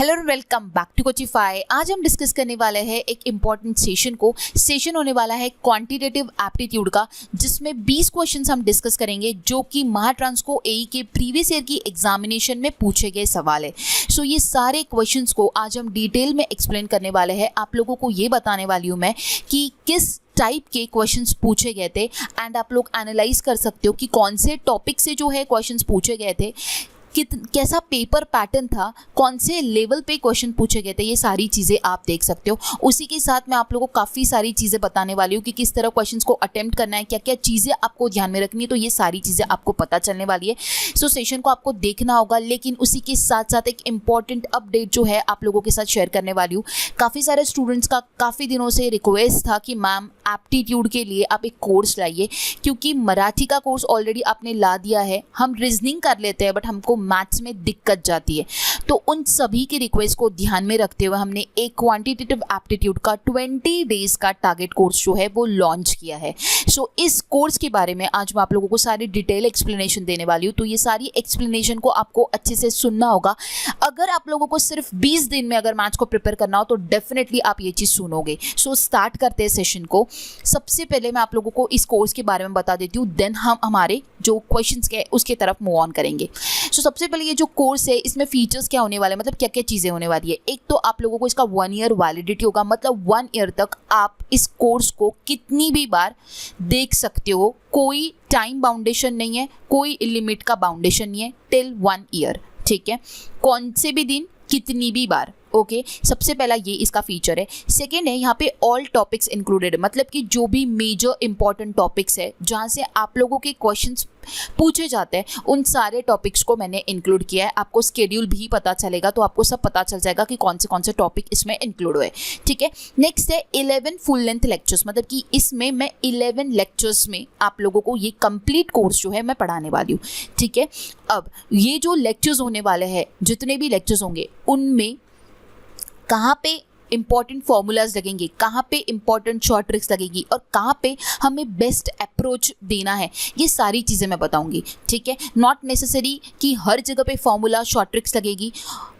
Hello और welcome back to Coachify. आज हम डिस्कस करने वाले हैं एक इम्पॉर्टेंट सेशन होने वाला है क्वांटिटेटिव एप्टीट्यूड का, जिसमें 20 क्वेश्चंस हम डिस्कस करेंगे जो कि महाट्रांसको एई के प्रीवियस ईयर की एग्जामिनेशन में पूछे गए सवाल है। सो ये सारे क्वेश्चंस को आज हम डिटेल में एक्सप्लेन करने वाले हैं। आप लोगों को ये बताने वाली हूँ मैं कि किस टाइप के क्वेश्चंस पूछे गए थे एंड आप लोग एनालाइज कर सकते हो कि कौन से टॉपिक से जो है क्वेश्चंस पूछे गए थे, कैसा पेपर पैटर्न था, कौन से लेवल पे क्वेश्चन पूछे गए थे, ये सारी चीज़ें आप देख सकते हो। उसी के साथ मैं आप लोगों को काफ़ी सारी चीज़ें बताने वाली हूँ कि किस तरह क्वेश्चंस को अटेम्प्ट करना है, क्या क्या चीज़ें आपको ध्यान में रखनी है, तो ये सारी चीज़ें आपको पता चलने वाली है। सो सेशन को आपको देखना होगा, लेकिन उसी के साथ साथ एक इम्पॉर्टेंट अपडेट जो है आप लोगों के साथ शेयर करने वाली हूँ। काफ़ी सारे स्टूडेंट्स का काफ़ी दिनों से रिक्वेस्ट था कि मैम एप्टीट्यूड के लिए आप एक कोर्स लाइए, क्योंकि मराठी का कोर्स ऑलरेडी आपने ला दिया है, हम रीजनिंग कर लेते हैं बट हमको मैथ्स में दिक्कत जाती है। तो उन सभी के रिक्वेस्ट को ध्यान में रखते हुए हमने एक क्वांटिटेटिव एप्टीट्यूड का 20 डेज का टारगेट कोर्स जो है वो लॉन्च किया है। सो इस कोर्स के बारे में आज मैं आप लोगों को सारी डिटेल एक्सप्लेनेशन देने वाली हूँ। तो ये सारी एक्सप्लेनेशन को आपको अच्छे से सुनना होगा। अगर आप लोगों को सिर्फ 20 दिन में अगर मैथ्स को प्रिपेयर करना हो तो डेफिनेटली आप ये चीज़ सुनोगे। सो स्टार्ट करते हैं सेशन को। सबसे पहले मैं आप लोगों को इस कोर्स के बारे में बता देती हूँ, देन हम हमारे जो क्वेश्चंस के उसके तरफ मूव ऑन करेंगे। सो सबसे पहले ये जो कोर्स है इसमें फीचर्स क्या होने वाले हैं, मतलब क्या क्या चीज़ें होने वाली है। एक तो आप लोगों को इसका 1 ईयर वैलिडिटी होगा, मतलब 1 ईयर तक आप इस कोर्स को कितनी भी बार देख सकते हो। कोई टाइम बाउंडेशन नहीं है, कोई लिमिट का बाउंडेशन नहीं है, टिल 1 ईयर। ठीक है, कौन से भी दिन कितनी भी बार। ओके, सबसे पहला ये इसका फीचर है। सेकेंड है यहाँ पे ऑल टॉपिक्स इंक्लूडेड, मतलब कि जो भी मेजर इंपॉर्टेंट टॉपिक्स है जहाँ से आप लोगों के क्वेश्चंस पूछे जाते हैं, उन सारे टॉपिक्स को मैंने इंक्लूड किया है। आपको स्केड्यूल भी पता चलेगा, तो आपको सब पता चल जाएगा कि कौन से टॉपिक इसमें इंक्लूड हुए। ठीक है, नेक्स्ट है 11 फुल लेंथ लेक्चर्स, मतलब कि इसमें मैं 11 लेक्चर्स में आप लोगों को ये कंप्लीट कोर्स जो है मैं पढ़ाने वाली हूँ। ठीक है, अब ये जो लेक्चर्स होने वाले हैं, जितने भी लेक्चर्स होंगे उनमें कहाँ पे इंपॉर्टेंट फॉर्मूलाज लगेंगे, कहाँ पे इंपॉर्टेंट शॉर्ट ट्रिक्स लगेगी और कहाँ पे हमें बेस्ट अप्रोच देना है, ये सारी चीज़ें मैं बताऊंगी। ठीक है, नॉट नेसेसरी कि हर जगह पे फॉर्मूला शॉर्ट ट्रिक्स लगेगी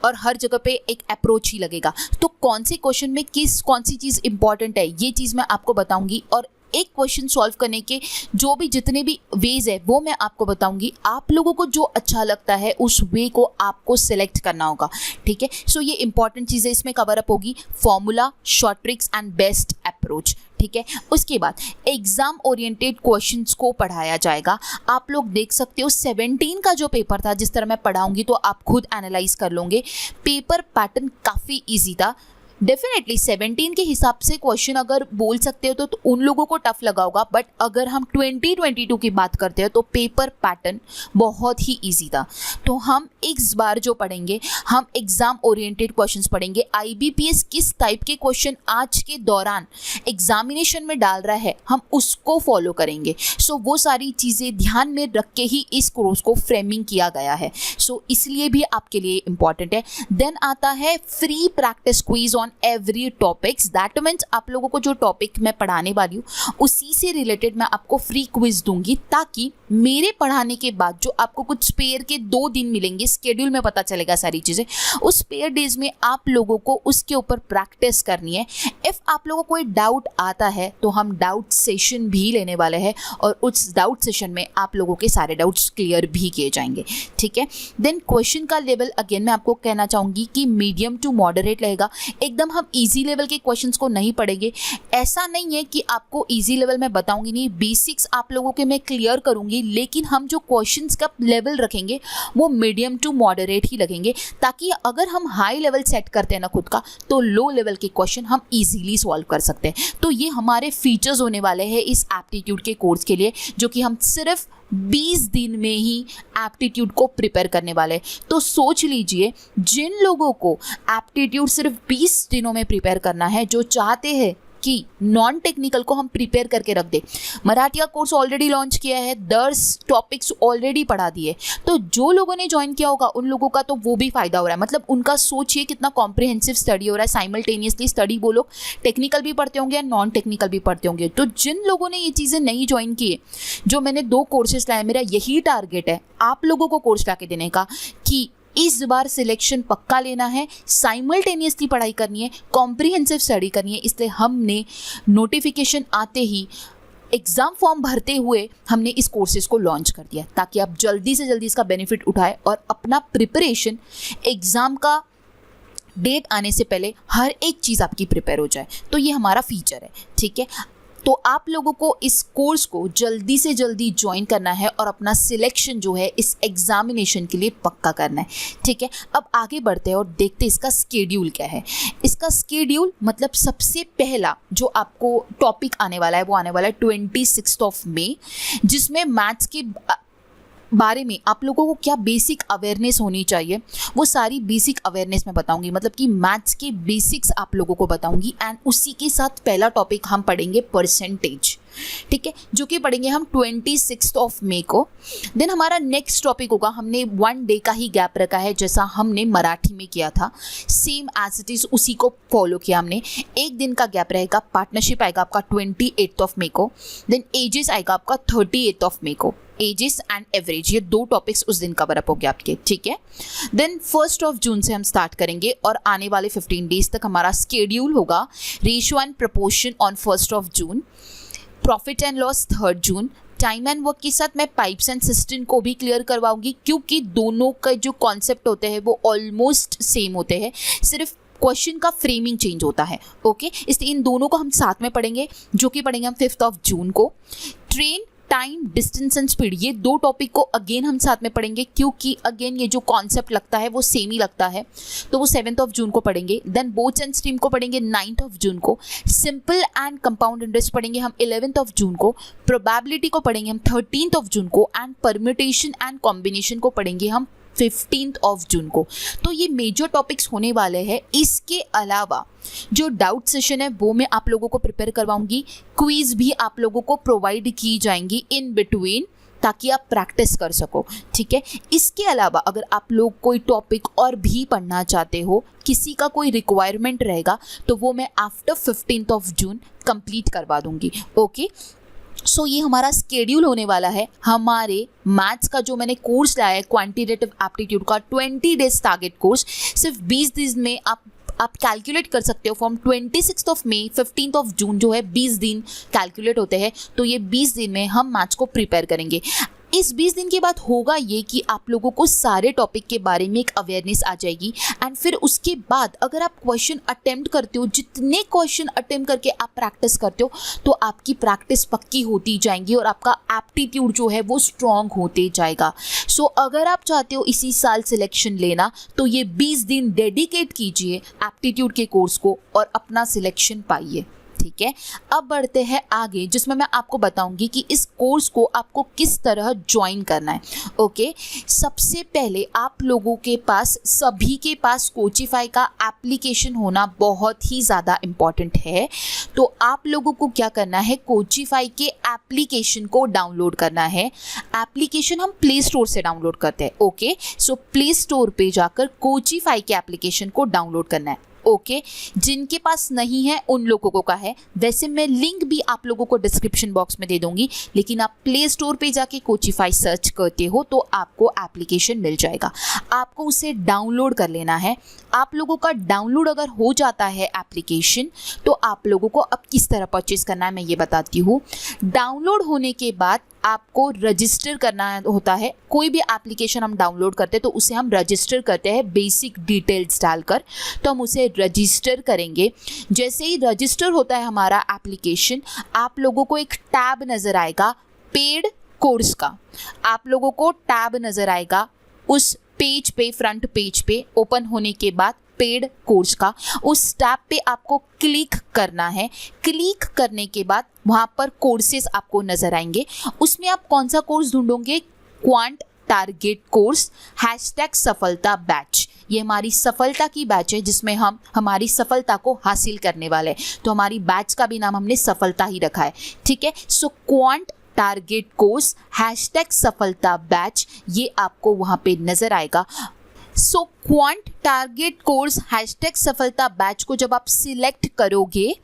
और हर जगह पे एक अप्रोच ही लगेगा। तो कौन से क्वेश्चन में कौन सी चीज़ इंपॉर्टेंट है, ये चीज़ मैं आपको बताऊंगी। और एक क्वेश्चन सॉल्व करने के जो भी जितने भी वेज है वो मैं आपको बताऊंगी। आप लोगों को जो अच्छा लगता है उस वे को आपको सिलेक्ट करना होगा। ठीक है, सो ये इंपॉर्टेंट चीज़ें इसमें कवर अप होगी, formula, short tricks and best approach. ठीक है, उसके बाद एग्जाम ओरिएंटेड क्वेश्चंस को पढ़ाया जाएगा। आप लोग देख सकते हो 17 का जो पेपर था, जिस तरह मैं पढ़ाऊंगी तो आप खुद एनालाइज कर लोगे। पेपर पैटर्न काफ़ी ईजी था। डेफिनेटली 17 के हिसाब से क्वेश्चन अगर बोल सकते हो तो उन लोगों को टफ लगा होगा, बट अगर हम 2022 की बात करते हैं तो पेपर पैटर्न बहुत ही इजी था। तो हम इस बार जो पढ़ेंगे, हम एग्जाम ओरिएंटेड क्वेश्चंस पढ़ेंगे। आईबीपीएस किस टाइप के क्वेश्चन आज के दौरान एग्जामिनेशन में डाल रहा है, हम उसको फॉलो करेंगे। सो वो सारी चीज़ें ध्यान में रख के ही इस कोर्स को फ्रेमिंग किया गया है। सो इसलिए भी आपके लिए इंपॉर्टेंट है। देन आता है free practice quiz on every topics. That means आप लोगों को जो टॉपिक मैं पढ़ाने वाली हूँ उसी से रिलेटेड मैं आपको फ्री क्विज दूंगी, ताकि मेरे पढ़ाने के बाद जो आपको कुछ स्पेयर के 2 दिन मिलेंगे, स्केड्यूल में पता चलेगा सारी चीज़ें, उस स्पेयर डेज में आप लोगों को उसके ऊपर प्रैक्टिस करनी है। इफ़ आप लोगों को कोई डाउट आता है तो हम डाउट सेशन भी लेने वाले हैं और उस डाउट सेशन में आप लोगों के सारे डाउट्स क्लियर भी किए जाएंगे। ठीक है, देन क्वेश्चन का लेवल अगेन मैं आपको कहना चाहूँगी कि मीडियम टू मॉडरेट रहेगा। एकदम हम इजी लेवल के क्वेश्चंस को नहीं पढ़ेंगे। ऐसा नहीं है कि आपको इजी लेवल में बताऊंगी नहीं, बेसिक्स आप लोगों के मैं क्लियर करूंगी, लेकिन हम जो क्वेश्चंस का लेवल रखेंगे वो मीडियम टू मॉडरेट ही लगेंगे, ताकि अगर हम हाई लेवल सेट करते हैं ना खुद का, तो लो लेवल के क्वेश्चन हम इजीली सॉल्व कर सकते हैं। तो ये हमारे फीचर्स होने वाले हैं इस एप्टीट्यूड के कोर्स के लिए, जो कि हम सिर्फ 20 दिन में ही एप्टीट्यूड को प्रिपेयर करने वाले। तो सोच लीजिए, जिन लोगों को एप्टीट्यूड सिर्फ 20 दिनों में प्रिपेयर करना है, जो चाहते हैं कि नॉन टेक्निकल को हम प्रिपेयर करके रख दे, मराठी का कोर्स ऑलरेडी लॉन्च किया है, 10 टॉपिक्स ऑलरेडी पढ़ा दिए, तो जो लोगों ने ज्वाइन किया होगा उन लोगों का तो वो भी फायदा हो रहा है। मतलब उनका सोचिए कितना कॉम्प्रिहेंसिव स्टडी हो रहा है, साइमल्टेनियसली स्टडी वो लोग टेक्निकल भी पढ़ते होंगे या नॉन टेक्निकल भी पढ़ते होंगे। तो जिन लोगों ने ये चीज़ें नहीं ज्वाइन की, जो मैंने 2 कोर्सेज लाए, मेरा यही टारगेट है आप लोगों को कोर्स ला के देने का कि इस बार सिलेक्शन पक्का लेना है, साइमल्टेनियसली पढ़ाई करनी है, कॉम्प्रिहेंसिव स्टडी करनी है। इसलिए हमने नोटिफिकेशन आते ही एग्ज़ाम फॉर्म भरते हुए हमने इस कोर्सेज़ को लॉन्च कर दिया ताकि आप जल्दी से जल्दी इसका बेनिफिट उठाएं और अपना प्रिपरेशन एग्ज़ाम का डेट आने से पहले हर एक चीज़ आपकी प्रिपेयर हो जाए। तो ये हमारा फीचर है, ठीक है। तो आप लोगों को इस कोर्स को जल्दी से जल्दी ज्वाइन करना है और अपना सिलेक्शन जो है इस एग्जामिनेशन के लिए पक्का करना है, ठीक है। अब आगे बढ़ते हैं और देखते हैं इसका स्केड्यूल क्या है। इसका स्केड्यूल मतलब सबसे पहला जो आपको टॉपिक आने वाला है वो आने वाला है 26 मई, जिसमें मैथ्स के बारे में आप लोगों को क्या बेसिक अवेयरनेस होनी चाहिए वो सारी बेसिक अवेयरनेस मैं बताऊंगी। मतलब कि मैथ्स के बेसिक्स आप लोगों को बताऊंगी एंड उसी के साथ पहला टॉपिक हम पढ़ेंगे परसेंटेज, ठीक है, जो कि पढ़ेंगे हम 26 मई को। देन हमारा नेक्स्ट टॉपिक होगा, हमने 1 डे का ही गैप रखा है जैसा हमने मराठी में किया था, सेम एज इट इज़ उसी को फॉलो किया हमने। 1 दिन का गैप रहेगा, पार्टनरशिप आएगा आपका 28 मई को, देन एजेस आएगा आपका 38 मई को। एजेस एंड एवरेज ये 2 टॉपिक्स उस दिन कवर अप हो गए आपके, ठीक है। देन 1 जून से हम स्टार्ट करेंगे और आने वाले 15 डेज तक हमारा स्केड्यूल होगा। Ratio and proportion on 1 June, profit and loss 3 June, time and work के साथ मैं पाइप्स एंड सिस्टम को भी क्लियर करवाऊंगी क्योंकि दोनों का जो कॉन्सेप्ट होते हैं वो ऑलमोस्ट सेम होते हैं, सिर्फ क्वेश्चन का फ्रेमिंग चेंज होता है, ओके। इसलिए इन दोनों को हम साथ में पढ़ेंगे, जो कि पढ़ेंगे हम 5 जून को। Train, time, distance and speed ये 2 टॉपिक को अगेन हम साथ में पढ़ेंगे क्योंकि अगेन ये जो कॉन्सेप्ट लगता है वो सेम ही लगता है, तो वो 7 जून को पढ़ेंगे। देन बोट्स एंड स्ट्रीम को पढ़ेंगे 9 जून को। सिंपल एंड कंपाउंड इंटरेस्ट पढ़ेंगे हम 11 जून को। प्रोबेबिलिटी को पढ़ेंगे हम 13 जून को एंड परम्यूटेशन एंड कॉम्बिनेशन को पढ़ेंगे हम 15 जून को। तो ये मेजर टॉपिक्स होने वाले हैं। इसके अलावा जो डाउट सेशन है वो मैं आप लोगों को प्रिपेयर करवाऊंगी, क्विज भी आप लोगों को प्रोवाइड की जाएंगी इन बिटवीन ताकि आप प्रैक्टिस कर सको, ठीक है। इसके अलावा अगर आप लोग कोई टॉपिक और भी पढ़ना चाहते हो, किसी का कोई रिक्वायरमेंट रहेगा तो वो मैं आफ्टर 15 जून कंप्लीट करवा दूंगी, ओके। सो ये हमारा स्केड्यूल होने वाला है। हमारे मैथ्स का जो मैंने कोर्स लाया है क्वांटिटेटिव एप्टीट्यूड का 20 डेज टारगेट कोर्स, सिर्फ 20 दिन में आप कैलकुलेट कर सकते हो। फ्रॉम 26 मई 15 जून जो है 20 दिन कैलकुलेट होते हैं, तो ये 20 दिन में हम मैथ्स को प्रिपेयर करेंगे। इस 20 दिन के बाद होगा ये कि आप लोगों को सारे टॉपिक के बारे में एक अवेयरनेस आ जाएगी एंड फिर उसके बाद अगर आप क्वेश्चन अटेम्प्ट करते हो, जितने क्वेश्चन अटेम्प्ट करके आप प्रैक्टिस करते हो तो आपकी प्रैक्टिस पक्की होती जाएंगी और आपका एप्टीट्यूड जो है वो स्ट्रॉन्ग होते जाएगा। सो अगर आप चाहते हो इसी साल सिलेक्शन लेना तो ये 20 दिन डेडिकेट कीजिए एप्टीट्यूड के कोर्स को और अपना सिलेक्शन पाइए, ठीक है। अब बढ़ते हैं आगे जिसमें मैं आपको बताऊंगी कि इस कोर्स को आपको किस तरह ज्वाइन करना है, ओके। सबसे पहले आप लोगों के पास, सभी के पास कोचिफाई का एप्लीकेशन होना बहुत ही ज़्यादा इम्पॉर्टेंट है। तो आप लोगों को क्या करना है, कोचिफाई के एप्लीकेशन को डाउनलोड करना है। एप्लीकेशन हम प्ले स्टोर से डाउनलोड करते हैं, ओके। सो प्ले स्टोर पे जाकर कोचिफाई के एप्लीकेशन को डाउनलोड करना है, ओके। जिनके पास नहीं है उन लोगों को का है, वैसे मैं लिंक भी आप लोगों को डिस्क्रिप्शन बॉक्स में दे दूंगी, लेकिन आप प्ले स्टोर पे जाके कोचिफाई सर्च करते हो तो आपको एप्लीकेशन मिल जाएगा, आपको उसे डाउनलोड कर लेना है। आप लोगों का डाउनलोड अगर हो जाता है एप्लीकेशन तो आप लोगों को अब किस तरह परचेज करना है मैं ये बताती हूँ। डाउनलोड होने के बाद आपको रजिस्टर करना होता है। कोई भी एप्लीकेशन हम डाउनलोड करते हैं तो उसे हम रजिस्टर करते हैं बेसिक डिटेल्स डालकर, तो हम उसे रजिस्टर करेंगे। जैसे ही रजिस्टर होता है हमारा एप्लीकेशन, आप लोगों को एक टैब नज़र आएगा पेड कोर्स का, आप लोगों को टैब नज़र आएगा उस पेज पे, फ्रंट पेज पे ओपन होने के बाद पेड कोर्स का, उस टैब पे आपको क्लिक करना है। क्लिक करने के बाद वहाँ पर कोर्सेज आपको नज़र आएंगे, उसमें आप कौन सा कोर्स ढूंढोगे, क्वांट टारगेट कोर्स #सफलता बैच। ये हमारी सफलता की बैच है जिसमें हम हमारी सफलता को हासिल करने वाले हैं, तो हमारी बैच का भी नाम हमने सफलता ही रखा है, ठीक है। सो क्वांट टारगेट कोर्स #सफलता बैच ये आपको वहाँ पे नज़र आएगा। सो क्वांट टारगेट कोर्स हैशटैग सफलता बैच को जब आप सिलेक्ट करोगे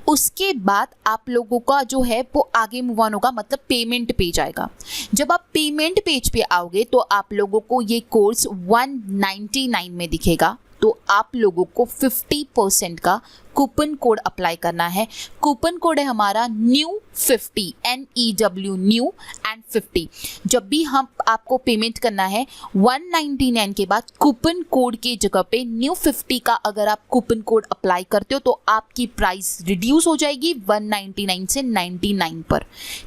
उसके बाद आप लोगों का जो है वो आगे मूव ऑन होगा, मतलब पेमेंट पेज आएगा। जब आप पेमेंट पेज पे आओगे तो आप लोगों को ये कोर्स 199 में दिखेगा। तो आप लोगों को 50% का कूपन कोड अप्लाई करना है। कूपन कोड है हमारा न्यू 50, NEW न्यू एंड 50। जब भी हम आपको पेमेंट करना है 199 के बाद कूपन कोड की जगह पे न्यू 50 का अगर आप कूपन कोड अप्लाई करते हो तो आपकी प्राइस रिड्यूस हो जाएगी 199 से 99 पर।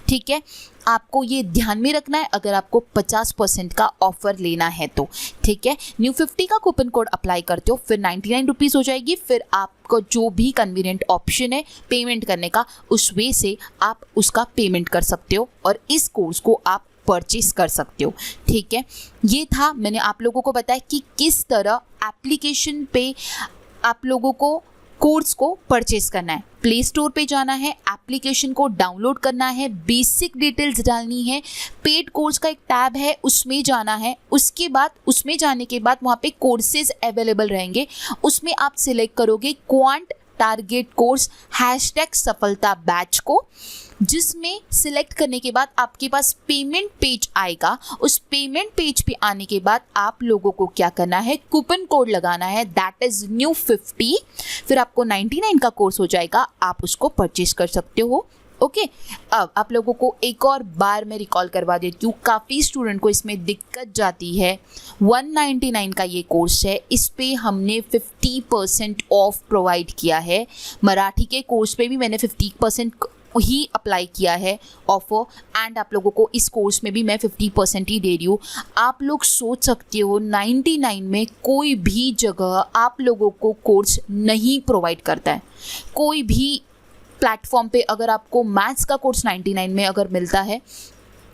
ठीक है, आपको ये ध्यान में रखना है अगर आपको 50% का ऑफर लेना है तो। ठीक है, न्यू 50 का कूपन कोड अप्लाई करते हो फिर 99 रुपीज़ हो जाएगी। फिर आपको जो भी कन्वीनियंट ऑप्शन है पेमेंट करने का उस वे से आप उसका पेमेंट कर सकते हो और इस कोर्स को आप परचेस कर सकते हो। ठीक है, ये था, मैंने आप लोगों को बताया कि किस तरह एप्लीकेशन पे आप लोगों को कोर्स को परचेस करना है। प्ले स्टोर पे जाना है, एप्लीकेशन को डाउनलोड करना है, बेसिक डिटेल्स डालनी है, पेड कोर्स का एक टैब है उसमें जाना है। उसके बाद उसमें जाने के बाद वहाँ पे कोर्सेज अवेलेबल रहेंगे, उसमें आप सिलेक्ट करोगे क्वांट टारगेट कोर्स हैशटैग सफलता बैच को, जिसमें सिलेक्ट करने के बाद आपके पास पेमेंट पेज आएगा। उस पेमेंट पेज पे आने के बाद आप लोगों को क्या करना है, कूपन कोड लगाना है, दैट इज न्यू 50। फिर आपको 99 का कोर्स हो जाएगा, आप उसको परचेज कर सकते हो। ओके, अब आप लोगों को एक और बार मैं रिकॉल करवा देती हूँ, काफ़ी स्टूडेंट को इसमें दिक्कत जाती है। 199 का ये कोर्स है, इस पे हमने 50% ऑफ प्रोवाइड किया है। मराठी के कोर्स पे भी मैंने 50% ही अप्लाई किया है ऑफर, एंड आप लोगों को इस कोर्स में भी मैं 50% ही दे रही हूँ। आप लोग सोच सकते हो 99 में कोई भी जगह आप लोगों को कोर्स नहीं प्रोवाइड करता है। कोई भी प्लेटफॉर्म पे अगर आपको मैथ्स का कोर्स 99 में अगर मिलता है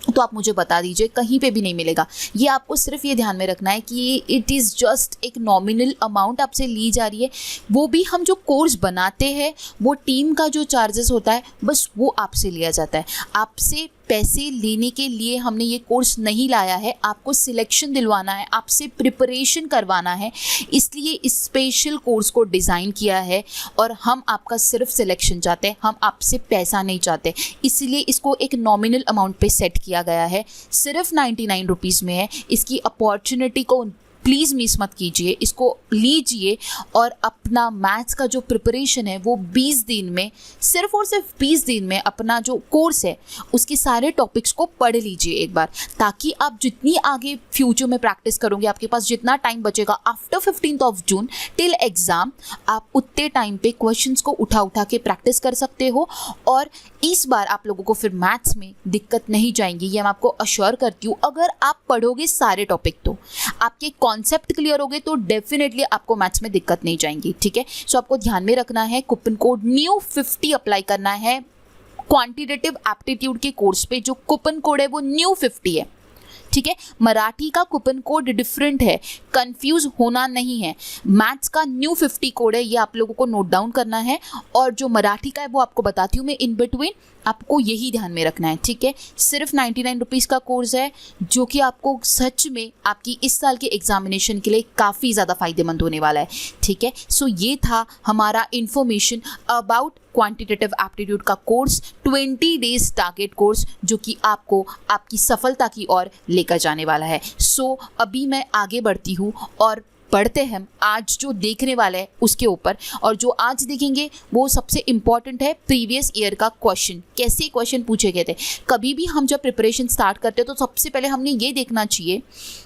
तो आप मुझे बता दीजिए, कहीं पे भी नहीं मिलेगा। ये आपको सिर्फ ये ध्यान में रखना है कि इट इज़ जस्ट एक नॉमिनल अमाउंट आपसे ली जा रही है। वो भी हम जो कोर्स बनाते हैं वो टीम का जो चार्जेस होता है बस वो आपसे लिया जाता है। आपसे पैसे लेने के लिए हमने ये कोर्स नहीं लाया है, आपको सिलेक्शन दिलवाना है, आपसे प्रिपरेशन करवाना है, इसलिए इस स्पेशल कोर्स को डिज़ाइन किया है। और हम आपका सिर्फ सिलेक्शन चाहते हैं, हम आपसे पैसा नहीं चाहते, इसलिए इसको एक नॉमिनल अमाउंट पे सेट किया गया है। सिर्फ 99 रुपीज़ में है। इसकी अपॉर्चुनिटी को प्लीज़ मिस मत कीजिए, इसको लीजिए और अपना मैथ्स का जो प्रिपरेशन है वो 20 दिन में, सिर्फ और सिर्फ 20 दिन में अपना जो कोर्स है उसके सारे टॉपिक्स को पढ़ लीजिए एक बार, ताकि आप जितनी आगे फ्यूचर में प्रैक्टिस करोगे, आपके पास जितना टाइम बचेगा after 15th of June till exam, आप उतने टाइम पे क्वेश्चंस को उठा के प्रैक्टिस कर सकते हो। और इस बार आप लोगों को फिर मैथ्स में दिक्कत नहीं जाएंगी, ये मैं आपको अश्योर करती हूँ। अगर आप पढ़ोगे सारे टॉपिक तो आपके कॉन्सेप्ट क्लियर हो गए तो डेफिनेटली आपको मैथ्स में दिक्कत नहीं जाएंगी। ठीक है, सो आपको ध्यान में रखना है, कूपन कोड न्यू 50 अप्लाई करना है क्वांटिटेटिव एप्टीट्यूड के कोर्स पे। जो कूपन कोड है वो न्यू 50 है। ठीक है, मराठी का कूपन कोड डिफरेंट है, कंफ्यूज होना नहीं है। मैथ्स का न्यू 50 कोड है, ये आप लोगों को नोट डाउन करना है, और जो मराठी का है वो आपको बताती हूँ मैं इन बिटवीन, आपको यही ध्यान में रखना है। ठीक है, सिर्फ 99 रुपीज़ का कोर्स है जो कि आपको सच में आपकी इस साल के एग्जामिनेशन के लिए काफ़ी ज़्यादा फायदेमंद होने वाला है। ठीक है, सो ये था हमारा इंफॉर्मेशन अबाउट क्वांटिटेटिव एप्टीट्यूड का कोर्स, 20 डेज टारगेट कोर्स, जो कि आपको आपकी सफलता की ओर लेकर जाने वाला है। सो अभी मैं आगे बढ़ती हूँ और पढ़ते हैं आज जो देखने वाले हैं उसके ऊपर। और जो आज देखेंगे वो सबसे इम्पॉर्टेंट है, प्रीवियस ईयर का क्वेश्चन, कैसे क्वेश्चन पूछे गए थे। कभी भी हम जब प्रिपरेशन स्टार्ट करते हैं तो सबसे पहले हमने ये देखना चाहिए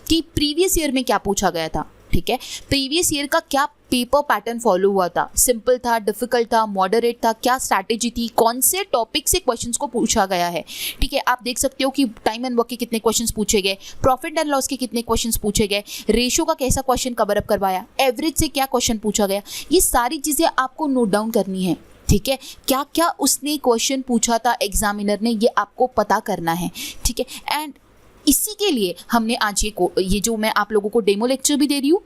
कि प्रीवियस ईयर में क्या पूछा गया था। ठीक है, प्रीवियस ईयर का क्या पेपर पैटर्न फॉलो हुआ था, सिंपल था, डिफिकल्ट था, मॉडरेट था, क्या स्ट्रैटेजी थी, कौन से टॉपिक से क्वेश्चंस को पूछा गया है। ठीक है, आप देख सकते हो कि टाइम एंड वर्क के कितने क्वेश्चंस पूछे गए, प्रॉफिट एंड लॉस के कितने क्वेश्चंस पूछे गए, रेशो का कैसा क्वेश्चन कवर अप करवाया, एवरेज से क्या क्वेश्चन पूछा गया। ये सारी चीज़ें आपको नोट डाउन करनी है। ठीक है, क्या क्या उसने क्वेश्चन पूछा था एग्जामिनर ने, ये आपको पता करना है। ठीक है, एंड इसी के लिए हमने आज ये जो मैं आप लोगों को डेमो लेक्चर भी दे रही हूँ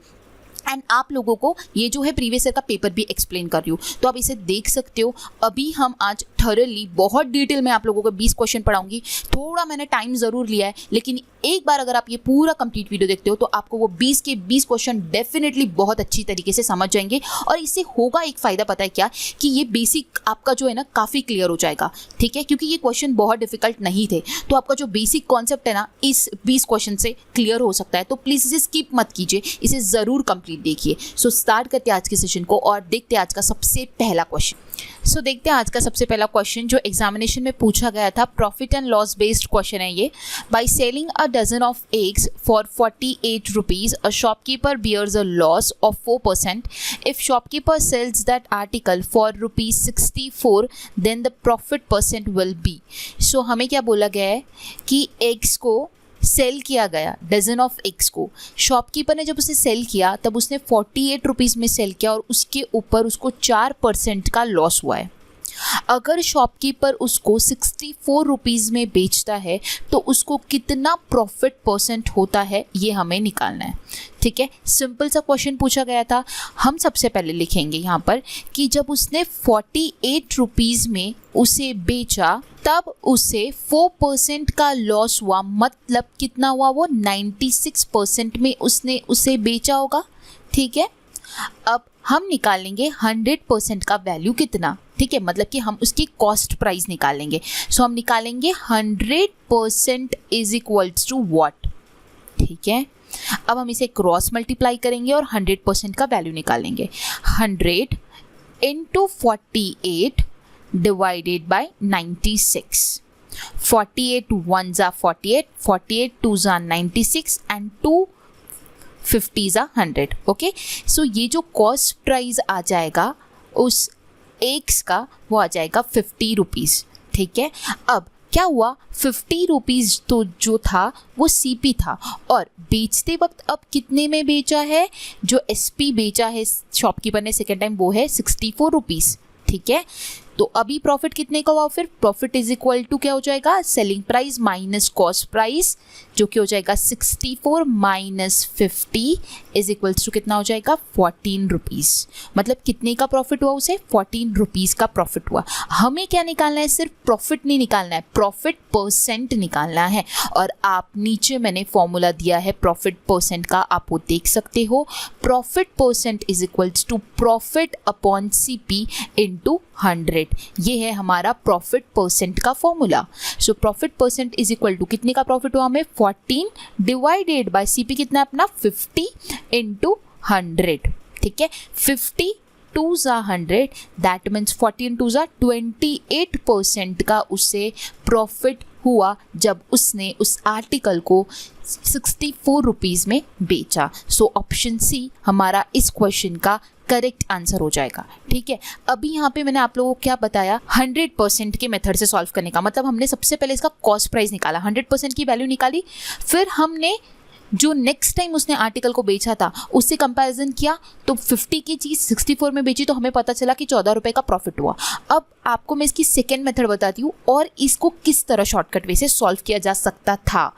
एंड आप लोगों को ये जो है प्रीवियस ईयर का पेपर भी एक्सप्लेन कर रही हूँ, तो आप इसे देख सकते हो। अभी हम आज थॉरली बहुत डिटेल में आप लोगों को 20 क्वेश्चन पढ़ाऊंगी। थोड़ा मैंने टाइम ज़रूर लिया है, लेकिन एक बार अगर आप ये पूरा कंप्लीट वीडियो देखते हो तो आपको वो 20 के 20 क्वेश्चन डेफिनेटली बहुत अच्छी तरीके से समझ जाएंगे। और इससे होगा एक फ़ायदा, पता है क्या, कि ये बेसिक आपका जो है ना काफ़ी क्लियर हो जाएगा, ठीक है, क्योंकि ये क्वेश्चन बहुत डिफिकल्ट नहीं थे। तो आपका जो बेसिक कॉन्सेप्ट है ना इस 20 क्वेश्चन से क्लियर हो सकता है। तो प्लीज़ इसे स्किप मत कीजिए, इसे ज़रूर कंप्लीट देखिए। सो स्टार्ट करते हैं आज के सेशन को और देखते हैं आज का सबसे पहला क्वेश्चन। सो देखते हैं आज का सबसे पहला क्वेश्चन जो एग्जामिनेशन में पूछा गया था। Profit and loss based question है ये। By selling a dozen of eggs for 48 rupees a shopkeeper bears a loss of 4%. If shopkeeper sells that article for ₹64 then the profit percent will be. So हमें क्या बोला गया है कि eggs को cell किया गया, डजन ऑफ एग्स को शॉपकीपर ने जब उसे सेल किया तब उसने 48 रुपीज़ में सेल किया और उसके ऊपर उसको 4% का लॉस हुआ है। अगर शॉपकीपर उसको 64 रुपीज़ में बेचता है तो उसको कितना प्रॉफिट परसेंट होता है ये हमें निकालना है, ठीक है। सिंपल सा क्वेश्चन पूछा गया था। हम सबसे पहले लिखेंगे यहाँ पर कि जब उसने 48 रुपीज़ में उसे बेचा तब उसे 4% का लॉस हुआ, मतलब कितना हुआ, वो 96% में उसने उसे बेचा होगा, ठीक है। अब हम निकालेंगे 100% का वैल्यू कितना, ठीक है, मतलब कि हम उसकी कॉस्ट प्राइस निकालेंगे। सो हम निकालेंगे 100% इज इक्वल्स टू व्हाट, ठीक है। अब हम इसे क्रॉस मल्टीप्लाई करेंगे और 100% का वैल्यू निकालेंगे। 100 इंटू 48 डिवाइडेड बाय 96। 48 1 जा 48, 48 2 जा 96 एंड 2 50 जा 100, ओके। सो ये जो कॉस्ट प्राइस आ जाएगा उस एग्स का वो आ जाएगा 50 रुपीज़, ठीक है। अब क्या हुआ, 50 रुपीज़ तो जो था वो सीपी था और बेचते वक्त अब कितने में बेचा है, जो एसपी बेचा है शॉपकीपर ने सेकेंड टाइम वो है 64 रुपीज़, ठीक है। तो अभी प्रॉफिट कितने का हुआ, फिर प्रॉफिट इज इक्वल टू क्या हो जाएगा, selling price minus cost price, जो कि हो जाएगा 64 माइनस 50 इज इक्वल्स टू कितना हो जाएगा 14 रुपीज़। मतलब कितने का प्रॉफिट हुआ, उसे 14 रुपीज़ का प्रॉफिट हुआ। हमें क्या निकालना है, सिर्फ प्रॉफिट नहीं निकालना है, प्रॉफिट परसेंट निकालना है। और आप नीचे मैंने फॉर्मूला दिया है प्रॉफिट परसेंट का, आप वो देख सकते हो। Profit percent is equals to profit upon CP into 100। ये है हमारा प्रॉफिट परसेंट का formula. So profit percent is equal to कितने का प्रॉफिट हुआ हमें, 14 डिवाइडेड बाय सीपी कितना अपना 50 इंटू 100, ठीक है। 50 2 जा 100 दैट मीन्स 14 2 जा 28% का उसे प्रॉफिट हुआ जब उसने उस आर्टिकल को 64 रुपीज़ में बेचा। सो ऑप्शन सी हमारा इस क्वेश्चन का करेक्ट आंसर हो जाएगा, ठीक है। अभी यहाँ पे मैंने आप लोगों को क्या बताया, 100% के मेथड से सॉल्व करने का मतलब हमने सबसे पहले इसका कॉस्ट प्राइस निकाला, 100% की वैल्यू निकाली, फिर हमने जो नेक्स्ट टाइम उसने आर्टिकल को बेचा था उससे कंपैरिजन किया तो 50 की चीज़ 64 में बेची तो हमें पता चला कि 14 रुपये का प्रॉफिट हुआ। अब आपको मैं इसकी सेकेंड मेथड बताती हूँ और इसको किस तरह शॉर्टकट वे से सॉल्व किया जा सकता था।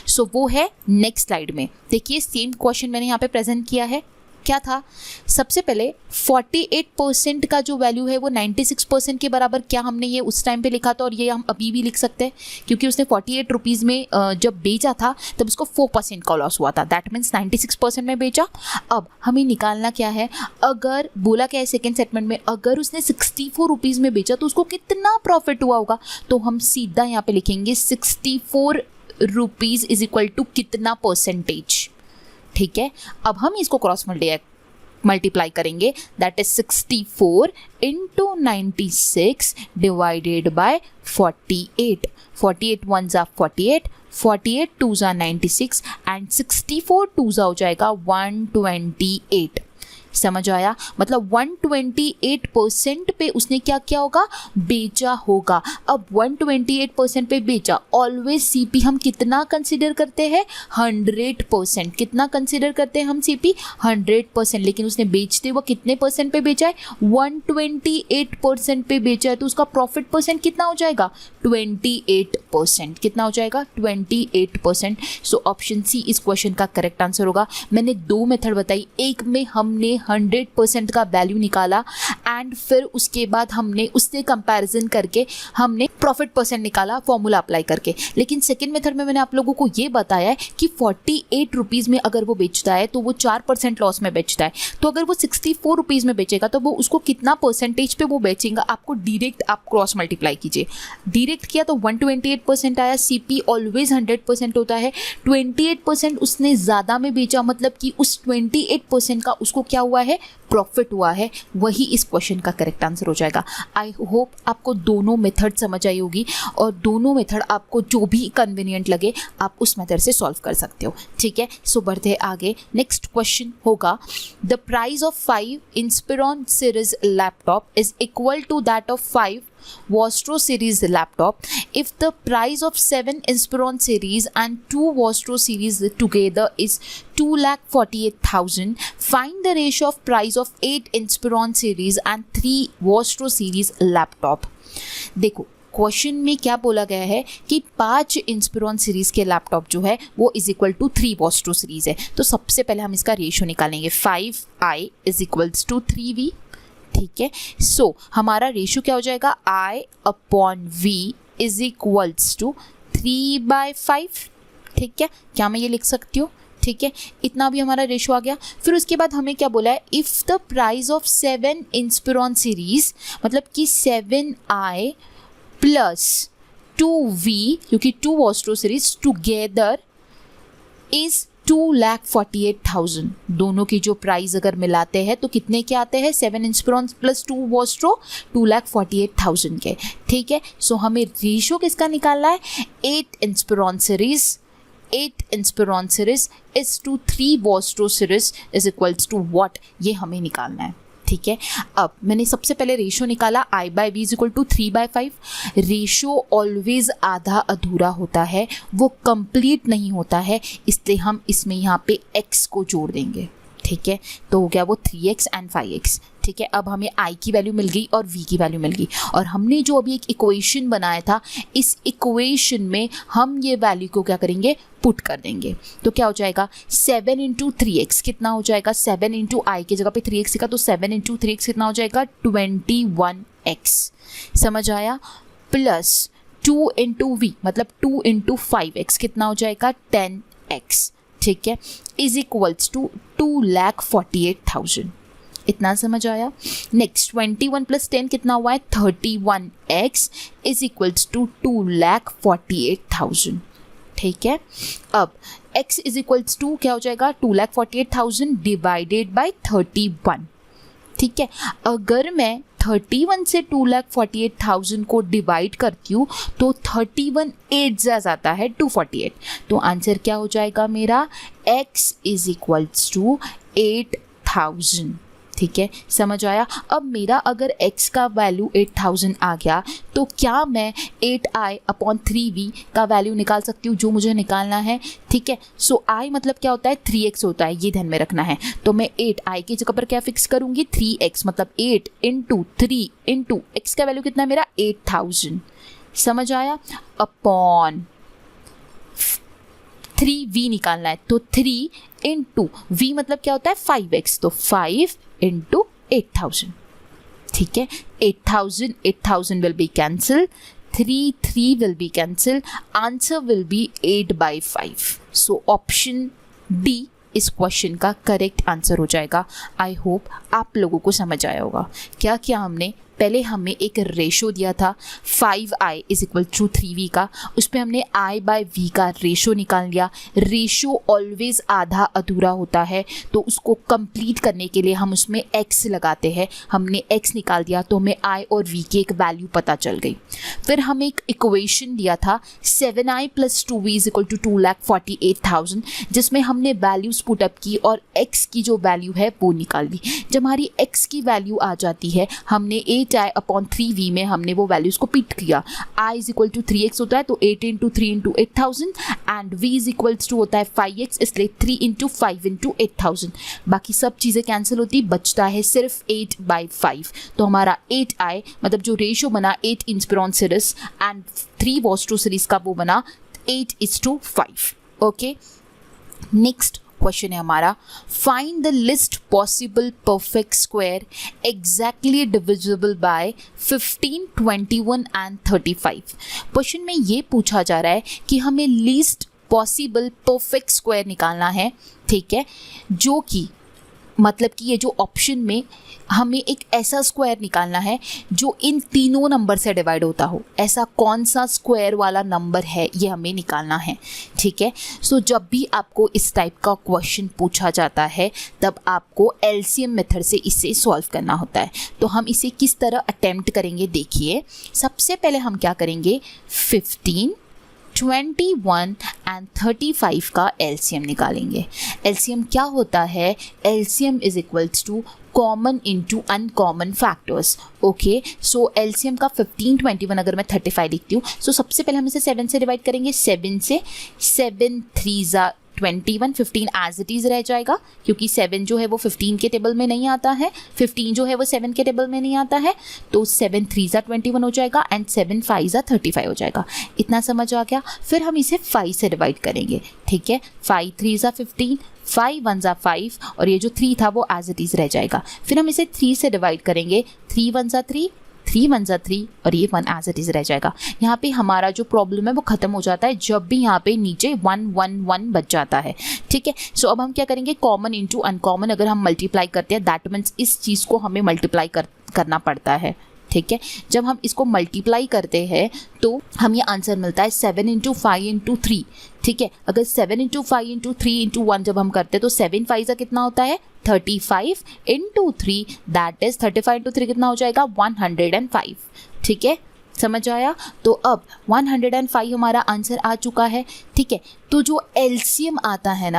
सो वो है नेक्स्ट स्लाइड में। देखिए सेम क्वेश्चन मैंने यहाँ पे प्रेजेंट किया है। क्या था, सबसे पहले 48% का जो वैल्यू है वो 96% के बराबर, क्या हमने ये उस टाइम पे लिखा था और ये हम अभी भी लिख सकते हैं क्योंकि उसने 48 रुपीज़ में जब बेचा था तब उसको 4% का लॉस हुआ था, दैट मीन्स 96% में बेचा। अब हमें निकालना क्या है, अगर बोला क्या है सेकेंड सेटमेंट में, अगर उसने 64 रुपीज़ में बेचा तो उसको कितना प्रॉफिट हुआ होगा, तो हम सीधा यहाँ पे लिखेंगे 64 रुपीज़ इज इक्वल टू कितना परसेंटेज, ठीक है। अब हम इसको क्रॉस मल्टीप्लाई करेंगे, that is 64 into 96 divided by 48। 48 1 जा 48, 48 2 जा 96 एंड 64 2 जा हो जाएगा 128। समझ आया, मतलब 128% पे उसने क्या किया होगा, बेचा होगा। अब 128% पे बेचा, ऑलवेज सीपी हम कितना कंसिडर करते हैं, 100%। कितना कंसिडर करते हैं हम सीपी, 100%। लेकिन उसने बेचते हुए कितने परसेंट पे बेचा है, 128% पे बेचा है, तो उसका प्रॉफिट परसेंट कितना हो जाएगा, 28%। कितना हो जाएगा, 28%। सो ऑप्शन सी इस क्वेश्चन का करेक्ट आंसर होगा। मैंने दो मेथड बताई, एक में हमने 100% का वैल्यू निकाला एंड फिर उसके बाद हमने उससे कंपैरिजन करके हमने प्रॉफिट परसेंट निकाला फॉर्मूला अप्लाई करके। लेकिन सेकेंड मेथड में मैंने आप लोगों को ये बताया है कि 48 रुपीज़ में अगर वो बेचता है तो वो 4% लॉस में बेचता है। तो अगर वो 64 रुपीज़ में बेचेगा तो वो उसको कितना परसेंटेज पे वो बेचेगा, आपको डायरेक्ट आप क्रॉस मल्टीप्लाई कीजिए। डायरेक्ट किया तो 128% आया। CP ऑलवेज 100% होता है। 28% उसने ज़्यादा में बेचा, मतलब कि उस 28% का उसको क्या हुआ है, प्रॉफिट हुआ है। वही इस क्वेश्चन का करेक्ट आंसर हो जाएगा। आई होप आपको दोनों मेथड समझ आई होगी और दोनों मेथड आपको जो भी कन्वीनियंट लगे आप उस मेथड से सॉल्व कर सकते हो। ठीक है, सो बढ़ते आगे। नेक्स्ट क्वेश्चन होगा, the price of 5 Inspiron series laptop is equal to that of 5 Vostro series laptop if the price of 7 Inspiron series and 2 Vostro series together is 2,48,000. Find the ratio of price of 8 Inspiron series and 3 Vostro series laptop. देखो question में क्या बोला गया है कि 5 Inspiron series के laptop जो है वो is equal to 3 Vostro series है। तो सबसे पहले हम इसका रेशियो निकालेंगे। 5i is equals to 3v। ठीक है, सो हमारा रेशियो क्या हो जाएगा, I/V इज इक्वल्स टू 3/5। ठीक है, क्या मैं ये लिख सकती हूँ? ठीक है, इतना भी हमारा रेशियो आ गया। फिर उसके बाद हमें क्या बोला है, if the price of 7 Inspiron series, मतलब कि 7i प्लस 2v, क्योंकि 2 वॉस्ट्रो सीरीज टुगेदर इज 2,48,000। दोनों की जो प्राइस अगर मिलाते हैं तो कितने के आते हैं, 7 इंस्पिरॉन प्लस 2 वॉस्ट्रो 2,48,000 के। ठीक है, सो हमें रेशियो किसका निकालना है, 8 Inspiron series is to 3 Vostro series is equals to what, ये हमें निकालना है। ठीक है, अब मैंने सबसे पहले रेशियो निकाला, I/V is equal to 3/5। Ratio always आधा अधूरा होता है, वो कंप्लीट नहीं होता है, इसलिए हम इसमें यहाँ पे x को जोड़ देंगे। ठीक है, तो हो गया वो 3x एंड 5x। ठीक है, अब हमें I की वैल्यू मिल गई और V की वैल्यू मिल गई, और हमने जो अभी एक इक्वेशन बनाया था, इस इक्वेशन में हम ये वैल्यू को क्या करेंगे, पुट कर देंगे। तो क्या हो जाएगा, 7 इंटू 3x कितना हो जाएगा, 7 इंटू I की जगह पे 3x लिखा तो 7 इंटू 3x कितना हो जाएगा, 21x। समझ आया? प्लस 2 इंटू V मतलब 2 इंटू 5x कितना हो जाएगा, 10x। ठीक है, इज इक्वल्स टू 2,48,000। इतना समझ आया? नेक्स्ट 21 प्लस 10 कितना हुआ है, 31x इज इक्वल्स टू 2,48,000। ठीक है, अब x इज इक्वल्स टू क्या हो जाएगा, 2,48,000 डिवाइडेड बाय 31। ठीक है, अगर मैं 31 से 2,48,000 को डिवाइड करती हूँ तो 31 8 जाता है 248। तो आंसर क्या हो जाएगा मेरा, x इज इक्वल्स टू 8,000। ठीक है, समझ आया? अब मेरा अगर x का वैल्यू 8,000 आ गया तो क्या मैं 8i/3v का वैल्यू निकाल सकती हूँ, जो मुझे निकालना है। ठीक है, सो i मतलब क्या होता है, 3x होता है, ये ध्यान में रखना है। तो मैं 8i की जगह पर क्या फिक्स करूँगी, 3x, मतलब 8 इंटू 3 इंटू x का वैल्यू कितना है मेरा, 8,000। समझ आया? अपॉन 3v निकालना है, तो 3 इंटू v मतलब क्या होता है, 5x, तो 5 इंटू 8,000। ठीक है, 8,000 will be cancelled, 3 will be cancelled, answer will be 8/5। So option D इस क्वेश्चन का करेक्ट आंसर हो जाएगा। आई होप आप लोगों को समझ आया होगा। क्या क्या हमने पहले हमें एक रेशो दिया था 5i is equal to 3v का, उस पर हमने I/V का रेशो निकाल लिया। रेशो ऑलवेज आधा अधूरा होता है, तो उसको कंप्लीट करने के लिए हम उसमें x लगाते हैं। हमने x निकाल दिया तो हमें I और V की एक वैल्यू पता चल गई। फिर हमें एक इक्वेशन दिया था 7i + 2v is equal to 2,48,000, जिसमें हमने वैल्यूज पुटअप की और x की जो वैल्यू है वो निकाल ली। जब हमारी x की वैल्यू आ जाती है, हमने 8i/3v में हमने वो वैल्यूज को पिट किया। i is equal to 3x होता है, तो 8 into 3 into 8,000 and v is equals to होता है 5x, इसलिए 3 इंटू 5 इंटू 8,000। बाकी सब चीज़ें कैंसिल होती, बचता है सिर्फ 8/5। तो हमारा 8i मतलब जो रेशियो बना 8 Inspiron series and 3 Vostro series का, वो बना 8:5। ओके, नेक्स्ट क्वेश्चन है हमारा, find the list possible perfect square exactly divisible by 15, 21 and 35। Question में ये पूछा जा रहा है कि हमें लीस्ट पॉसिबल परफेक्ट स्क्वायर निकालना है, ठीक है, जो कि मतलब कि ये जो ऑप्शन में हमें एक ऐसा स्क्वायर निकालना है जो इन तीनों नंबर से डिवाइड होता हो। ऐसा कौन सा स्क्वायर वाला नंबर है ये हमें निकालना है, ठीक है। सो जब भी आपको इस टाइप का क्वेश्चन पूछा जाता है तब आपको एलसीएम मेथड से इसे सॉल्व करना होता है। तो हम इसे किस तरह अटेम्प्ट करेंगे, देखिए। सबसे पहले हम क्या करेंगे, 15, 21 एंड 35 का एलसीएम निकालेंगे। एलसीएम क्या होता है, LCM is equals to common into uncommon factors. Okay, so LCM का 15, 21 अगर मैं 35 लिखती हूँ, सो सबसे पहले हम इसे 7 से डिवाइड करेंगे। 7 से 7 3 21, 15 एज इट इज़ रह जाएगा क्योंकि 7 जो है वो 15 के टेबल में नहीं आता है, 15 जो है वो 7 के टेबल में नहीं आता है। तो 7 3 21 हो जाएगा एंड 7 5 35 हो जाएगा। इतना समझ आ गया। फिर हम इसे 5 से डिवाइड करेंगे, ठीक है। 5 3 15, 5 1 5 और ये जो 3 था वो एज इट इज़ रह जाएगा। फिर हम इसे 3 से डिवाइड करेंगे, 3 1 3, 3 1 3 और ये 1 एज इट इज़ रह जाएगा। यहाँ पे हमारा जो प्रॉब्लम है वो ख़त्म हो जाता है जब भी यहाँ पे नीचे 1 1 1 बच जाता है, ठीक है। सो अब हम क्या करेंगे, कॉमन इंटू अनकॉमन अगर हम मल्टीप्लाई करते हैं दैट मीन्स इस चीज़ को हमें मल्टीप्लाई करना पड़ता है, ठीक है। जब हम इसको मल्टीप्लाई करते हैं तो हमें आंसर मिलता है 7 × 5 × 3, ठीक है। अगर 7 × 5 × 3 × 1 जब हम करते हैं तो 7 5 कितना होता है, 35 × 3 दैट इज 35 × 3 कितना हो जाएगा, 105, ठीक है। समझ आया। तो अब 105 हमारा आंसर आ चुका है, ठीक है। तो जो एलसीएम आता है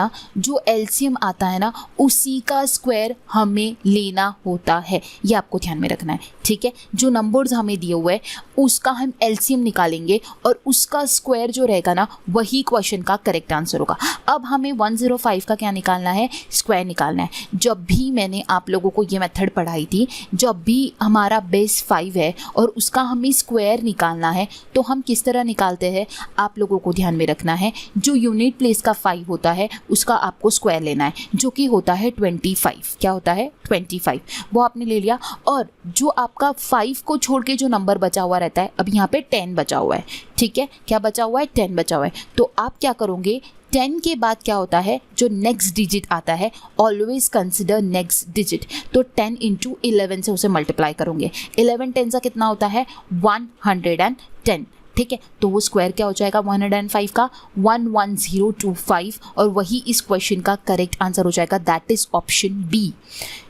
ना, उसी का स्क्वायर हमें लेना होता है, ये आपको ध्यान में रखना है, ठीक है। जो नंबर्स हमें दिए हुए हैं उसका हम एलसीएम निकालेंगे और उसका स्क्वायर जो रहेगा ना वही क्वेश्चन का करेक्ट आंसर होगा। अब हमें 105 का क्या निकालना है, स्क्वायर निकालना है। जब भी मैंने आप लोगों को ये मेथड पढ़ाई थी, जब भी हमारा बेस 5 है और उसका हमें स्क्वायर निकालना है तो हम किस तरह निकालते हैं, आप लोगों को ध्यान में रखना है। जो यूनिट प्लेस का 5 होता है उसका आपको स्क्वायर लेना है जो कि होता है 25। क्या होता है, 25, वो आपने ले लिया। और जो आपका 5 को छोड़ के जो नंबर बचा हुआ रहता है, अब यहाँ पे 10 बचा हुआ है, ठीक है। क्या बचा हुआ है, 10 बचा हुआ है। तो आप क्या करोगे, 10 के बाद क्या होता है, जो नेक्स्ट डिजिट आता है, ऑलवेज कंसिडर नेक्स्ट डिजिट। तो 10 × 11 से उसे मल्टीप्लाई करोगे। 11 10 का कितना होता है, 110, ठीक है। तो वो स्क्वायर क्या हो जाएगा 105 का, 11025 और वही इस क्वेश्चन का करेक्ट आंसर हो जाएगा, दैट इज ऑप्शन बी,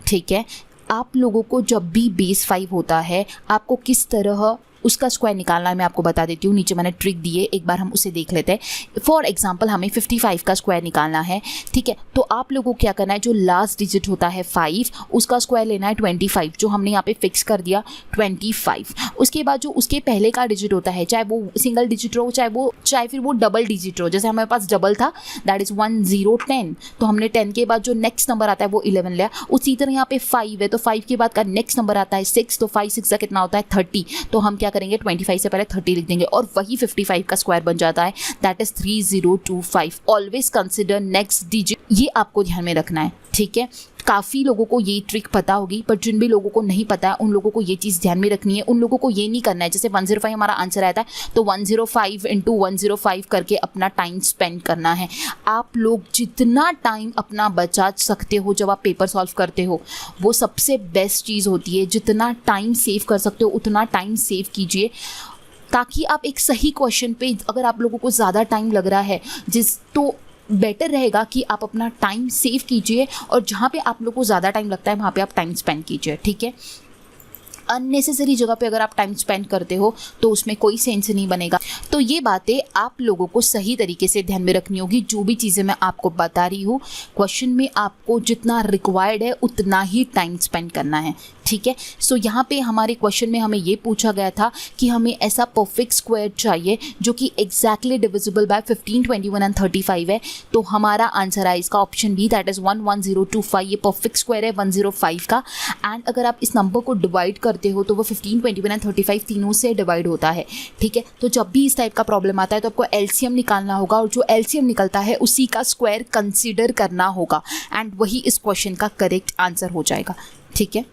ठीक है। आप लोगों को जब भी बेस 5 होता है आपको किस तरह उसका स्क्वायर निकालना है मैं आपको बता देती हूँ। नीचे मैंने ट्रिक दी है, एक बार हम उसे देख लेते हैं। फॉर एग्जांपल हमें 55 का स्क्वायर निकालना है, ठीक है। तो आप लोगों को क्या करना है, जो लास्ट डिजिट होता है 5 उसका स्क्वायर लेना है 25, जो हमने यहाँ पे फिक्स कर दिया 25। उसके बाद जो उसके पहले का डिजिट होता है, चाहे वो सिंगल डिजिट हो चाहे फिर वो डबल डिजिट हो, जैसे हमारे पास डबल था दैट इज 1010, तो हमने 10 के बाद जो नेक्स्ट नंबर आता है वो 11 लिया। उसी तरह यहाँ पे 5 है तो 5 के बाद का नेक्स्ट नंबर आता है 6, तो 5 6 का कितना होता है 30, तो हम क्या करेंगे 25 से पहले 30 लिख देंगे और वही 55 का स्क्वायर बन जाता है, that is 3025। Always consider next digit, ये आपको ध्यान में रखना है, ठीक है। काफ़ी लोगों को ये ट्रिक पता होगी पर जिन भी लोगों को नहीं पता है उन लोगों को ये चीज़ ध्यान में रखनी है। उन लोगों को ये नहीं करना है, जैसे 105 हमारा आंसर आता है तो 105 × 105 करके अपना टाइम स्पेंड करना है। आप लोग जितना टाइम अपना बचा सकते हो जब आप पेपर सॉल्व करते हो वो सबसे बेस्ट चीज़ होती है। जितना टाइम सेव कर सकते हो उतना टाइम सेव कीजिए, ताकि आप एक सही क्वेश्चन पे, अगर आप लोगों को ज़्यादा टाइम लग रहा है तो बेटर रहेगा कि आप अपना टाइम सेव कीजिए और जहाँ पे आप लोगों को ज़्यादा टाइम लगता है वहाँ पे आप टाइम स्पेंड कीजिए, ठीक है। अननेसेसरी जगह पे अगर आप टाइम स्पेंड करते हो तो उसमें कोई सेंस नहीं बनेगा। तो ये बातें आप लोगों को सही तरीके से ध्यान में रखनी होगी। जो भी चीज़ें मैं आपको बता रही हूँ, क्वेश्चन में आपको जितना रिक्वायर्ड है उतना ही टाइम स्पेंड करना है, ठीक है। सो यहाँ पे हमारे क्वेश्चन में हमें ये पूछा गया था कि हमें ऐसा परफेक्ट स्क्वायर चाहिए जो कि एग्जैक्टली डिविजिबल बाय 15, 21 एंड 35 है। तो हमारा आंसर है इसका ऑप्शन बी, दैट इज 11025। ये परफेक्ट स्क्वायर है 105 का। एंड अगर आप इस नंबर को डिवाइड करते हो तो वो 15, 21 एंड 35 तीनों से डिवाइड होता है। ठीक है, तो जब भी इस टाइप का प्रॉब्लम आता है तो आपको एलसीएम निकालना होगा और जो एलसीएम निकलता है उसी का स्क्वायर कंसीडर करना होगा एंड वही इस क्वेश्चन का करेक्ट आंसर हो जाएगा। ठीक है,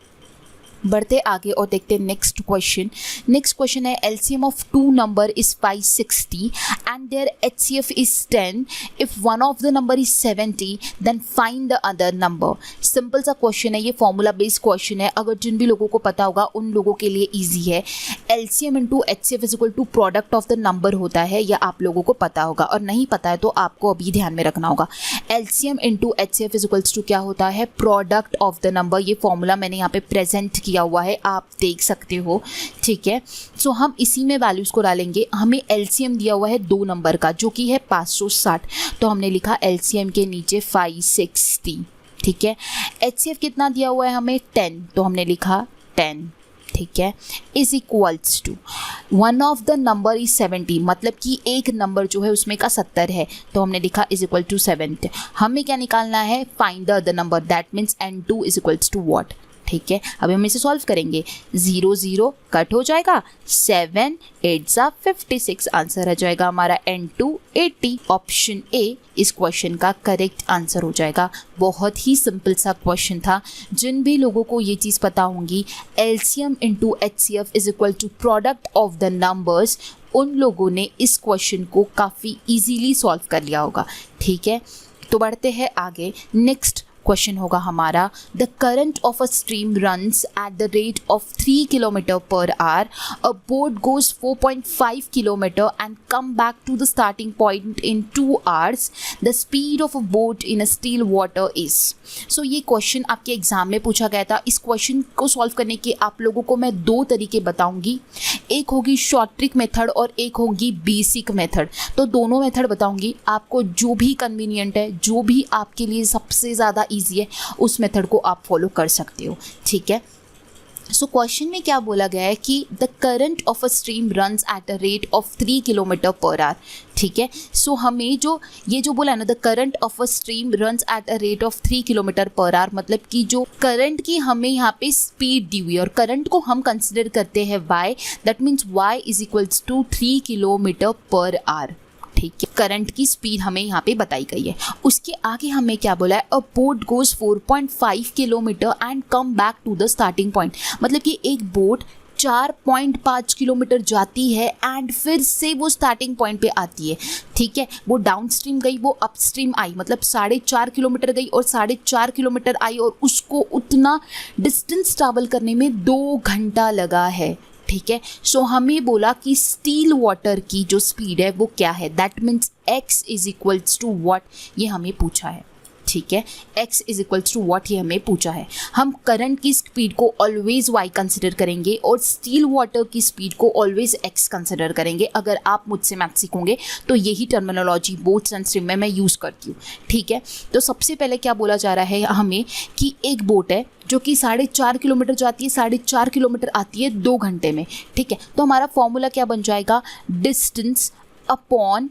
बढ़ते आगे और देखते हैं नेक्स्ट क्वेश्चन। नेक्स्ट क्वेश्चन है LCM of two number is 560 and their HCF is 10। If one of the number is 70 then find the other number. Simple सा क्वेश्चन है, ये फॉर्मूला बेस्ड क्वेश्चन है। अगर जिन भी लोगों को पता होगा उन लोगों के लिए ईजी है। LCM into HCF is equal to product of the number होता है, या आप लोगों को पता होगा, और नहीं पता है तो आपको अभी ध्यान में रखना होगा। LCM into HCF is equals to क्या होता है, प्रोडक्ट ऑफ द नंबर। ये फॉर्मूला मैंने यहाँ पे प्रेजेंट किया हुआ है, आप देख सकते हो। ठीक है, सो हम इसी में वैल्यूज को डालेंगे। हमें एलसीएम दिया हुआ है दो नंबर का जो कि है 560, तो हमने लिखा एलसीएम के नीचे 560। ठीक है, एचसीएफ कितना दिया हुआ है हमें 10, तो हमने लिखा 10। ठीक है, is equals to one of the number is 70, मतलब कि एक नंबर जो है उसमें का 70 है, तो हमने लिखा इज इक्वल टू 70। हमें क्या निकालना है, find the other number, that means n2 is equals to what. ठीक है, अभी हम इसे सॉल्व करेंगे। 0 0 कट हो जाएगा, 7 8 सा 56, आंसर आ जाएगा हमारा n2 80। ऑप्शन ए इस क्वेश्चन का करेक्ट आंसर हो जाएगा। बहुत ही सिंपल सा क्वेश्चन था। जिन भी लोगों को ये चीज़ पता होंगी LCM into HCF is equal to product of the numbers, उन लोगों ने इस क्वेश्चन को काफ़ी इजीली सॉल्व कर लिया होगा। ठीक है, तो बढ़ते हैं आगे। नेक्स्ट क्वेश्चन होगा हमारा, the current of a stream runs at the rate of 3 kilometre per hour. A boat goes 4.5 kilometre and come back to the starting point in 2 hours. The speed of a boat in a still water is. So ये question आपके exam में पूछा गया था। इस question को solve करने के आप लोगों को मैं दो तरीके बताऊंगी, एक होगी शॉर्ट ट्रिक मेथड और एक होगी बेसिक मेथड। तो दोनों मेथड बताऊंगी, आपको जो भी कन्वीनियंट है, जो भी आपके लिए सबसे ज़्यादा ईजी है, उस मेथड को आप फॉलो कर सकते हो। ठीक है, सो क्वेश्चन में क्या बोला गया है कि the current of a stream runs at a rate of 3 kilometre per hour. ठीक है, सो हमें ये जो बोला है ना, the current of a stream runs at a rate of 3 kilometre per our, मतलब कि जो करंट की हमें यहाँ पे स्पीड दी हुई है और करंट को हम कंसिडर करते हैं y, that means y is equals to 3 kilometre per hour. ठीक है, करंट की स्पीड हमें यहाँ पे बताई गई है। उसके आगे हमें क्या बोला है, a boat goes 4.5 kilometre and come back to the starting point, मतलब कि एक बोट 4.5 किलोमीटर जाती है एंड फिर से वो स्टार्टिंग पॉइंट पे आती है। ठीक है, वो डाउन स्ट्रीम गई, वो अप स्ट्रीम आई, मतलब 4.5 किलोमीटर गई और 4.5 किलोमीटर आई और उसको उतना डिस्टेंस ट्रैवल करने में 2 घंटा लगा है। ठीक है, सो हमें बोला कि स्टील वाटर की जो स्पीड है वो क्या है, that means x is equals to what, ये हमें पूछा है। ठीक है, x is equals to what ये हमें पूछा है। हम करंट की स्पीड को ऑलवेज y कंसिडर करेंगे और स्टील वाटर की स्पीड को ऑलवेज x कंसिडर करेंगे। अगर आप मुझसे मैथ सीखोगे तो यही टर्मिनोलॉजी बोट्स एंड स्ट्रीम में मैं यूज़ करती हूँ। ठीक है, तो सबसे पहले क्या बोला जा रहा है हमें कि एक बोट है जो कि 4.5 किलोमीटर जाती है, 4.5 किलोमीटर आती है 2 घंटे में। ठीक है, तो हमारा फॉर्मूला क्या बन जाएगा, डिस्टेंस अपॉन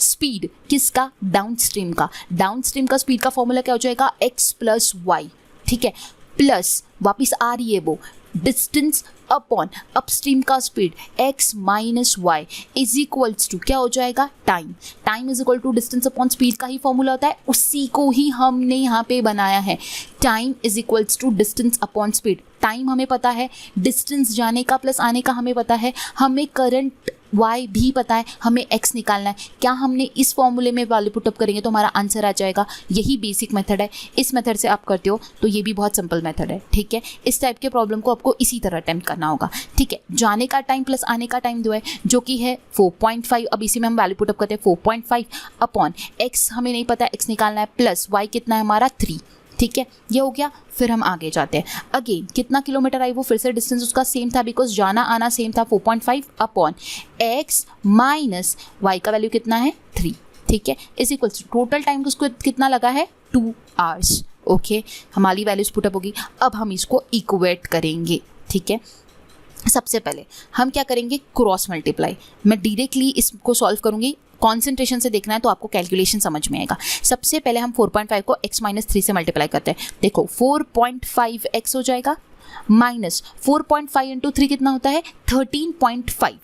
स्पीड, किसका, डाउन स्ट्रीम का। डाउन स्ट्रीम का स्पीड का फॉर्मूला क्या हो जाएगा, x प्लस वाई। ठीक है, प्लस वापिस आ रही है वो डिस्टेंस अपॉन अपस्ट्रीम का speed x minus y is equals to क्या हो जाएगा, time. Time is equal to distance upon speed का ही फॉर्मूला होता है, उसी को ही हमने यहाँ पे बनाया है। Time is equals to distance upon speed. Time हमें पता है, डिस्टेंस जाने का प्लस आने का हमें पता है, हमें करंट y भी पता है, हमें x निकालना है। क्या हमने इस फॉर्मूले में वैल्यू पुटअप करेंगे तो हमारा आंसर आ जाएगा। यही बेसिक मेथड है। इस मेथड से आप करते हो तो ये भी बहुत सिंपल मेथड है। ठीक है, इस टाइप के प्रॉब्लम को आपको इसी तरह अटेम्प्ट करना होगा। ठीक है, जाने का टाइम प्लस आने का टाइम जो है जो कि है 4.5, अब इसी में हम वैल्यू पुटअप करते हैं 4.5 अपॉन x हमें नहीं पता, x निकालना है, प्लस y कितना है हमारा 3। ठीक है, ये हो गया। फिर हम आगे जाते हैं। अगेन कितना किलोमीटर आई, वो फिर से डिस्टेंस उसका सेम था बिकॉज जाना आना सेम था, 4.5 अपॉन x माइनस y का वैल्यू कितना है 3। ठीक है, इस इक्वल्स टोटल टाइम उसको कितना लगा है 2 hours। ओके, हमारी वैल्यूज पुटअप होगी। अब हम इसको इक्वेट करेंगे, ठीक है। सबसे पहले हम क्या करेंगे, क्रॉस मल्टीप्लाई। मैं डायरेक्टली इसको सॉल्व करूंगी, कॉन्सेंट्रेशन से देखना है तो आपको कैलकुलेशन समझ में आएगा। सबसे पहले हम 4.5 को x माइनस 3 से मल्टीप्लाई करते हैं। देखो 4.5x हो जाएगा माइनस 4.5 इंटू 3 कितना होता है 13.5।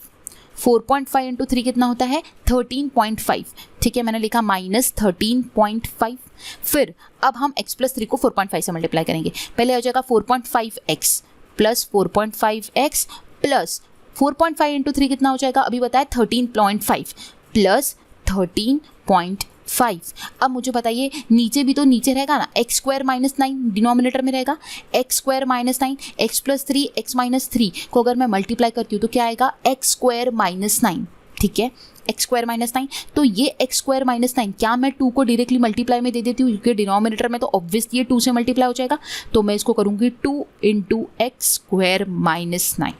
4.5 इंटू 3 कितना होता है 13.5, ठीक है। मैंने लिखा माइनस 13.5। फिर अब हम x प्लस 3 को 4.5 से मल्टीप्लाई करेंगे। पहले हो जाएगा 4.5x plus 4.5x plus 4.5 into 3 कितना हो जाएगा, अभी बताया 13.5 प्लस 13.5। अब मुझे बताइए नीचे भी तो नीचे रहेगा ना, एक्स स्क्वायर माइनस 9 डिनोमिनेटर में रहेगा, x square minus 9, x plus 3 x minus 3 को अगर मैं मल्टीप्लाई करती हूँ तो क्या आएगा, एक्स स्क्वायर माइनस 9, ठीक है। एक्स स्क्वायर माइनस 9, तो ये एक्स स्क्वायर माइनस 9 क्या मैं 2 को डायरेक्टली मल्टीप्लाई में दे देती हूँ, क्योंकि डिनोमिनेटर में तो ऑब्वियसली ये 2 से मल्टीप्लाई हो जाएगा। तो मैं इसको करूँगी 2 इंटू एक्स स्क्वायर माइनस 9।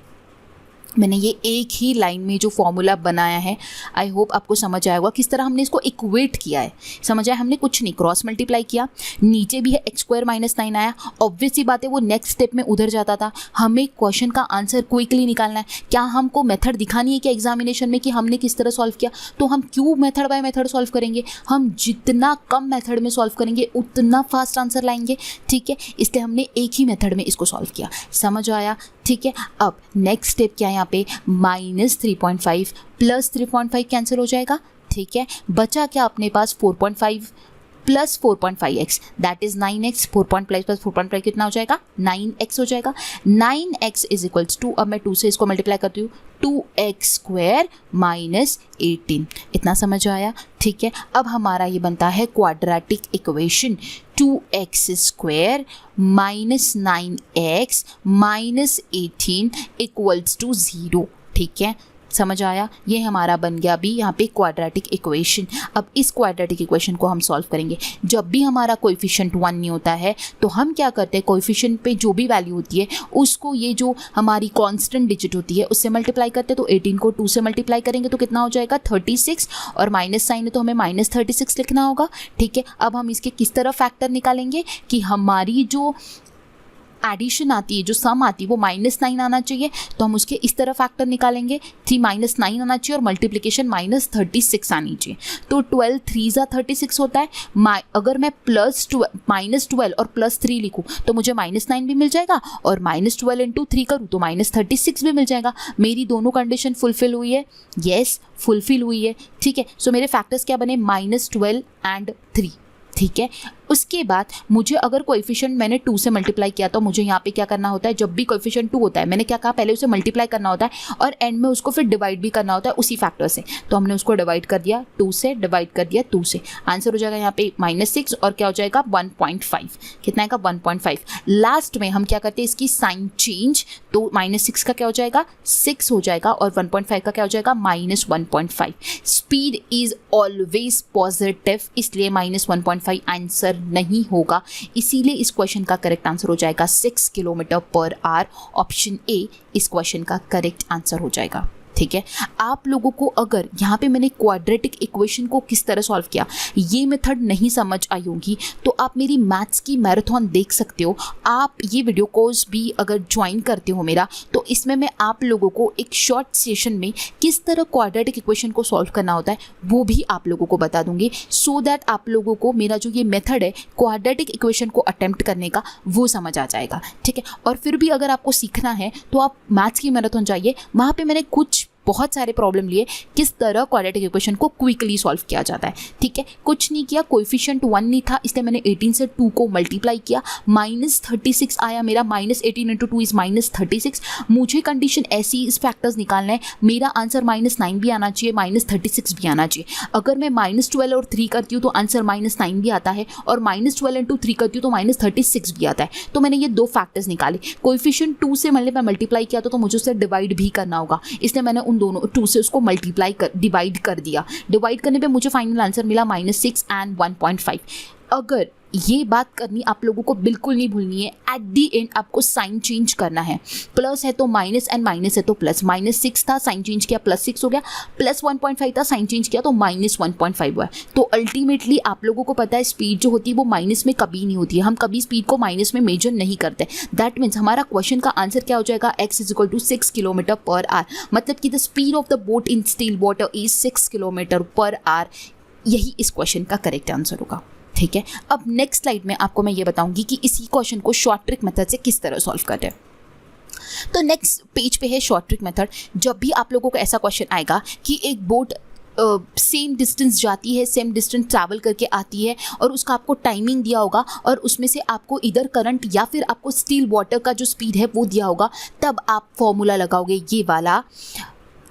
मैंने ये एक ही लाइन में जो फॉर्मूला बनाया है, आई होप आपको समझ आया होगा किस तरह हमने इसको इक्वेट किया है। समझ आया, हमने कुछ नहीं, क्रॉस मल्टीप्लाई किया, नीचे भी है एक्स स्क्वायर माइनस 9 आया। ऑब्वियस सी बात है वो नेक्स्ट स्टेप में उधर जाता था। हमें क्वेश्चन का आंसर क्विकली निकालना है। क्या हमको मेथड दिखानी है कि एग्जामिनेशन में कि हमने किस तरह सॉल्व किया, तो हम क्यों मेथड बाय मेथड सॉल्व करेंगे। हम जितना कम मेथड में सॉल्व करेंगे उतना फास्ट आंसर लाएंगे, ठीक है। इसलिए हमने एक ही मेथड में इसको सॉल्व किया। समझ आया, ठीक है। अब नेक्स्ट स्टेप क्या है, यहाँ पे माइनस 3.5 प्लस 3.5 कैंसिल हो जाएगा, ठीक है। बचा क्या अपने पास 4.5 plus 4.5x that is 9x। 4.5 plus 4.5 कितना हो जाएगा 9x हो जाएगा। 9x इज इक्वल्स टू, अब मैं 2 से इसको मल्टीप्लाई करती हूँ, 2x स्क्वायर माइनस 18। इतना समझ आया, ठीक है। अब हमारा ये बनता है quadratic equation 2x square minus 9x minus 18 equals to 0, ठीक है। समझ आया, ये हमारा बन गया अभी यहाँ पे क्वाड्रेटिक इक्वेशन। अब इस क्वाड्रेटिक इक्वेशन को हम सॉल्व करेंगे। जब भी हमारा कोएफिशिएंट 1 नहीं होता है तो हम क्या करते हैं, कोएफिशिएंट पे जो भी वैल्यू होती है उसको ये जो हमारी कांस्टेंट डिजिट होती है उससे मल्टीप्लाई करते हैं। तो 18 को 2 से मल्टीप्लाई करेंगे तो कितना हो जाएगा 36, और माइनस साइन है तो हमें माइनस 36 लिखना होगा, ठीक है। अब हम इसके किस तरह फैक्टर निकालेंगे कि हमारी जो एडिशन आती है, जो सम आती है वो -9 आना चाहिए, तो हम उसके इस तरह फैक्टर निकालेंगे। थी -9 आना चाहिए और मल्टीप्लिकेशन -36 आनी चाहिए। तो 12 3 ज़ा 36 होता है। अगर मैं -12 और +3 लिखूँ तो मुझे -9 भी मिल जाएगा, और -12 इंटू 3 करूँ तो -36 भी मिल जाएगा। मेरी दोनों कंडीशन फुलफिल हुई है, येस फुलफिल हुई है, ठीक है। सो मेरे फैक्टर्स क्या बने, -12 एंड 3, ठीक है। उसके बाद मुझे अगर कोएफिशिएंट मैंने 2 से मल्टीप्लाई किया तो मुझे यहाँ पे क्या करना होता है, जब भी कोएफिशिएंट 2 होता है मैंने क्या कहा, पहले उसे मल्टीप्लाई करना होता है और एंड में उसको फिर डिवाइड भी करना होता है उसी फैक्टर से। तो हमने उसको डिवाइड कर दिया 2 से, डिवाइड कर दिया 2 से, आंसर हो जाएगा यहाँ पे -6 और क्या हो जाएगा 1.5। कितना आएगा 1.5। लास्ट में हम क्या करते हैं, इसकी साइन चेंज, तो -6 का क्या हो जाएगा 6 हो जाएगा और 1.5 का क्या हो जाएगा -1.5। स्पीड इज ऑलवेज पॉजिटिव, इसलिए -1.5 आंसर नहीं होगा। इसीलिए इस क्वेश्चन का करेक्ट आंसर हो जाएगा 6 kilometre per our. Option A इस क्वेश्चन का करेक्ट आंसर हो जाएगा, ठीक है। आप लोगों को अगर यहाँ पे मैंने क्वाड्रेटिक इक्वेशन को किस तरह सॉल्व किया ये मेथड नहीं समझ आई होगी तो आप मेरी मैथ्स की मैराथन देख सकते हो। आप ये वीडियो कोर्स भी अगर ज्वाइन करते हो मेरा, तो इसमें मैं आप लोगों को एक शॉर्ट सेशन में किस तरह क्वाड्रेटिक इक्वेशन को सॉल्व करना होता है वो भी आप लोगों को बता दूंगी, सो दैट आप लोगों को मेरा जो ये मेथड है क्वाड्रेटिक इक्वेशन को अटेम्प्ट करने का वो समझ आ जाएगा, ठीक है। और फिर भी अगर आपको सीखना है तो आप मैथ्स की मैराथन जाइए, वहाँ पे मैंने कुछ बहुत सारे प्रॉब्लम लिए किस तरह क्वाड्रेटिक इक्वेशन को क्विकली सॉल्व किया जाता है, ठीक है। कुछ नहीं किया, कोएफिशिएंट 1 नहीं था इसलिए मैंने 18 से 2 को मल्टीप्लाई किया, -36 आया मेरा, -18 इंटू 2 इज -36। मुझे कंडीशन ऐसी इस फैक्टर्स निकालना है, मेरा आंसर -9 भी आना चाहिए, -36 भी आना चाहिए। अगर मैं -12 और 3 करती हूँ तो आंसर -9 भी आता है, और -12 इंटू 3 करती हूँ तो -36 भी आता है। तो मैंने ये 2 फैक्टर्स निकाले। कोएफिशिएंट 2 से मैं मल्टीप्लाई किया तो मुझे उससे डिवाइड भी करना होगा, इसलिए मैंने उन दोनों 2 से उसको डिवाइड कर दिया। डिवाइड करने पे मुझे फाइनल आंसर मिला -6 एंड 1.5। अगर ये बात करनी आप लोगों को बिल्कुल नहीं भूलनी है। एट दी एंड आपको साइन चेंज करना है, प्लस है तो माइनस एंड माइनस है तो प्लस। -6 था, साइन चेंज किया +6 हो गया, +1.5 था, साइन चेंज किया तो -1.5 हुआ। तो अल्टीमेटली आप लोगों को पता है स्पीड जो होती है वो माइनस में कभी नहीं होती है, हम कभी स्पीड को माइनस में मेजर नहीं करते। दैट मीन्स हमारा क्वेश्चन का आंसर क्या हो जाएगा, x = 6 km/h, मतलब कि the speed of the boat in still water is 6 km/h। यही इस क्वेश्चन का करेक्ट आंसर होगा। ठीक है, अब नेक्स्ट स्लाइड में आपको मैं ये बताऊंगी कि इसी क्वेश्चन को शॉर्ट ट्रिक मेथड से किस तरह सॉल्व करते हैं। तो नेक्स्ट पेज पे है शॉर्ट ट्रिक मेथड। जब भी आप लोगों को ऐसा क्वेश्चन आएगा कि एक बोट सेम डिस्टेंस जाती है, सेम डिस्टेंस ट्रैवल करके आती है और उसका आपको टाइमिंग दिया होगा और उसमें से आपको इधर करंट या फिर आपको स्टिल वाटर का जो स्पीड है वो दिया होगा, तब आप फॉर्मूला लगाओगे ये वाला,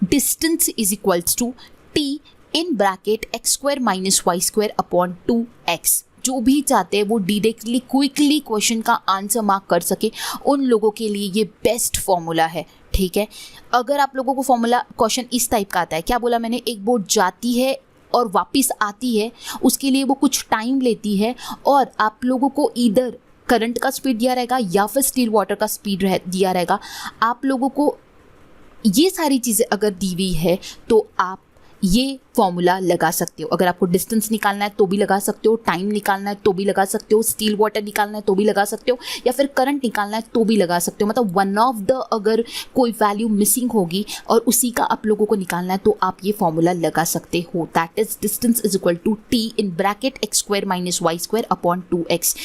distance is equals to t in bracket x² - y² upon 2x। जो भी चाहते हैं वो डायरेक्टली क्विकली क्वेश्चन का आंसर मार्क कर सके, उन लोगों के लिए ये बेस्ट फॉर्मूला है। ठीक है, अगर आप लोगों को फॉर्मूला क्वेश्चन इस टाइप का आता है, क्या बोला मैंने, एक बोट जाती है और वापस आती है, उसके लिए वो कुछ टाइम लेती है और आप लोगों को इधर करंट का स्पीड दिया रहेगा या फिर स्टिल वाटर का स्पीड दिया रहेगा। आप लोगों को ये सारी चीज़ें अगर दी हुई है तो आप ये फॉर्मूला लगा सकते हो। अगर आपको डिस्टेंस निकालना है तो भी लगा सकते हो, टाइम निकालना है तो भी लगा सकते हो, स्टिल वाटर निकालना है तो भी लगा सकते हो, या फिर करंट निकालना है तो भी लगा सकते हो। मतलब वन ऑफ द अगर कोई वैल्यू मिसिंग होगी और उसी का आप लोगों को निकालना है तो आप ये फॉर्मूला लगा सकते हो। That is distance is equal to t in bracket x² - y² upon 2x।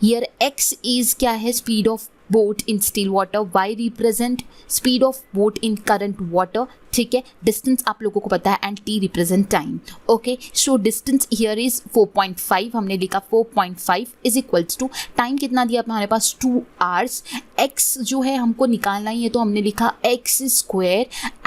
Here x is क्या है, speed of boat in still water, y represent speed of boat in current water। ठीक है, distance आप लोगों को पता है and t represent time. Okay, so distance here is 4.5, हमने लिखा 4.5 इज इक्वल्स टू टाइम कितना दिया हमारे पास 2 आवर्स। x जो है हमको निकालना ही है तो हमने लिखा x²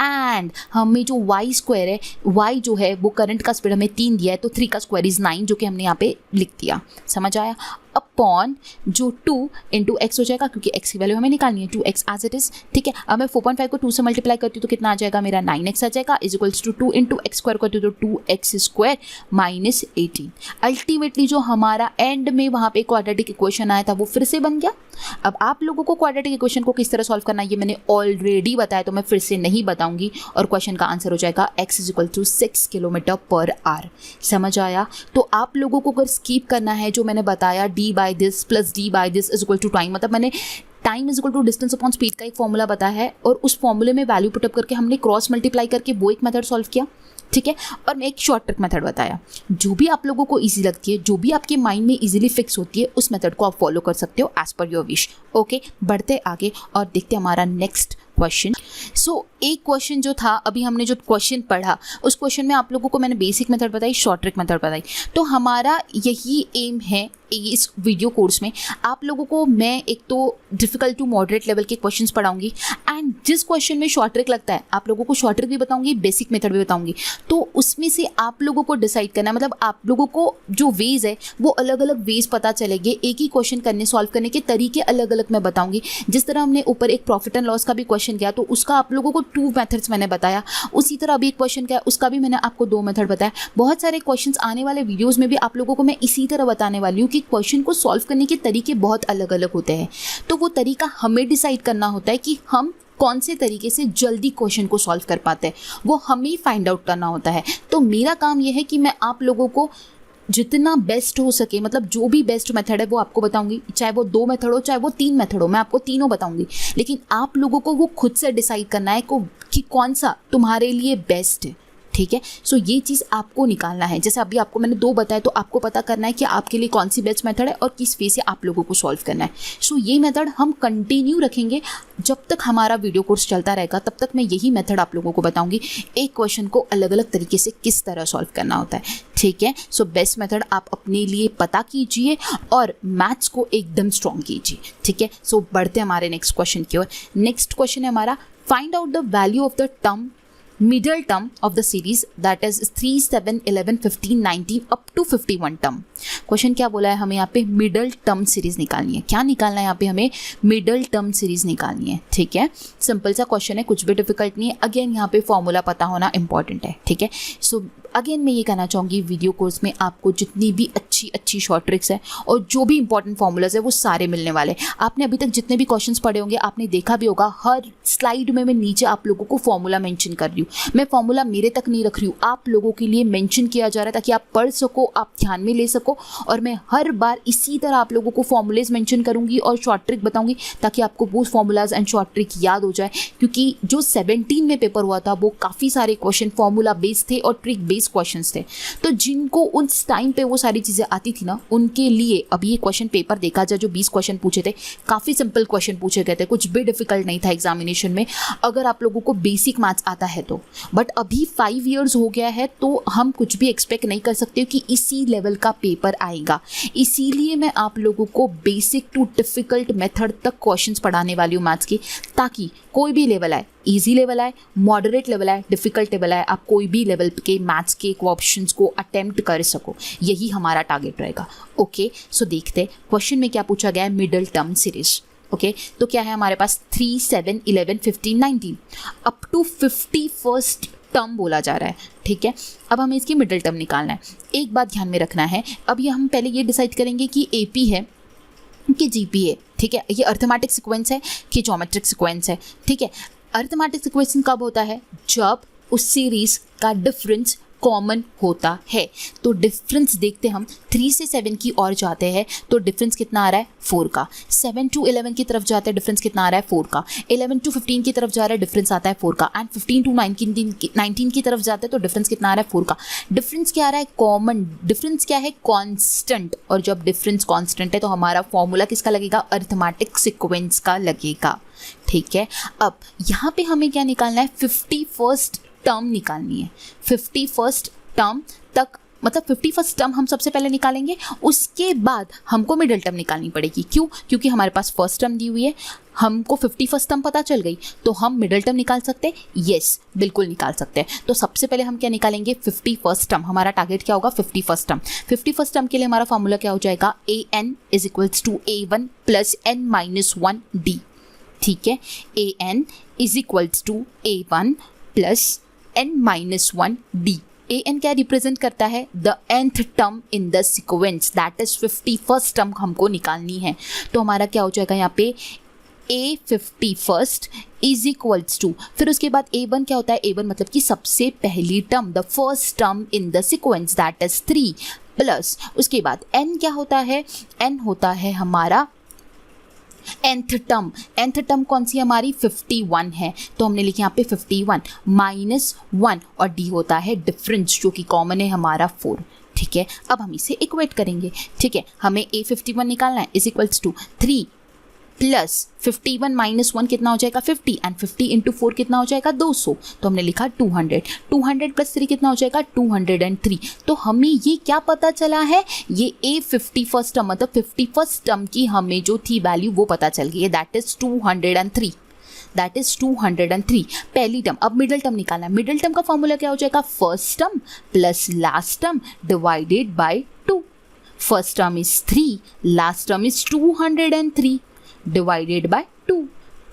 एंड हमें जो y² है, y जो है वो करंट का स्पीड हमें 3 दिया है तो 3 का स्क्वायर इज 9, जो कि हमने यहाँ पे लिख दिया। समझ आया? अपॉन जो 2 इंटू एक्स हो जाएगा, क्योंकि x की वैल्यू हमें निकालनी है, 2x एज इट इज। ठीक है, अब मैं 4.5 को 2 से मल्टीप्लाई करती हूँ तो कितना आ जाएगा मेरा, 9x आ जाएगा, is equals to 2 into x square करती हूँ तो 2x² माइनस 18। अल्टीमेटली जो हमारा एंड में वहाँ पे क्वाड्रेटिक इक्वेशन आया था वो फिर से बन गया। अब आप लोगों को क्वाड्रेटिक इक्वेशन को किस तरह सॉल्व करना है ये मैंने ऑलरेडी बताया, तो मैं फिर से नहीं बताऊंगी, और क्वेश्चन का आंसर हो जाएगा x is equal to 6 km/h। समझ आया? तो आप लोगों को अगर स्कीप करना है जो मैंने बताया, d by this plus d by this is equal to time, मतलब मैंने time is equal to distance upon speed का एक फॉर्मूला बताया है और उस फॉर्मूले में वैल्यू पुटअप करके हमने क्रॉस मल्टीप्लाई करके वो एक मेथड सॉल्व किया। ठीक है, और मैं एक शॉर्ट ट्रिक मेथड बताया, जो भी आप लोगों को इजी लगती है, जो भी आपके माइंड में इजीली फिक्स होती है, उस मेथड को आप फॉलो कर सकते हो as per your wish. Okay, बढ़ते आगे और देखते हैं हमारा नेक्स्ट क्वेश्चन। सो एक क्वेश्चन जो था, अभी हमने जो क्वेश्चन पढ़ा उस क्वेश्चन में आप लोगों को मैंने बेसिक मेथड बताई, शॉर्ट ट्रिक मेथड बताई। तो हमारा यही एम है इस वीडियो कोर्स में, आप लोगों को मैं एक तो डिफिकल्ट टू मॉडरेट लेवल के क्वेश्चंस पढ़ाऊंगी एंड जिस क्वेश्चन में शॉर्ट ट्रिक लगता है आप लोगों को शॉर्ट ट्रिक भी बताऊंगी, बेसिक मेथड भी बताऊंगी। तो उसमें से आप लोगों को डिसाइड करना है, मतलब आप लोगों को जो वेज है वो अलग अलग वेज पता चलेंगे, एक ही क्वेश्चन करने सॉल्व करने के तरीके अलग अलग मैं बताऊंगी। जिस तरह हमने ऊपर एक प्रॉफिट एंड लॉस का भी क्वेश्चन किया तो उसका आप लोगों को 2 मेथड्स मैंने बताया, उसी तरह अभी एक क्वेश्चन किया उसका भी मैंने आपको 2 मेथड बताया। बहुत सारे क्वेश्चंस आने वाले वीडियोस में भी आप लोगों को मैं इसी तरह बताने वाली हूँ कि क्वेश्चन को सॉल्व करने के तरीके बहुत अलग अलग होते हैं, तो वो तरीका हमें डिसाइड करना होता है कि हम कौन से तरीके से जल्दी क्वेश्चन को सॉल्व कर पाते हैं, वो हमें फाइंड आउट करना होता है। तो मेरा काम यह है कि मैं आप लोगों को जितना बेस्ट हो सके, मतलब जो भी बेस्ट मेथड है वो आपको बताऊंगी, चाहे वो 2 मेथड हो चाहे वो 3 मेथड हो, मैं आपको तीनों बताऊंगी, लेकिन आप लोगों को वो खुद से डिसाइड करना है कि कौन सा तुम्हारे लिए बेस्ट है। ठीक है, सो ये चीज़ आपको निकालना है। जैसे अभी आपको मैंने 2 बताया तो आपको पता करना है कि आपके लिए कौन सी बेस्ट मेथड है और किस वे से आप लोगों को सॉल्व करना है। सो ये मेथड हम कंटिन्यू रखेंगे जब तक हमारा वीडियो कोर्स चलता रहेगा, तब तक मैं यही मेथड आप लोगों को बताऊंगी, एक क्वेश्चन को अलग अलग तरीके से किस तरह सॉल्व करना होता है। ठीक है, सो बेस्ट मेथड आप अपने लिए पता कीजिए और मैथ्स को एकदम स्ट्रॉन्ग कीजिए। ठीक है, सो बढ़ते हमारे नेक्स्ट क्वेश्चन की ओर। नेक्स्ट क्वेश्चन है हमारा, find out the value of the term middle term of the series, that is 3, 7, 11, 15, 19 up to 51 term। Question क्या बोला है, हमें यहाँ पे मिडल टर्म सीरीज निकालनी है। क्या निकालना है यहाँ पे, हमें मिडल टर्म सीरीज निकालनी है। ठीक है, सिंपल सा क्वेश्चन है, कुछ भी डिफिकल्ट नहीं है। अगेन यहाँ पे फॉर्मूला पता होना इंपॉर्टेंट है। ठीक है, सो अगेन मैं ये कहना चाहूँगी, वीडियो कोर्स में आपको जितनी भी अच्छी शॉर्ट ट्रिक्स है और जो भी इंपॉर्टेंट फॉर्मूलाज है वो सारे मिलने वाले हैं। आपने अभी तक जितने भी क्वेश्चंस पढ़े होंगे आपने देखा भी होगा, हर स्लाइड में मैं नीचे आप लोगों को फॉर्मूला मेंशन कर रही हूँ। मैं फॉर्मूला मेरे तक नहीं रख रही हूँ, आप लोगों के लिए मेंशन किया जा रहा है ताकि आप पढ़ सको, आप ध्यान में ले सको। और मैं हर बार इसी तरह आप लोगों को फॉर्मूलेज मेंशन करूँगी और शॉर्ट ट्रिक बताऊँगी ताकि आपको वो फॉर्मूलाज एंड शॉर्ट ट्रिक याद हो जाए। क्योंकि जो 17 में पेपर हुआ था वो काफ़ी सारे क्वेश्चन फॉर्मूला बेस्ड थे और ट्रिक बेस्ड क्वेश्चन थे। तो जिनको उस टाइम पे वो सारी चीज़ें आती थी ना, उनके लिए अभी ये क्वेश्चन पेपर देखा जाए, जो 20 क्वेश्चन पूछे थे काफ़ी सिंपल क्वेश्चन पूछे गए थे, कुछ भी डिफिकल्ट नहीं था एग्जामिनेशन में, अगर आप लोगों को बेसिक मैथ्स आता है तो। बट अभी 5 इयर्स हो गया है तो हम कुछ भी एक्सपेक्ट नहीं कर सकते कि इसी लेवल का पेपर आएगा। इसीलिए मैं आप लोगों को बेसिक टू डिफिकल्ट मेथड तक क्वेश्चंस पढ़ाने वाली हूँ मैथ्स की, ताकि कोई भी लेवल आए, इजी लेवल आए, मॉडरेट लेवल आए, डिफिकल्ट लेवल आए, आप कोई भी लेवल के मैथ्स के ऑप्शंस को अटेम्प्ट कर सको। यही हमारा टारगेट रहेगा। ओके, सो देखते हैं क्वेश्चन में क्या पूछा गया है, मिडिल टर्म सीरीज। ओके, तो क्या है हमारे पास 3, 7, 11, 15, 19 अप टू 51st टर्म बोला जा रहा है। ठीक है, अब हमें इसकी मिडिल टर्म निकालना है। एक बात ध्यान में रखना है, अब ये हम पहले ये डिसाइड करेंगे कि एपी है कि जीपी है। ठीक है, ये अर्थमेटिक सीक्वेंस है कि ज्योमेट्रिक सीक्वेंस है। ठीक है, अर्थमेटिक सीक्वेंस कब होता है, जब उस सीरीज का डिफरेंस कॉमन होता है। तो डिफरेंस देखते हम 3 से 7 की ओर जाते हैं तो डिफरेंस कितना आ रहा है, 4 का। 7 to 11 की तरफ जाते हैं, डिफरेंस कितना आ रहा है, 4 का। 11 to 15 की तरफ जा रहा है, डिफरेंस आता है 4 का। एंड 15 to 19 की तरफ जाते हैं तो डिफरेंस कितना आ रहा है, 4 का। डिफरेंस क्या आ रहा है, कॉमन। डिफरेंस क्या है, कांस्टेंट। और जब डिफरेंस कांस्टेंट है तो हमारा फॉर्मूला किसका लगेगा, अर्थमेटिक सीक्वेंस का लगेगा। ठीक है, अब यहाँ पे हमें क्या निकालना है, 51st टर्म निकालनी है। 51st टर्म तक, मतलब 51st टर्म हम सबसे पहले निकालेंगे, उसके बाद हमको मिडिल टर्म निकालनी पड़ेगी। क्यों, क्योंकि हमारे पास फर्स्ट टर्म दी हुई है, हमको 51st टर्म पता चल गई तो हम मिडिल टर्म निकाल सकते हैं। यस, बिल्कुल निकाल सकते हैं। तो सबसे पहले हम क्या निकालेंगे, 51st टर्म। हमारा टारगेट क्या होगा, 51st टर्म। 51st टर्म के लिए हमारा फॉर्मूला क्या हो जाएगा, an is equals to a1 plus n-1d। ठीक है, an is equals to a1 plus n-1d। an क्या रिप्रेजेंट करता है, the nth term in the sequence, that is 51st term हमको निकालनी है। तो हमारा क्या हो जाएगा यहाँ पे, a 51st is equals to, फिर उसके बाद a1 क्या होता है, a1 मतलब कि सबसे पहली term, the first term in the sequence, that is 3 plus उसके बाद n क्या होता है, n होता है हमारा nth टर्म। nth टर्म कौन सी हमारी, 51 है, तो हमने लिखा यहाँ पे 51 -1 और d होता है डिफरेंस जो कि कॉमन है हमारा 4। ठीक है, अब हम इसे इक्वेट करेंगे। ठीक है, हमें a51 निकालना है, is equals to 3 plus 51 minus 1 कितना हो जाएगा, 50 एंड 50 इंटू 4 कितना हो जाएगा, 200। तो हमने लिखा 200। 200 प्लस 3 कितना हो जाएगा, 203। तो हमें ये क्या पता चला है, ये a51st टर्म मतलब 51st टर्म की हमें जो थी वैल्यू वो पता चल गई है, दैट इज 203। दैट इज 203 पहली टर्म। अब मिडिल टर्म निकालना है। मिडिल टर्म का फॉर्मूला क्या हो जाएगा, first term plus last term divided by 2। First term is 3, last term is 203 divided by 2।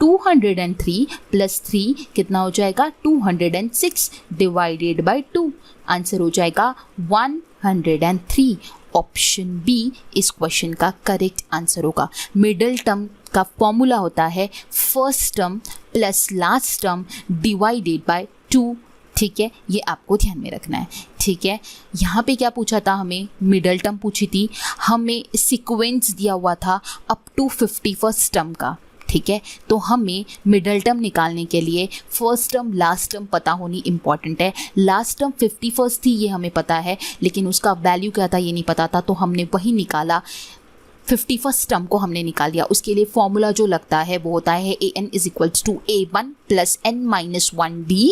203 plus 3 कितना हो जाएगा, 206 डिवाइडेड बाय 2। आंसर हो जाएगा 103। ऑप्शन बी इस क्वेश्चन का करेक्ट आंसर होगा। मिडिल टर्म का फॉर्मूला होता है first term plus last term divided by 2। ठीक है, ये आपको ध्यान में रखना है। ठीक है, यहाँ पे क्या पूछा था हमें, मिडिल टर्म पूछी थी, हमें सीक्वेंस दिया हुआ था अप टू 51st टर्म का। ठीक है, तो हमें मिडिल टर्म निकालने के लिए फर्स्ट टर्म लास्ट टर्म पता होनी इंपॉर्टेंट है। लास्ट टर्म 51st थी ये हमें पता है, लेकिन उसका वैल्यू क्या था ये नहीं पता था, तो हमने वही निकाला। 51st टर्म को हमने निकाल दिया। उसके लिए फॉर्मूला जो लगता है वो होता है an is equals to a1 plus n-1d।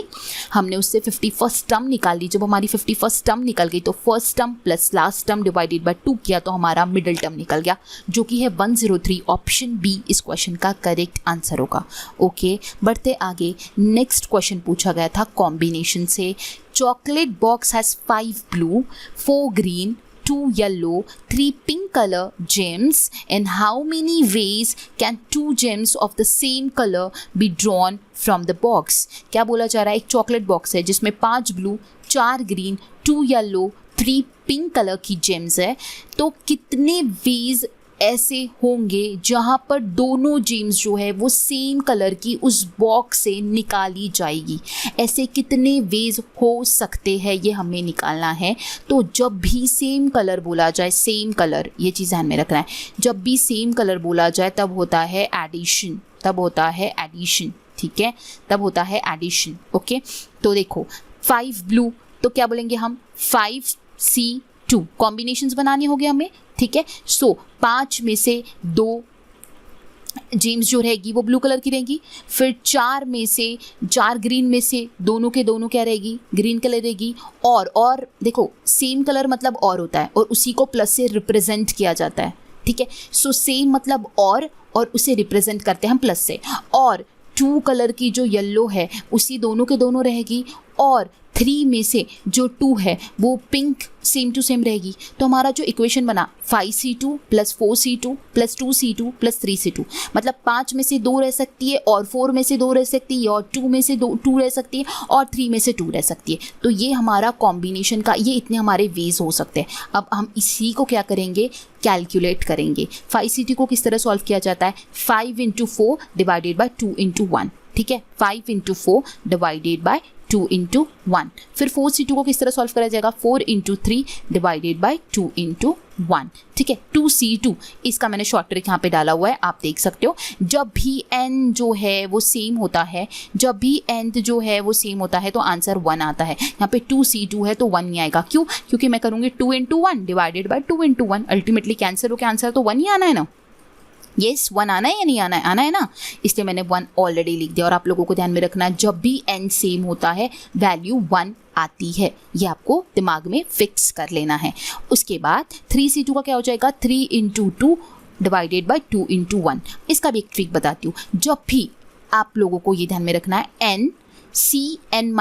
हमने उससे 51st टर्म निकाल दी। जब हमारी 51st टर्म निकल गई तो first term plus last term divided by 2 किया तो हमारा मिडिल टर्म निकल गया, जो कि है 103। ऑप्शन बी इस क्वेश्चन का करेक्ट आंसर होगा। ओके, बढ़ते आगे। नेक्स्ट क्वेश्चन पूछा गया था कॉम्बिनेशन से। Chocolate box has 5 blue, 4 green, 2 yellow, 3 pink color gems. In how many ways can 2 gems of the same color be drawn from the box? क्या बोला जा रहा है, एक चॉकलेट बॉक्स है जिसमें 5 blue, 4 green 2 yellow 3 pink colour की James है, तो कितने वेज ऐसे होंगे जहाँ पर दोनों जेम्स जो है वो सेम कलर की उस बॉक्स से निकाली जाएगी? ऐसे कितने वेज हो सकते हैं ये हमें निकालना है। तो जब भी सेम कलर बोला जाए, सेम कलर, ये चीज़ ध्यान में रखना है, जब भी सेम कलर बोला जाए तब होता है एडिशन, तब होता है एडिशन, ठीक है, तब होता है एडिशन। ओके, तो देखो 5 ब्लू, तो क्या बोलेंगे हम 5C2 कॉम्बिनेशंस बनानी होगी हमें, ठीक है। सो 5 में से 2 जेम्स जो रहेगी वो ब्लू कलर की रहेगी, फिर 4 में से 4 ग्रीन में से दोनों के दोनों क्या रहेगी, ग्रीन कलर रहेगी। और देखो सेम कलर मतलब और होता है और उसी को प्लस से रिप्रेजेंट किया जाता है, ठीक है। सो सेम मतलब और उसे रिप्रेजेंट करते हैं हम प्लस से। और 2 कलर की जो येलो है उसी दोनों के दोनों रहेगी, और 3 में से जो 2 है वो पिंक सेम टू सेम रहेगी। तो हमारा जो इक्वेशन बना 5C2 + 4C2 + 2C2 + 3C2, मतलब 5 में से 2 रह सकती है, और 4 में से 2 रह सकती है, और 2 में से 2 रह सकती है, और 3 में से 2 रह सकती है। तो ये हमारा कॉम्बिनेशन का, ये इतने हमारे वेज हो सकते हैं। अब हम इसी को क्या करेंगे, कैलकुलेट करेंगे। 5C2 को किस तरह सॉल्व किया जाता है, 5 × 4 / 2 × 1, ठीक है, 5 × 4 / 2 × 1। फिर 4C2 को किस तरह सॉल्व करा जाएगा, 4 × 3 / 2 × 1, ठीक है। 2C2 इसका मैंने शॉर्ट ट्रिक यहाँ पे डाला हुआ है, आप देख सकते हो। जब भी n जो है वो सेम होता है, जब भी nth जो है वो सेम होता है तो आंसर 1 आता है। यहाँ पे 2C2 है तो 1 नहीं आएगा, क्यों, क्योंकि मैं करूँगी 2 × 1 / 2 × 1, अल्टीमेटली कैंसिल हो के आंसर तो 1 ही आना है ना। येस 1 आना है या नहीं आना है, आना है ना, इसलिए मैंने 1 ऑलरेडी लिख दिया। और आप लोगों को ध्यान में रखना है, जब भी n सेम होता है वैल्यू 1 आती है, ये आपको दिमाग में फिक्स कर लेना है। उसके बाद 3C2 का क्या हो जाएगा, 3 × 2 / 2 × 1। इसका भी एक ट्रिक बताती हूँ। जब भी आप लोगों को ये ध्यान में रखना है, n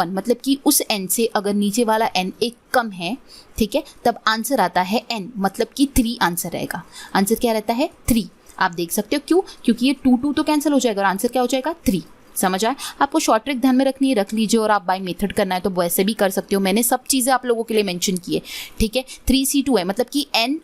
मतलब कि उस n से अगर नीचे वाला n एक कम है, ठीक है, तब आंसर आता है n, मतलब कि 3 आंसर रहेगा। आंसर क्या रहता है, 3। आप देख सकते हो, क्यों, क्योंकि ये 2 तो कैंसिल हो जाएगा और आंसर क्या हो जाएगा, 3। समझ आए? आपको शॉर्ट ट्रिक ध्यान में रखनी है, रख लीजिए, और आप बाय मेथड करना है तो वैसे भी कर सकते हो। मैंने सब चीज़ें आप लोगों के लिए मेंशन की है, ठीक है। 3C2 है मतलब कि n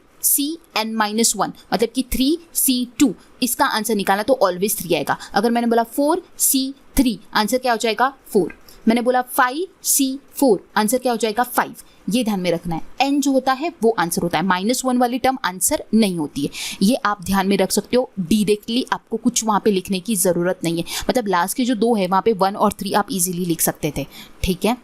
मतलब कि 3C2, इसका आंसर निकालना तो ऑलवेज 3 आएगा। अगर मैंने बोला 4C3, आंसर क्या हो जाएगा, 4। मैंने बोला 5C4, आंसर क्या हो जाएगा, 5। ये ध्यान में रखना है, n जो होता है वो आंसर होता है, -1 वाली टर्म आंसर नहीं होती है। ये आप ध्यान में रख सकते हो। डायरेक्टली आपको कुछ वहाँ पे लिखने की ज़रूरत नहीं है, मतलब लास्ट के जो 2 है वहाँ पे 1 और 3 आप इजीली लिख सकते थे, ठीक है।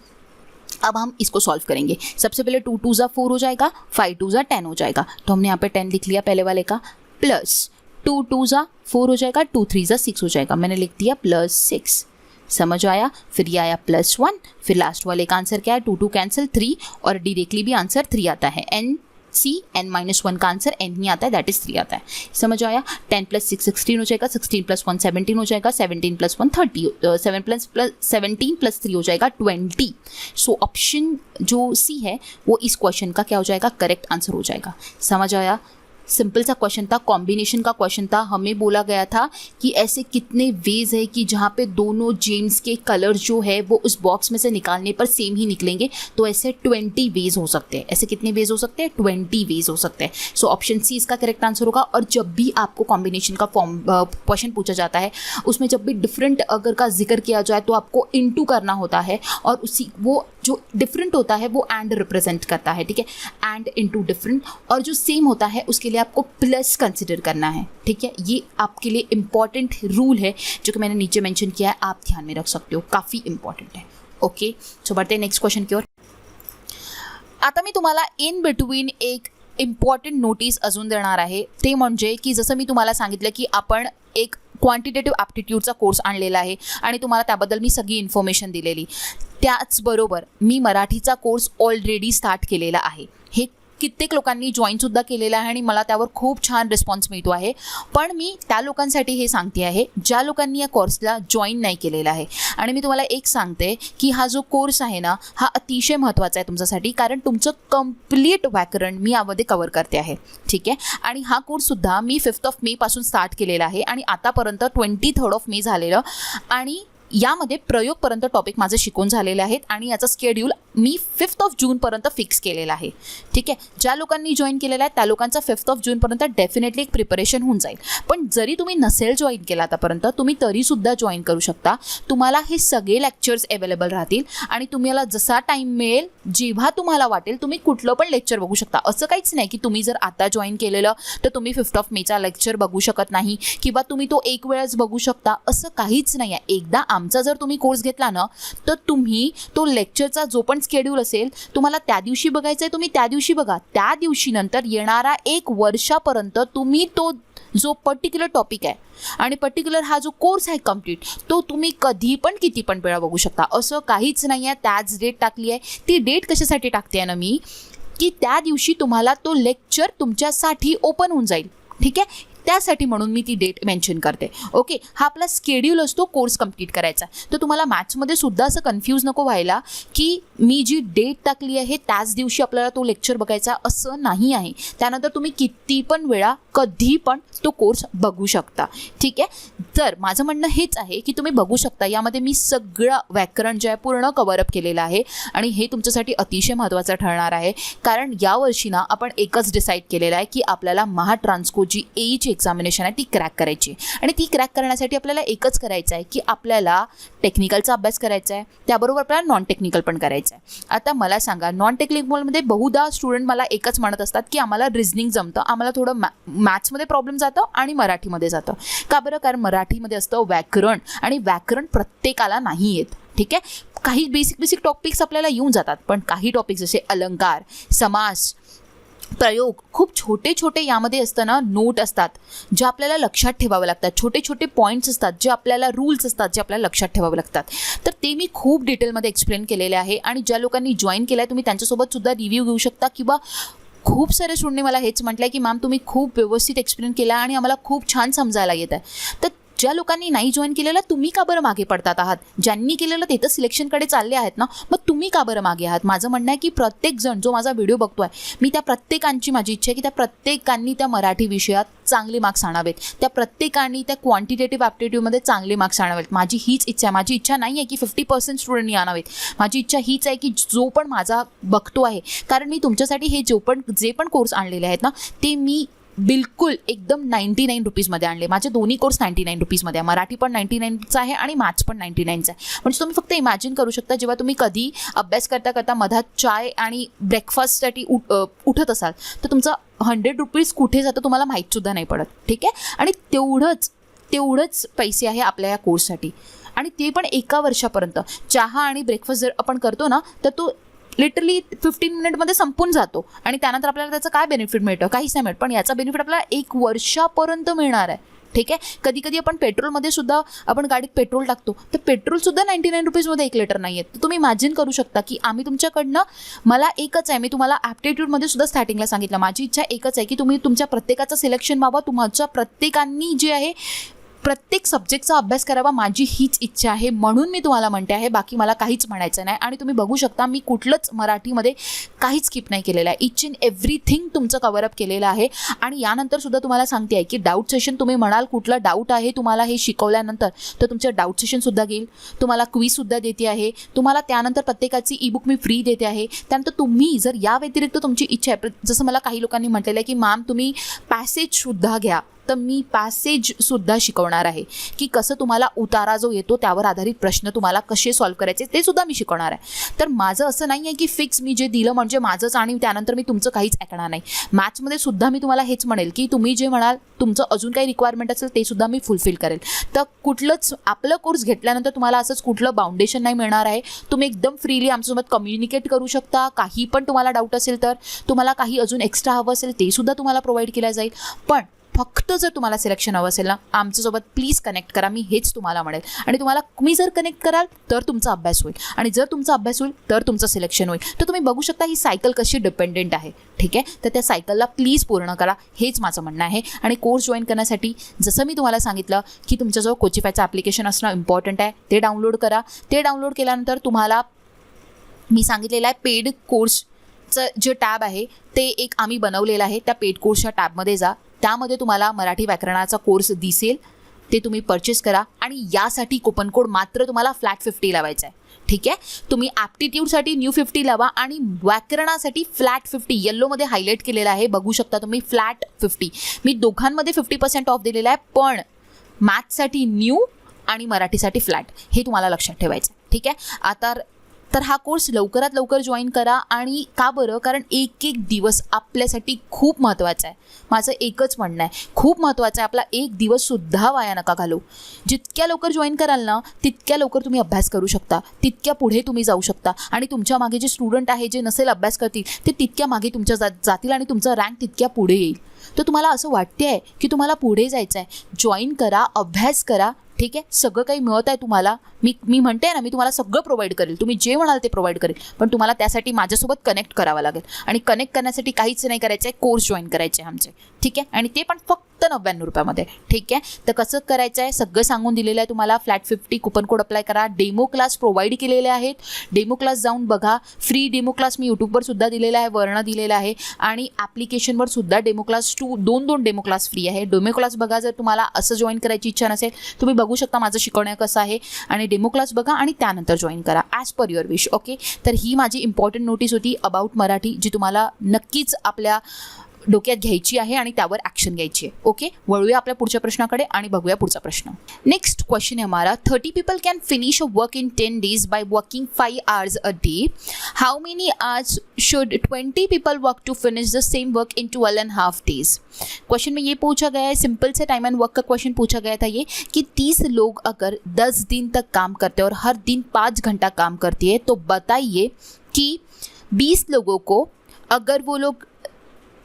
अब हम इसको सॉल्व करेंगे। सबसे पहले 2 × 2 = 4 हो जाएगा, 5 × 2 = 10 हो जाएगा, तो हमने यहाँ पे 10 लिख लिया पहले वाले का, प्लस 2 × 2 = 4 हो जाएगा, 2 × 3 = 6 हो जाएगा, मैंने लिख दिया +6। समझ आया? फिर ये आया +1, फिर लास्ट वाले का आंसर क्या है, 2 2 कैंसिल 3, और डायरेक्टली भी आंसर 3 आता है। n-1 का आंसर n नहीं आता है, दैट इज 3 आता है। समझ आया? 10 + 6 16 हो जाएगा, 16 + 1 17 हो जाएगा, 17 + 1 30, 17 + 3 हो जाएगा 20। सो ऑप्शन जो सी है वो इस क्वेश्चन का क्या हो जाएगा, करेक्ट आंसर हो जाएगा। समझ आया? सिंपल सा क्वेश्चन था, कॉम्बिनेशन का क्वेश्चन था। हमें बोला गया था कि ऐसे कितने वेज है कि जहाँ पे दोनों जेम्स के कलर जो है वो उस बॉक्स में से निकालने पर सेम ही निकलेंगे। तो ऐसे 20 वेज हो सकते हैं। ऐसे कितने वेज हो सकते हैं, 20 वेज हो सकते हैं। सो ऑप्शन सी इसका करेक्ट आंसर होगा। और जब भी आपको कॉम्बिनेशन का फॉर्म क्वेश्चन पूछा जाता है, उसमें जब भी डिफरेंट अगर का जिक्र किया जाए तो आपको इनटू करना होता है, और उसी वो जो डिफरेंट होता है वो एंड रिप्रेजेंट करता है, ठीक है, एंड इनटू डिफरेंट। और जो सेम होता है उसके लिए आपको प्लस कंसिडर करना है, ठीक है। ये आपके लिए इंपॉर्टेंट रूल है जो कि मैंने नीचे मेंशन किया है, आप ध्यान में रख सकते हो, काफ़ी इंपॉर्टेंट है। ओके, सो बढ़ते हैं नेक्स्ट क्वेश्चन की ओर। आता मी तुम्हाला इन बिटवीन एक इम्पॉर्टंट नोटीस अजून देणार आहे, ते म्हणजे की जसं मी तुम्हाला सांगितलं की आपण एक क्वांटिटेटिव्ह ॲप्टिट्यूडचा कोर्स आणलेला आहे आणि तुम्हाला त्याबद्दल मी सगळी इन्फॉर्मेशन दिलेली। त्याचबरोबर मी मराठीचा कोर्स ऑलरेडी स्टार्ट केलेला आहे। हे कित्येक लोकांनी जॉईनसुद्धा केलेलं आहे आणि मला त्यावर खूप छान रिस्पॉन्स मिळतो आहे। पण मी त्या लोकांसाठी हे सांगते आहे ज्या लोकांनी या कोर्सला जॉईन नाही केलेलं आहे। आणि मी तुम्हाला एक सांगते की हा जो कोर्स आहे ना, हा अतिशय महत्त्वाचा आहे तुमच्यासाठी, कारण तुमचं कंप्लीट व्याकरण मी यामध्ये कव्हर करते आहे, ठीक आहे। आणि हा कोर्ससुद्धा मी 5 मे पासून स्टार्ट केलेला आहे आणि आतापर्यंत 23 मे झालेलं, आणि यामध्ये प्रयोगपर्यंत टॉपिक माझे शिकवून झालेले आहेत आणि याचा स्केड्यूल मी 5 जूनपर्यंत फिक्स केलेला आहे. ठीक आहे, ज्या लोकांनी जॉईन केलेला आहे त्या लोकांचा 5 जूनपर्यंत डेफिनेटली एक प्रिपरेशन होऊन जाईल. पण जरी तुम्ही नसेल जॉईन केला आतापर्यंत, तुम्ही तरीसुद्धा जॉईन करू शकता. तुम्हाला हे सगळे लेक्चर्स अवेलेबल राहतील आणि तुम्हाला जसा टाईम मिळेल, जेव्हा तुम्हाला वाटेल, तुम्ही कुठलं पण लेक्चर बघू शकता. असं काहीच नाही की तुम्ही जर आता जॉईन केलेलं तर तुम्ही 5 मेचा लेक्चर बघू शकत नाही किंवा तुम्ही तो एक वेळच बघू शकता, असं काहीच नाही आहे. एकदा आमचा जर तुम्ही कोर्स घेतला ना, तर तुम्ही तो लेक्चरचा जो पण स्केड्यूल असेल, तुम्हाला त्या दिवशी बघायचं आहे, तुम्ही त्या दिवशी बघा. त्या दिवशी नंतर येणारा 1 वर्षापर्यंत तुम्ही तो जो पर्टिक्युलर टॉपिक आहे आणि पर्टिक्युलर हा जो कोर्स आहे कंप्लीट, तो तुम्ही कधी पण किती पण वेळा बघू शकता. असं काहीच नाही आहे. त्याच डेट टाकली आहे. ती डेट कशासाठी टाकते ना मी, की त्या दिवशी तुम्हाला तो लेक्चर तुमच्यासाठी ओपन होऊन जाईल. ठीक आहे, त्यासाठी म्हणून मी ती डेट मेन्शन करते. ओके, हा आपला स्केड्यूल असतो कोर्स कंप्लीट करायचा. तर तुम्हाला मॅथ्समध्ये सुद्धा असं कन्फ्यूज नको व्हायला की मी जी डेट टाकली आहे त्याच दिवशी आपल्याला तो लेक्चर बघायचा, असं नाही आहे. त्यानंतर तुम्ही किती पण वेळा कधी पण तो कोर्स बघू शकता. ठीक आहे, तर माझं म्हणणं हेच आहे की तुम्ही बघू शकता. यामध्ये मी सगळं व्याकरण जे आहे पूर्ण कव्हरअप केलेलं आहे आणि हे तुमच्यासाठी अतिशय महत्त्वाचं ठरणार आहे. कारण यावर्षी ना आपण एकच डिसाईड केलेलं आहे की आपल्याला महाट्रान्सको जी एईची एक्झामिनेशन आहे ती क्रॅक करायची. आणि ती क्रॅक करण्यासाठी आपल्याला एकच करायचं आहे की आपल्याला टेक्निकलचा अभ्यास करायचा आहे, त्याबरोबर आपल्याला नॉन टेक्निकल पण करायचं आहे. आता मला सांगा, नॉन टेक्निकलमध्ये बहुधा स्टुडंट मला एकच म्हणत असतात की आम्हाला रिझनिंग जमतं, आम्हाला थोडं मॅथ्समध्ये प्रॉब्लेम जातं आणि मराठीमध्ये जातं. का बरं? कारण मराठीमध्ये असतं व्याकरण आणि व्याकरण प्रत्येकाला नाही येत. ठीक आहे, काही बेसिक टॉपिक्स आपल्याला येऊन जातात, पण काही टॉपिक्स जसे अलंकार, समास, प्रयोग खूप छोटे यामध्ये असताना नोट असतात जे आपल्याला लक्षात ठेवावे लागतात. छोटे पॉईंट्स असतात जे आपल्याला रूल्स असतात जे आपल्याला लक्षात ठेवावे लागतात. तर ते मी खूप डिटेलमध्ये एक्सप्लेन केलेले आहे आणि ज्या लोकांनी जॉईन केलं आहे तुम्ही त्यांच्यासोबत सुद्धा रिव्ह्यू घेऊ शकता. किंवा खूप सारे स्टुडंटने मला हेच म्हटलं आहे की मॅम तुम्ही खूप व्यवस्थित एक्सप्लेन केला आणि आम्हाला खूप छान समजायला येत आहे. तर ज्या लोकांनी नाही जॉईन केलेलं तुम्ही का बरं मागे पडतात आहात? ज्यांनी केलेलं ते तर सिलेक्शनकडे चालले आहेत ना, मग तुम्ही का बरं मागे आहात? माझं म्हणणं आहे की प्रत्येकजण जो माझा व्हिडिओ बघतो आहे, मी त्या प्रत्येकांची माझी इच्छा आहे की त्या प्रत्येकांनी त्या मराठी विषयात चांगले मार्क्स आणावेत. त्या प्रत्येकांनी त्या क्वांटिटेटिव्ह ॲप्टिट्यूडमध्ये चांगले मार्क्स आणावेत. माझी हीच इच्छा आहे. माझी इच्छा नाही आहे की 50% स्टुडंटनी आणावेत. माझी इच्छा हीच आहे की जो पण माझा बघतो आहे, कारण मी तुमच्यासाठी हे जे पण कोर्स आणलेले आहेत ना, ते मी बिलकुल एकदम 99 रुपीजमध्ये आणले. माझे दोन्ही कोर्स 99 रुपीजमध्ये आहे. मराठी पण 99चा आहे आणि मॅथ्स पण 99चा आहे. म्हणजे तुम्ही फक्त इमॅजिन करू शकता, जेव्हा तुम्ही कधी अभ्यास करता मधात चाय आणि ब्रेकफास्टसाठी उठत असाल तर तुमचं 100 रुपीज कुठे जातं तुम्हाला माहीतसुद्धा नाही पडत. ठीक आहे, आणि तेवढंच पैसे आहे आपल्या या कोर्ससाठी, आणि ते पण 1 वर्षापर्यंत. चहा आणि ब्रेकफास्ट जर आपण करतो ना, तर तो लिटरली 15 मिनिटमध्ये संपून जातो आणि त्यानंतर आपल्याला त्याचं काय बेनिफिट मिळतं? काहीच नाही मिळत. पण याचा बेनिफिट आपल्याला 1 वर्षापर्यंत मिळणार आहे. ठीक आहे, कधी आपण पेट्रोलमध्ये सुद्धा आपण गाडीत पेट्रोल टाकतो तर पेट्रोलसुद्धा 99 रुपीजमध्ये 1 लिटर नाही आहेत. तर तुम्ही इमॅजिन करू शकता की आम्ही तुमच्याकडनं, मला एकच आहे, मी तुम्हाला ॲप्टिट्यूडमध्ये सुद्धा स्टार्टिंगला सांगितलं, माझी इच्छा एकच आहे की तुम्ही तुमच्या प्रत्येकाचं सिलेक्शन व्हावं, तुमच्या प्रत्येकांनी जे आहे प्रत्येक सब्जेक्टचा अभ्यास करावा. माझी हीच इच्छा आहे, म्हणून मी तुम्हाला म्हणते आहे. बाकी मला काहीच म्हणायचं नाही. आणि तुम्ही बघू शकता मी कुठलंच मराठीमध्ये काहीच स्किप नाही केलेलं आहे. ईच अँड एव्हरीथिंग तुमचं कव्हरअप केलेलं आहे. आणि यानंतर सुद्धा तुम्हाला सांगते आहे की डाऊट सेशन, तुम्ही म्हणाल कुठलं डाऊट आहे तुम्हाला हे शिकवल्यानंतर, तर तुमचं डाऊट सेशनसुद्धा घेईल. तुम्हाला क्विजसुद्धा देते आहे. तुम्हाला त्यानंतर प्रत्येकाची ईबुक मी फ्री देते आहे. त्यानंतर तुम्ही जर या व्यतिरिक्त तुमची इच्छा आहे, जसं मला काही लोकांनी म्हटलेलं आहे की मॅम तुम्ही पॅसेजसुद्धा घ्या, तर मी पॅसेजसुद्धा शिकवणार आहे की कसं तुम्हाला उतारा जो येतो त्यावर आधारित प्रश्न तुम्हाला कसे सॉल्व्ह करायचे ते सुद्धा मी शिकवणार आहे. तर माझं असं नाही आहे की फिक्स मी जे दिलं म्हणजे माझंच आणि त्यानंतर मी तुमचं काहीच ऐकणार नाही. मॅथ्समध्ये सुद्धा मी तुम्हाला हेच म्हणेल की तुम्ही जे म्हणाल तुमचं अजून काही रिक्वायरमेंट असेल ते सुद्धा मी फुलफिल करेल. तर कुठलंच आपलं कोर्स घेतल्यानंतर तुम्हाला असंच कुठलं बाउंडेशन नाही मिळणार आहे. तुम्ही एकदम फ्रीली आमच्यासोबत कम्युनिकेट करू शकता. काही पण तुम्हाला डाऊट असेल तर, तुम्हाला काही अजून एक्स्ट्रा हवं असेल ते सुद्धा तुम्हाला प्रोव्हाइड केलं जाईल. पण फक्त जर तुम्हाला सिलेक्शन हवं असेल ना, आमच्यासोबत प्लीज कनेक्ट करा. मी हेच तुम्हाला म्हणेल. आणि तुम्ही जर कनेक्ट कराल तर तुमचा अभ्यास होईल, आणि जर तुमचा अभ्यास होईल तर तुमचं सिलेक्शन होईल. तर तुम्ही बघू शकता ही सायकल कशी डिपेंडेंट आहे. ठीक आहे, तर त्या सायकलला प्लीज पूर्ण करा, हेच माझं म्हणणं आहे. आणि कोर्स जॉईन करण्यासाठी जसं मी तुम्हाला सांगितलं की तुमच्याजवळ कोचिफायचं ॲप्लिकेशन असणं इम्पॉर्टंट आहे. ते डाउनलोड करा. ते डाउनलोड केल्यानंतर तुम्हाला मी सांगितलेलं आहे पेड कोर्सचं जे टॅब आहे ते एक आम्ही बनवलेलं आहे. त्या पेड कोर्सच्या टॅबमध्ये जा. त्यामध्ये तुम्हाला मराठी व्याकरणाचा कोर्स दिसेल. ते तुम्ही परचेस करा आणि यासाठी कुपन कोड मात्र तुम्हाला फ्लॅट 50 लावायचा आहे. ठीक आहे, तुम्ही ॲप्टिट्यूडसाठी न्यू 50 लावा आणि व्याकरणासाठी फ्लॅट 50 येल्लोमध्ये हायलाईट केलेलं आहे, बघू शकता तुम्ही फ्लॅट 50. मी दोघांमध्ये 50% ऑफ दिलेला आहे, पण मॅथ्ससाठी न्यू आणि मराठीसाठी फ्लॅट, हे तुम्हाला लक्षात ठेवायचं. ठीक आहे, आता तर हा कोर्स लवकरात लवकर जॉईन करा. आणि का बरं, कारण एक एक दिवस आपल्यासाठी खूप महत्त्वाचा आहे. माझं एकच म्हणणं आहे, खूप महत्त्वाचं आहे, आपला एक दिवससुद्धा वाया नका घालू. जितक्या लवकर जॉईन कराल ना तितक्या लवकर तुम्ही अभ्यास करू शकता, तितक्या पुढे तुम्ही जाऊ शकता. आणि तुमच्या मागे जे स्टुडंट आहे जे नसेल अभ्यास करतील ते तितक्या मागे तुमच्या जातील आणि तुमचा रँक तितक्या पुढे येईल. तर तुम्हाला असं वाटते आहे की तुम्हाला पुढे जायचं आहे, जॉईन करा, अभ्यास करा. ठीक आहे, सगळं काही मिळत आहे तुम्हाला. मी म्हणते ना, मी तुम्हाला सगळं प्रोव्हाइड करेल, तुम्ही जे म्हणाल ते प्रोव्हाइड करेल, पण तुम्हाला त्यासाठी माझ्यासोबत कनेक्ट करावं लागेल. आणि कनेक्ट करण्यासाठी काहीच नाही करायचं आहे, कोर्स जॉईन करायचे आहे आमचे. ठीक आहे, आणि ते पण फक्त 99 रुपयामध्ये. ठीक आहे, तर कसं करायचं आहे सगळं सांगून दिलेलं आहे तुम्हाला. फ्लॅट 50 कुपन कोड अप्लाय करा. डेमो क्लास प्रोव्हाइड केलेले आहेत, डेमो क्लास जाऊन बघा. फ्री डेमो क्लास मी यूट्यूबवर सुद्धा दिलेला आहे, वर्ण दिलेला आहे. आणि ॲप्लिकेशनवर सुद्धा डेमो क्लास दोन डेमो क्लास फ्री आहे. डेमो क्लास बघा, जर तुम्हाला असं जॉईन करायची इच्छा नसेल तुम्ही बघू शकता माझं शिकवणं कसं आहे. आणि डेमो क्लास बघा आणि त्यानंतर जॉईन करा as per your wish. Okay, तर ही माझी इम्पॉर्टंट नोटीस होती अबाउट मराठी, जी तुम्हाला नक्कीच आपल्या डोक्यात घ्यायची आहे आणि त्यावर ॲक्शन घ्यायची आहे. ओके, वळूया आपल्या पुढच्या प्रश्नाकडे आणि बघूया पुढचा प्रश्न. नेक्स्ट क्वेश्चन है हमारा, 30 people can finish a work in 10 days by working 5 hours a day. How many hours should 20 people work to finish the same work in 12.5 days? Question में ये पूछा गया है, सिंपल से टाइम एंड वर्क का question पूछा गया था ये, कि 30 लोग अगर 10 दिन तक काम करते हैं और हर दिन 5 घंटा काम करती है, तो बताइए कि 20 लोगों को अगर वो लोग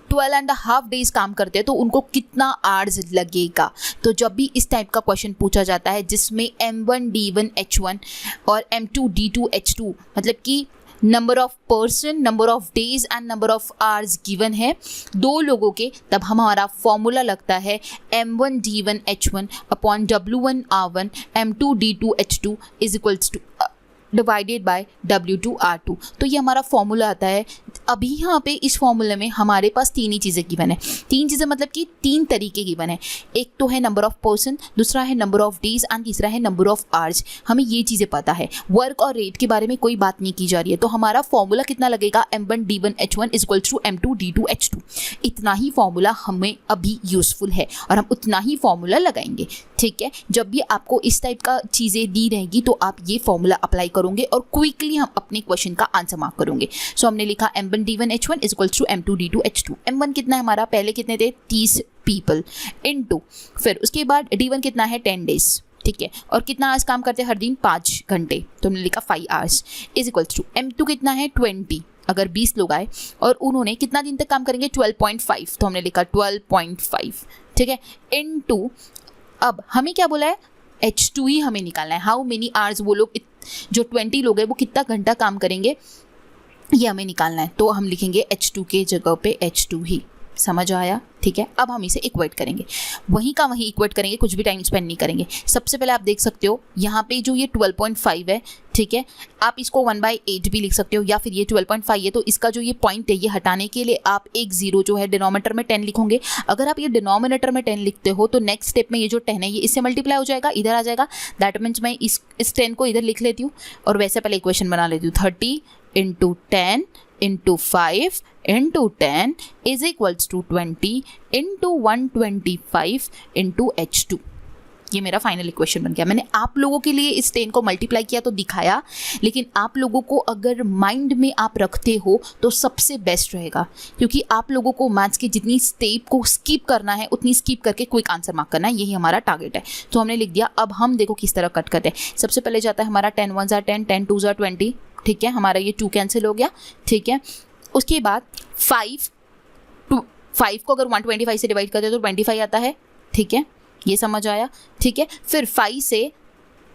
12.5 days काम करते हैं तो उनको कितना आवर्स लगेगा. तो जब भी इस टाइप का क्वेश्चन पूछा जाता है जिसमें M1 D1 H1 और M2 D2 H2 मतलब कि number of person, number of days and number of hours given है दो लोगों के, तब हमारा फॉर्मूला लगता है M1 D1 H1 upon W1 R1 M2 D2 H2 is equals two divided by W2 R2. तो ये हमारा फॉर्मूला आता है. अभी यहाँ पे इस फॉर्मूले में हमारे पास तीन ही चीज़ें गिवन है. तीन चीज़ें मतलब कि तीन तरीके गिवन है. एक तो है नंबर ऑफ पर्सन, दूसरा है नंबर ऑफ डेज एंड तीसरा है नंबर ऑफ आवर्स. हमें ये चीज़ें पता है. वर्क और रेट के बारे में कोई बात नहीं की जा रही है. तो हमारा फॉर्मूला कितना लगेगा, M1 D1 H1 is equals to M2 D2 H2. इतना ही फॉर्मूला हमें अभी यूज़फुल है और हम उतना ही फॉर्मूला लगाएंगे. ठीक है, जब भी आपको इस टाइप का चीज़ें दी रहेगी तो आप ये फॉर्मूला अप्लाई करोगे और क्विकली हम अपने क्वेश्चन का आंसर मार्क करोगे. सो हमने लिखा M1 D1 H1 is equals to M2 D2 H2. M1 कितना है हमारा, पहले कितने थे 30 पीपल इनटू, फिर उसके बाद D1 कितना है 10 डेज. ठीक है, और कितना आवर्स काम करते हैं हर दिन 5 घंटे, तो हमने लिखा 5 hours is equals to M2 कितना है 20. अगर 20 लोग आए और उन्होंने कितना दिन तक काम करेंगे 12.5, तो हमने लिखा 12.5. ठीक है, इनटू, अब हमें क्या बोला है H2 ही हमें निकालना है. हाउ मेनी आवर्स वो लोग जो 20 लोग हैं वो कितना घंटा काम करेंगे ये हमें निकालना है. तो हम लिखेंगे H2 के जगह पे H2 ही. समझ आया. ठीक है, अब हम इसे इक्वेट करेंगे, वहीं का वहीं इक्वेट करेंगे, कुछ भी टाइम स्पेंड नहीं करेंगे. सबसे पहले आप देख सकते हो यहाँ पे जो ये 12.5 है, ठीक है, आप इसको 1/8 भी लिख सकते हो, या फिर ये 12.5 है तो इसका जो ये पॉइंट है ये हटाने के लिए आप एक 0 जो है डिनोमिनेटर में 10 लिखोगे. अगर आप ये डिनोमिनेटर में 10 लिखते हो तो नेक्स्ट स्टेप में ये जो 10 है ये इससे मल्टीप्लाई हो जाएगा, इधर आ जाएगा. दैट मीन्स मैं इस 10 को इधर लिख लेती हूँ और वैसे पहले इक्वेशन बना लेती हूँ. 30 × 10 × 5 × 10 इज इक्वल्स टू 20 × 125 × H2. ये मेरा फाइनल इक्वेशन बन गया. मैंने आप लोगों के लिए इस 10 को मल्टीप्लाई किया तो दिखाया, लेकिन आप लोगों को अगर माइंड में आप रखते हो तो सबसे बेस्ट रहेगा, क्योंकि आप लोगों को मैथ्स की जितनी स्टेप को स्किप करना है उतनी स्किप करके क्विक आंसर मार्क करना है. यही हमारा टारगेट है. तो हमने लिख दिया. अब हम देखो किस तरह कट करते हैं. सबसे पहले जाता है हमारा 10 1 10, 10 2 20. ठीक है, हमारा ये 2 कैंसिल हो गया. ठीक है, उसके बाद 5 को अगर 125 से डिवाइड करते हैं तो 25 आता है. ठीक है, ये समझ आया. ठीक है, फिर 5 से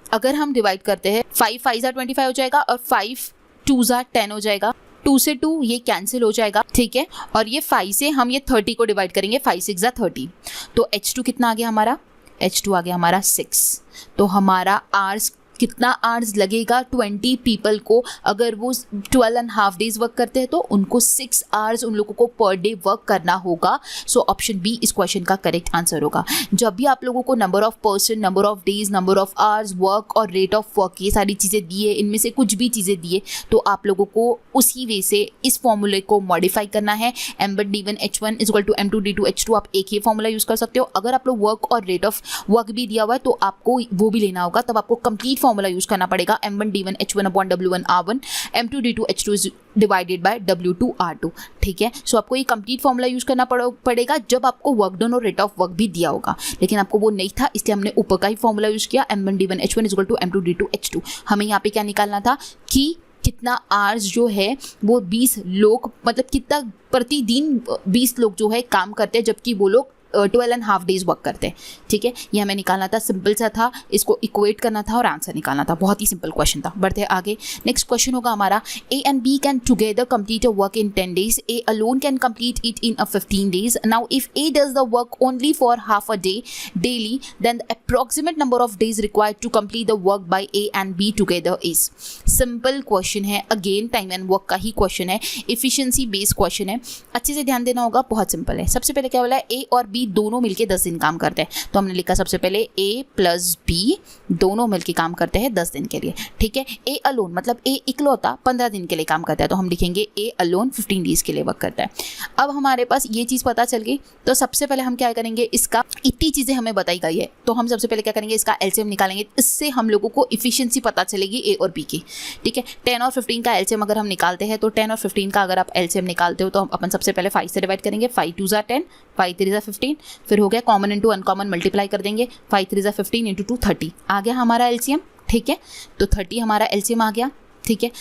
अगर हम डिवाइड करते हैं 5 5 25 हो जाएगा और 5 2 10 हो जाएगा. 2 से 2 ये कैंसिल हो जाएगा. ठीक है, और ये 5 से हम ये 30 को डिवाइड करेंगे. 5 6 30. तो H2 कितना आ गया हमारा, H2 आ गया हमारा 6. तो हमारा आवर्स कितना आवर्स लगेगा 20 पीपल को, अगर वो 12.5 डेज वर्क करते हैं तो उनको 6 आवर्स उन लोगों को पर डे वर्क करना होगा। सो ऑप्शन बी इस क्वेश्चन का करेक्ट आंसर होगा। जब भी आप लोगों को number of person, number of days, number of hours work और रेट ऑफ वर्क, ये सारी चीज़ें दिए, इनमें से कुछ भी चीज़ें दिए, तो आप लोगों को उसी वे से इस फॉर्मूले को मॉडिफाई करना है। m1d1h1 is equal to m2d2h2, आप एक ही फॉर्मूला यूज़ कर सकते हो। अगर आप लोग वर्क और रेट ऑफ वर्क भी दिया हुआ है तो आपको वो भी लेना होगा, तब आपको कंप्लीट फॉर्मूला यूज़ करना पड़ेगा। m1d1h1 upon w1r1, m2d2h2 is divided by w2r2। ठीक है, सो आपको ये कंप्लीट फॉर्मूला यूज़ करना पड़ेगा जब आपको वर्क डन और रेट ऑफ वर्क भी दिया होगा, लेकिन आपको वो नहीं था, इसलिए हमने ऊपर का ही फॉर्मूला यूज़ किया, m1d1h1 is equal to m2d2h2। हमें यहाँ पे क्या निकालना था कि कितना आवर्स जो है वो 20 लोग, मतलब कितना प्रतिदिन 20 लोग जो है काम करते हैं, जबकि वो लोग 12.5 डेज वर्क करते हैं। ठीक है, ये हमें निकालना था, सिंपल सा था, इसको इक्वेट करना था और आंसर निकालना था, बहुत ही सिंपल क्वेश्चन था। बढ़ते हैं आगे। नेक्स्ट क्वेश्चन होगा हमारा, A and B can together complete a work in 10 days, A alone can complete it in 15 days। Now if A does the work only for half a day daily, then the approximate number of days required to complete the work by A and B together is. Simple question है, again time and work का ही question है, efficiency based question है, अच्छे से ध्यान देना होगा, बहुत सिंपल है। सबसे पहले क्या बोला है, ए और बी दोनों मिलके 10 दिन काम करते हैं, तो हमने लिखा सबसे पहले ए प्लस बी दोनों मिलके काम करते हैं 10 दिन के लिए। ठीक है, ए अलोन मतलब ए इकलौता 15 दिन के लिए काम करता है, तो हम लिखेंगे ए अलोन 15 डेज के लिए वर्क करता है। अब हमारे पास ये चीज़ पता चल गई, तो सबसे पहले हम क्या करेंगे, इसका इतनी चीज़ें हमें बताई गई है, तो हम सबसे पहले क्या करेंगे, इसका एलसीएम निकालेंगे, इससे हम लोगों को इफिशिएंसी पता चलेगी ए और बी की। ठीक है, 10 और 15 का एलसीएम अगर हम निकालते हैं, तो 10 और 15 का अगर आप एलसीएम निकालते हो तो हम अपन सबसे पहले 5 से डिवाइड करेंगे, 5 2 ज़ा 10, 5 3 ज़ा 15, फिर हो गया कॉमन इंटू अनकॉमन मल्टीप्लाई कर देंगे, 5 3 ज़ा 15 इंटू 2 30, आ गया हमारा एलसीएम। ठीक है, तो 30 हमारा एलसीएम आ गया। ठीक है,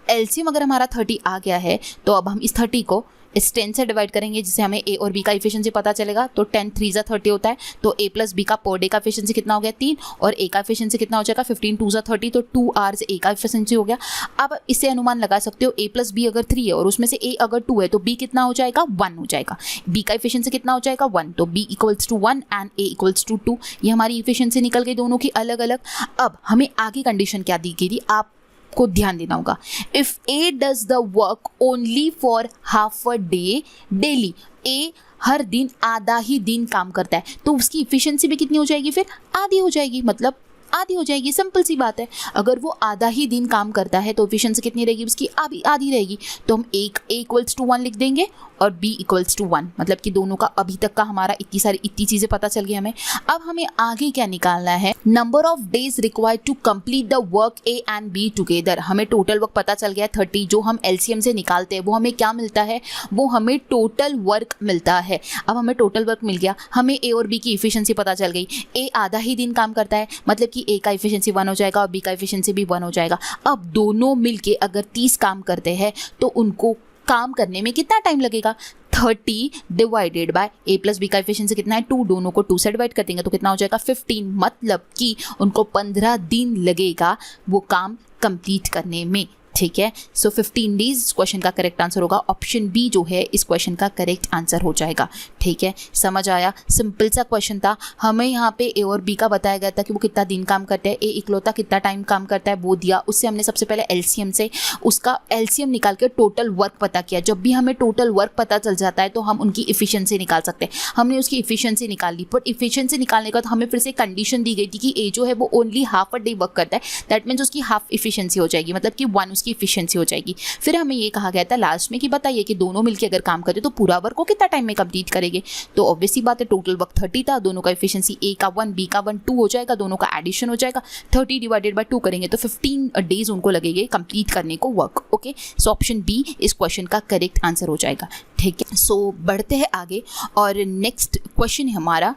एलसीएम अगर हमारा 30 आ गया है, तो अब हम इस 30 को इस 10 से डिवाइड करेंगे, जिससे हमें ए और बी का इफिशिएंसी पता चलेगा। तो 10 3 ज़ा 30 होता है, तो ए प्लस बी का पर डे का इफिशिएंसी कितना हो गया 3, और ए का इफिशिएंसी कितना हो जाएगा 15 2 ज़ा 30, तो 2 आवर्स ए का इफिशिएंसी हो गया। अब इससे अनुमान लगा सकते हो, ए प्लस बी अगर 3 है और उसमें से ए अगर 2 है, तो बी कितना हो जाएगा 1 हो जाएगा। बी का इफिशिएंसी कितना हो जाएगा 1, तो B equals to 1 and A equals to 2। ये हमारी इफिशिएंसी निकल गई दोनों की अलग अलग। अब हमें आगे कंडीशन क्या दी गई थी, आप को ध्यान देना होगा। If A does the work only for half a day daily, A हर दिन आधा ही दिन काम करता है, तो उसकी इफिशिएंसी भी कितनी हो जाएगी, फिर आधी हो जाएगी, मतलब आधी हो जाएगी, सिंपल सी बात है। अगर वो आधा ही दिन काम करता है तो इफिशिएंसी कितनी रहेगी उसकी, आधी रहेगी। तो हम ए इक्वल्स टू 1 लिख देंगे और बी इक्वल्स टू 1, मतलब कि दोनों का अभी तक का हमारा इतनी चीज़ें पता चल गई हमें। अब हमें आगे क्या निकालना है, number of days required to complete the work A and B together. हमें टोटल वर्क पता चल गया 30, जो हम एलसीएम से निकालते हैं वो हमें क्या मिलता है, वो हमें टोटल वर्क मिलता है। अब हमें टोटल वर्क मिल गया, हमें ए और बी की इफिशिएंसी पता चल गई। ए आधा ही दिन काम करता है, मतलब कि ए का इफिशिएंसी 1 हो जाएगा और बी का इफिशिएंसी भी 1 हो जाएगा। अब दोनों मिलके अगर 30 काम करते हैं तो उनको काम करने में कितना टाइम लगेगा, 30 divided by A plus B का इफिशिएंसी कितना है 2, दोनों को 2 से डिवाइड कर देंगे तो कितना हो जाएगा 15, मतलब कि उनको 15 दिन लगेगा वो काम कंप्लीट करने में। ठीक है, सो 15 डेज इस क्वेश्चन का करेक्ट आंसर होगा। ऑप्शन बी जो है इस क्वेश्चन का करेक्ट आंसर हो जाएगा। ठीक है, समझ आया, सिंपल सा क्वेश्चन था। हमें यहाँ पे ए और बी का बताया गया था कि वो कितना दिन काम करते हैं, ए इकलौता कितना टाइम काम करता है वो दिया, उससे हमने सबसे पहले एलसीएम से उसका एलसीएम निकाल के टोटल वर्क पता किया। जब भी हमें टोटल वर्क पता चल जाता है तो हम उनकी इफिशिएंसी निकाल सकते हैं। हमने उसकी इफिशिएंसी निकाल ली, बट इफिशिएंसी निकालने के बाद हमें फिर से कंडीशन दी गई थी कि ए जो है वो only half a day work करता है, दैट मीन्स उसकी हाफ इफिशिएंसी हो जाएगी, मतलब कि 1 उसकी इफिशिएंसी हो जाएगी। फिर हमें ये कहा गया था लास्ट में कि बताइए कि दोनों मिलकर अगर काम करें तो पूरा वर्क को कितना टाइम में कंप्लीट करेंगे। तो ऑब्वियसली बात है, टोटल वर्क 30 था, दोनों का इफिशिएंसी ए का 1 बी का 1 2 हो जाएगा, दोनों का एडिशन हो जाएगा, 30 डिवाइडेड बाय 2 करेंगे तो 15 डेज उनको लगेंगे कंप्लीट करने को work. Okay, so option B इस क्वेश्चन का करेक्ट आंसर हो जाएगा। ठीक है, सो बढ़ते हैं आगे और नेक्स्ट क्वेश्चन है हमारा,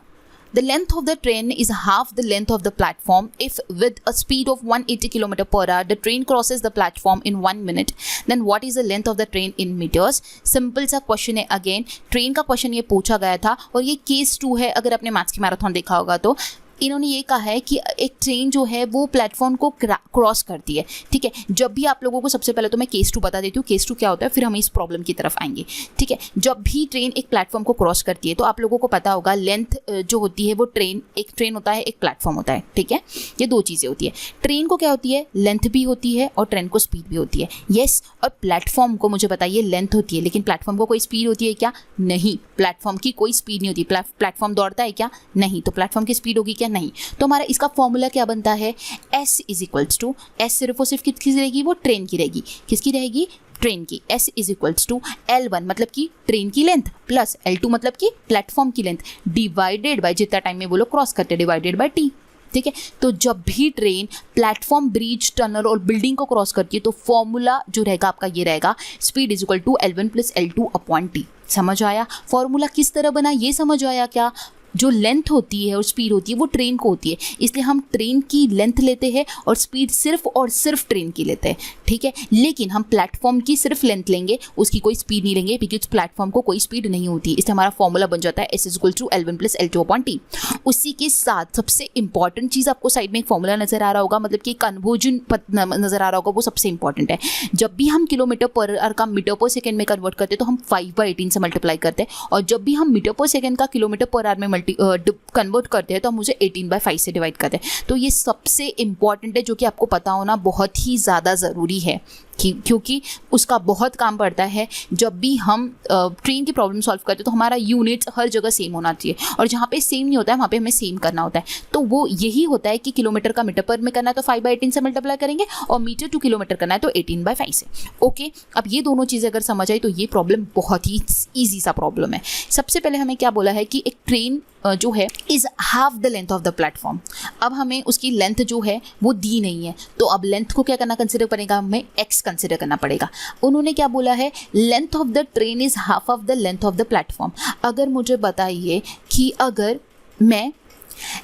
the length of the train is half the length of the platform if with a speed of 180 km per hour the train crosses the platform in 1 minute, then what is the length of the train in meters। Simple सा question है, again train का question ये पूछा गया था और ये case 2 है। अगर आपने मैथ्स की मैराथन देखा होगा तो इन्होंने ये कहा है कि एक ट्रेन जो है वो प्लेटफॉर्म को क्रॉस करती है, ठीक है। जब भी आप लोगों को, सबसे पहले तो मैं केस 2 बता देती हूँ, केस 2 क्या होता है, फिर हम इस प्रॉब्लम की तरफ आएंगे, ठीक है। जब भी ट्रेन एक प्लेटफॉर्म को क्रॉस करती है तो आप लोगों को पता होगा लेंथ जो होती है वो एक ट्रेन होता है, एक प्लेटफॉर्म होता है, ठीक है। ये दो चीज़ें होती है। ट्रेन को क्या होती है, लेंथ भी होती है और ट्रेन को स्पीड भी होती है, यस। और प्लेटफॉर्म को मुझे बताइए लेंथ होती है, लेकिन प्लेटफॉर्म को कोई स्पीड होती है क्या? नहीं, प्लेटफॉर्म की कोई स्पीड नहीं होती। प्लेटफॉर्म दौड़ता है क्या? नहीं। तो प्लेटफॉर्म की स्पीड होगी क्या? नहीं। तो हमारा इसका फॉर्मूला क्या बनता है, S is equals to, S सिर्फ और सिर्फ किसकी रहेगी, वो ट्रेन की रहेगी। किसकी रहेगी? ट्रेन की। S is equals to L1 मतलब कि ट्रेन की लेंथ प्लस L2 मतलब कि प्लेटफॉर्म की लेंथ डिवाइडेड बाय जितना टाइम में वो लोग क्रॉस करते हैं डिवाइडेड बाय T, ठीक है। तो जब भी ट्रेन प्लेटफॉर्म, ब्रिज, टनल और बिल्डिंग को क्रॉस करती है तो फॉर्मूला जो रहेगा आपका ये रहेगा, speed is equal to L1 plus L2 upon T। समझ आया? फॉर्मूला किस तरह बना ये समझ आया क्या? जो लेंथ होती है और स्पीड होती है वो ट्रेन को होती है, इसलिए हम ट्रेन की लेंथ लेते हैं और स्पीड सिर्फ और सिर्फ ट्रेन की लेते हैं, ठीक है। लेकिन हम प्लेटफॉर्म की सिर्फ लेंथ लेंगे, उसकी कोई स्पीड नहीं लेंगे, क्योंकि उस प्लेटफॉर्म को कोई स्पीड नहीं होती, इसलिए हमारा फॉर्मूला बन जाता है S is equal to L1 plus L2 upon T। उसी के साथ सबसे इंपॉर्टेंट चीज़ आपको साइड में एक फॉर्मूला नजर आ रहा होगा, मतलब कि कन्वर्जन नजर आ रहा होगा, वो सबसे इंपॉर्टेंट है। जब भी हम किलोमीटर पर आवर का मीटर पर सेकेंड में कन्वर्ट करते हैं तो हम 5/18 से मल्टीप्लाई करते हैं, और जब भी हम मीटर पर सेकेंड का किलोमीटर पर आवर में कन्वर्ट करते हैं तो हम मुझे 18/5 से डिवाइड करते हैं। तो ये सबसे इंपॉर्टेंट है, जो कि आपको पता होना बहुत ही ज़्यादा ज़रूरी है, क्योंकि उसका बहुत काम पड़ता है। जब भी हम ट्रेन की प्रॉब्लम सॉल्व करते हैं तो हमारा यूनिट हर जगह सेम होना चाहिए, और जहाँ पे सेम नहीं होता है वहाँ पे हमें सेम करना होता है। तो वो यही होता है कि किलोमीटर का मीटर पर में करना है तो 5/18 से मल्टीप्लाई करेंगे, और मीटर टू किलोमीटर करना है तो 18/5 से। ओके, अब ये दोनों चीज़ें अगर समझ आई तो ये प्रॉब्लम बहुत ही ईजी सा प्रॉब्लम है। सबसे पहले हमें क्या बोला है कि एक ट्रेन जो है is half the length of the platform. अब हमें उसकी लेंथ जो है वो दी नहीं है, तो अब लेंथ को क्या करना कंसिडर करेगा, हमें x कंसिडर करना पड़ेगा। उन्होंने क्या बोला है, length of the train is half of the length of the platform. अगर मुझे बताइए कि अगर मैं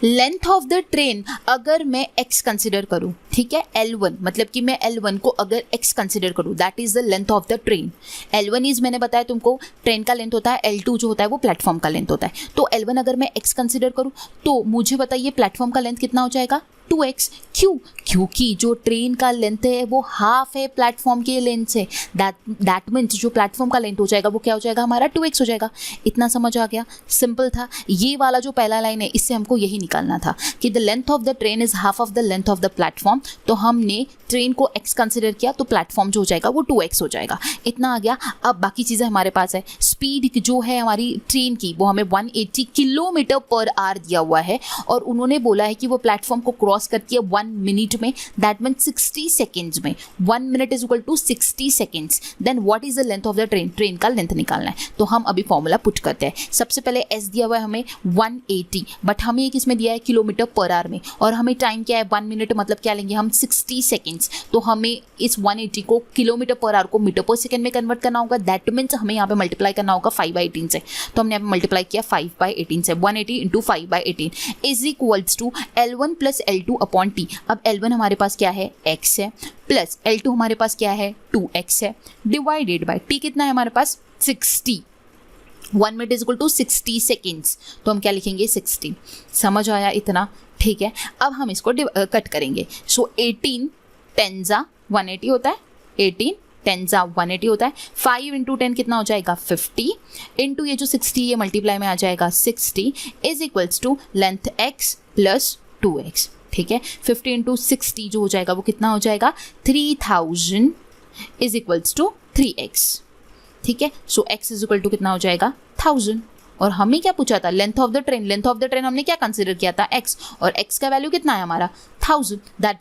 लेंथ ऑफ द ट्रेन अगर मैं x कंसिडर करूं, ठीक है, L1 मतलब कि मैं L1 को अगर x कंसिडर करूं, that is the length of the train. L1 is, मैंने बताया तुमको, ट्रेन का लेंथ होता है, L2 जो होता है वो प्लेटफॉर्म का लेंथ होता है। तो L1 अगर मैं x कंसिडर करूं तो मुझे बताइए प्लेटफॉर्म का लेंथ कितना हो जाएगा, 2x। क्यों? क्योंकि जो ट्रेन का लेंथ है वो हाफ है प्लेटफॉर्म के लेंथ से, दैट मीन्स जो प्लेटफॉर्म का लेंथ हो जाएगा वो क्या हो जाएगा, हमारा 2x हो जाएगा। इतना समझ आ गया? सिंपल था। ये वाला जो पहला लाइन है इससे हमको यही निकालना था कि the length of the train is half of the length of the platform. तो हमने ट्रेन को x कंसिडर किया तो प्लेटफॉर्म जो हो जाएगा वो 2x हो जाएगा। इतना आ गया। अब बाकी चीज़ें हमारे पास है। स्पीड जो है हमारी ट्रेन की वो हमें 180 किलोमीटर पर आवर दिया हुआ है, और उन्होंने बोला है कि वो प्लेटफॉर्म को क्रॉस करती है 1 मिनट में, दैट मीन्स 60 सेकेंड्स में। 1 minute is equal to 60 seconds. Then what is the length of the train, train का लेंथ निकालना है। तो हम अभी फॉर्मूला पुट करते हैं। सबसे पहले एस दिया हुआ है हमें 180, बट हमें एक इसमें दिया है किलोमीटर पर आवर में, और हमें टाइम क्या है 1 मिनट, मतलब क्या लेंगे हम 60 सेकेंड्स। तो हमें इस 180 को किलोमीटर पर आवर को मीटर पर सेकेंड में कन्वर्ट करना होगा, दैट मीन्स हमें यहाँ पे मल्टीप्लाई करना होगा 5/18 से। तो हमने यहाँ पे मल्टीप्लाई किया 5/18 से, 180 into 5/18 is equals to L1 plus L2 upon T। अब L1 हमारे पास क्या है, x है, प्लस L2 हमारे पास क्या है, 2x है, डिवाइडेड बाय T कितना है हमारे पास, 60। 1 minute is equal to 60 seconds, तो हम क्या लिखेंगे 60। समझ आया इतना? ठीक है, अब हम इसको कट करेंगे। सो 18 10 180 होता है, 18 10 180 होता है, 5 इंटू 10 कितना हो जाएगा 50, इंटू ये जो 60 ये मल्टीप्लाई में आ जाएगा 60 is equals to length x plus 2x। ठीक है, 50 इंटू 60 जो हो जाएगा वो कितना हो जाएगा 3000 इज इक्वल्स टू 3x। ठीक है, so x is equal to कितना हो जाएगा 1000। और हमें क्या पूछा था, length of the train. Length of the train हमने क्या कंसिडर किया था, x, और x का वैल्यू कितना है हमारा 1000। दैट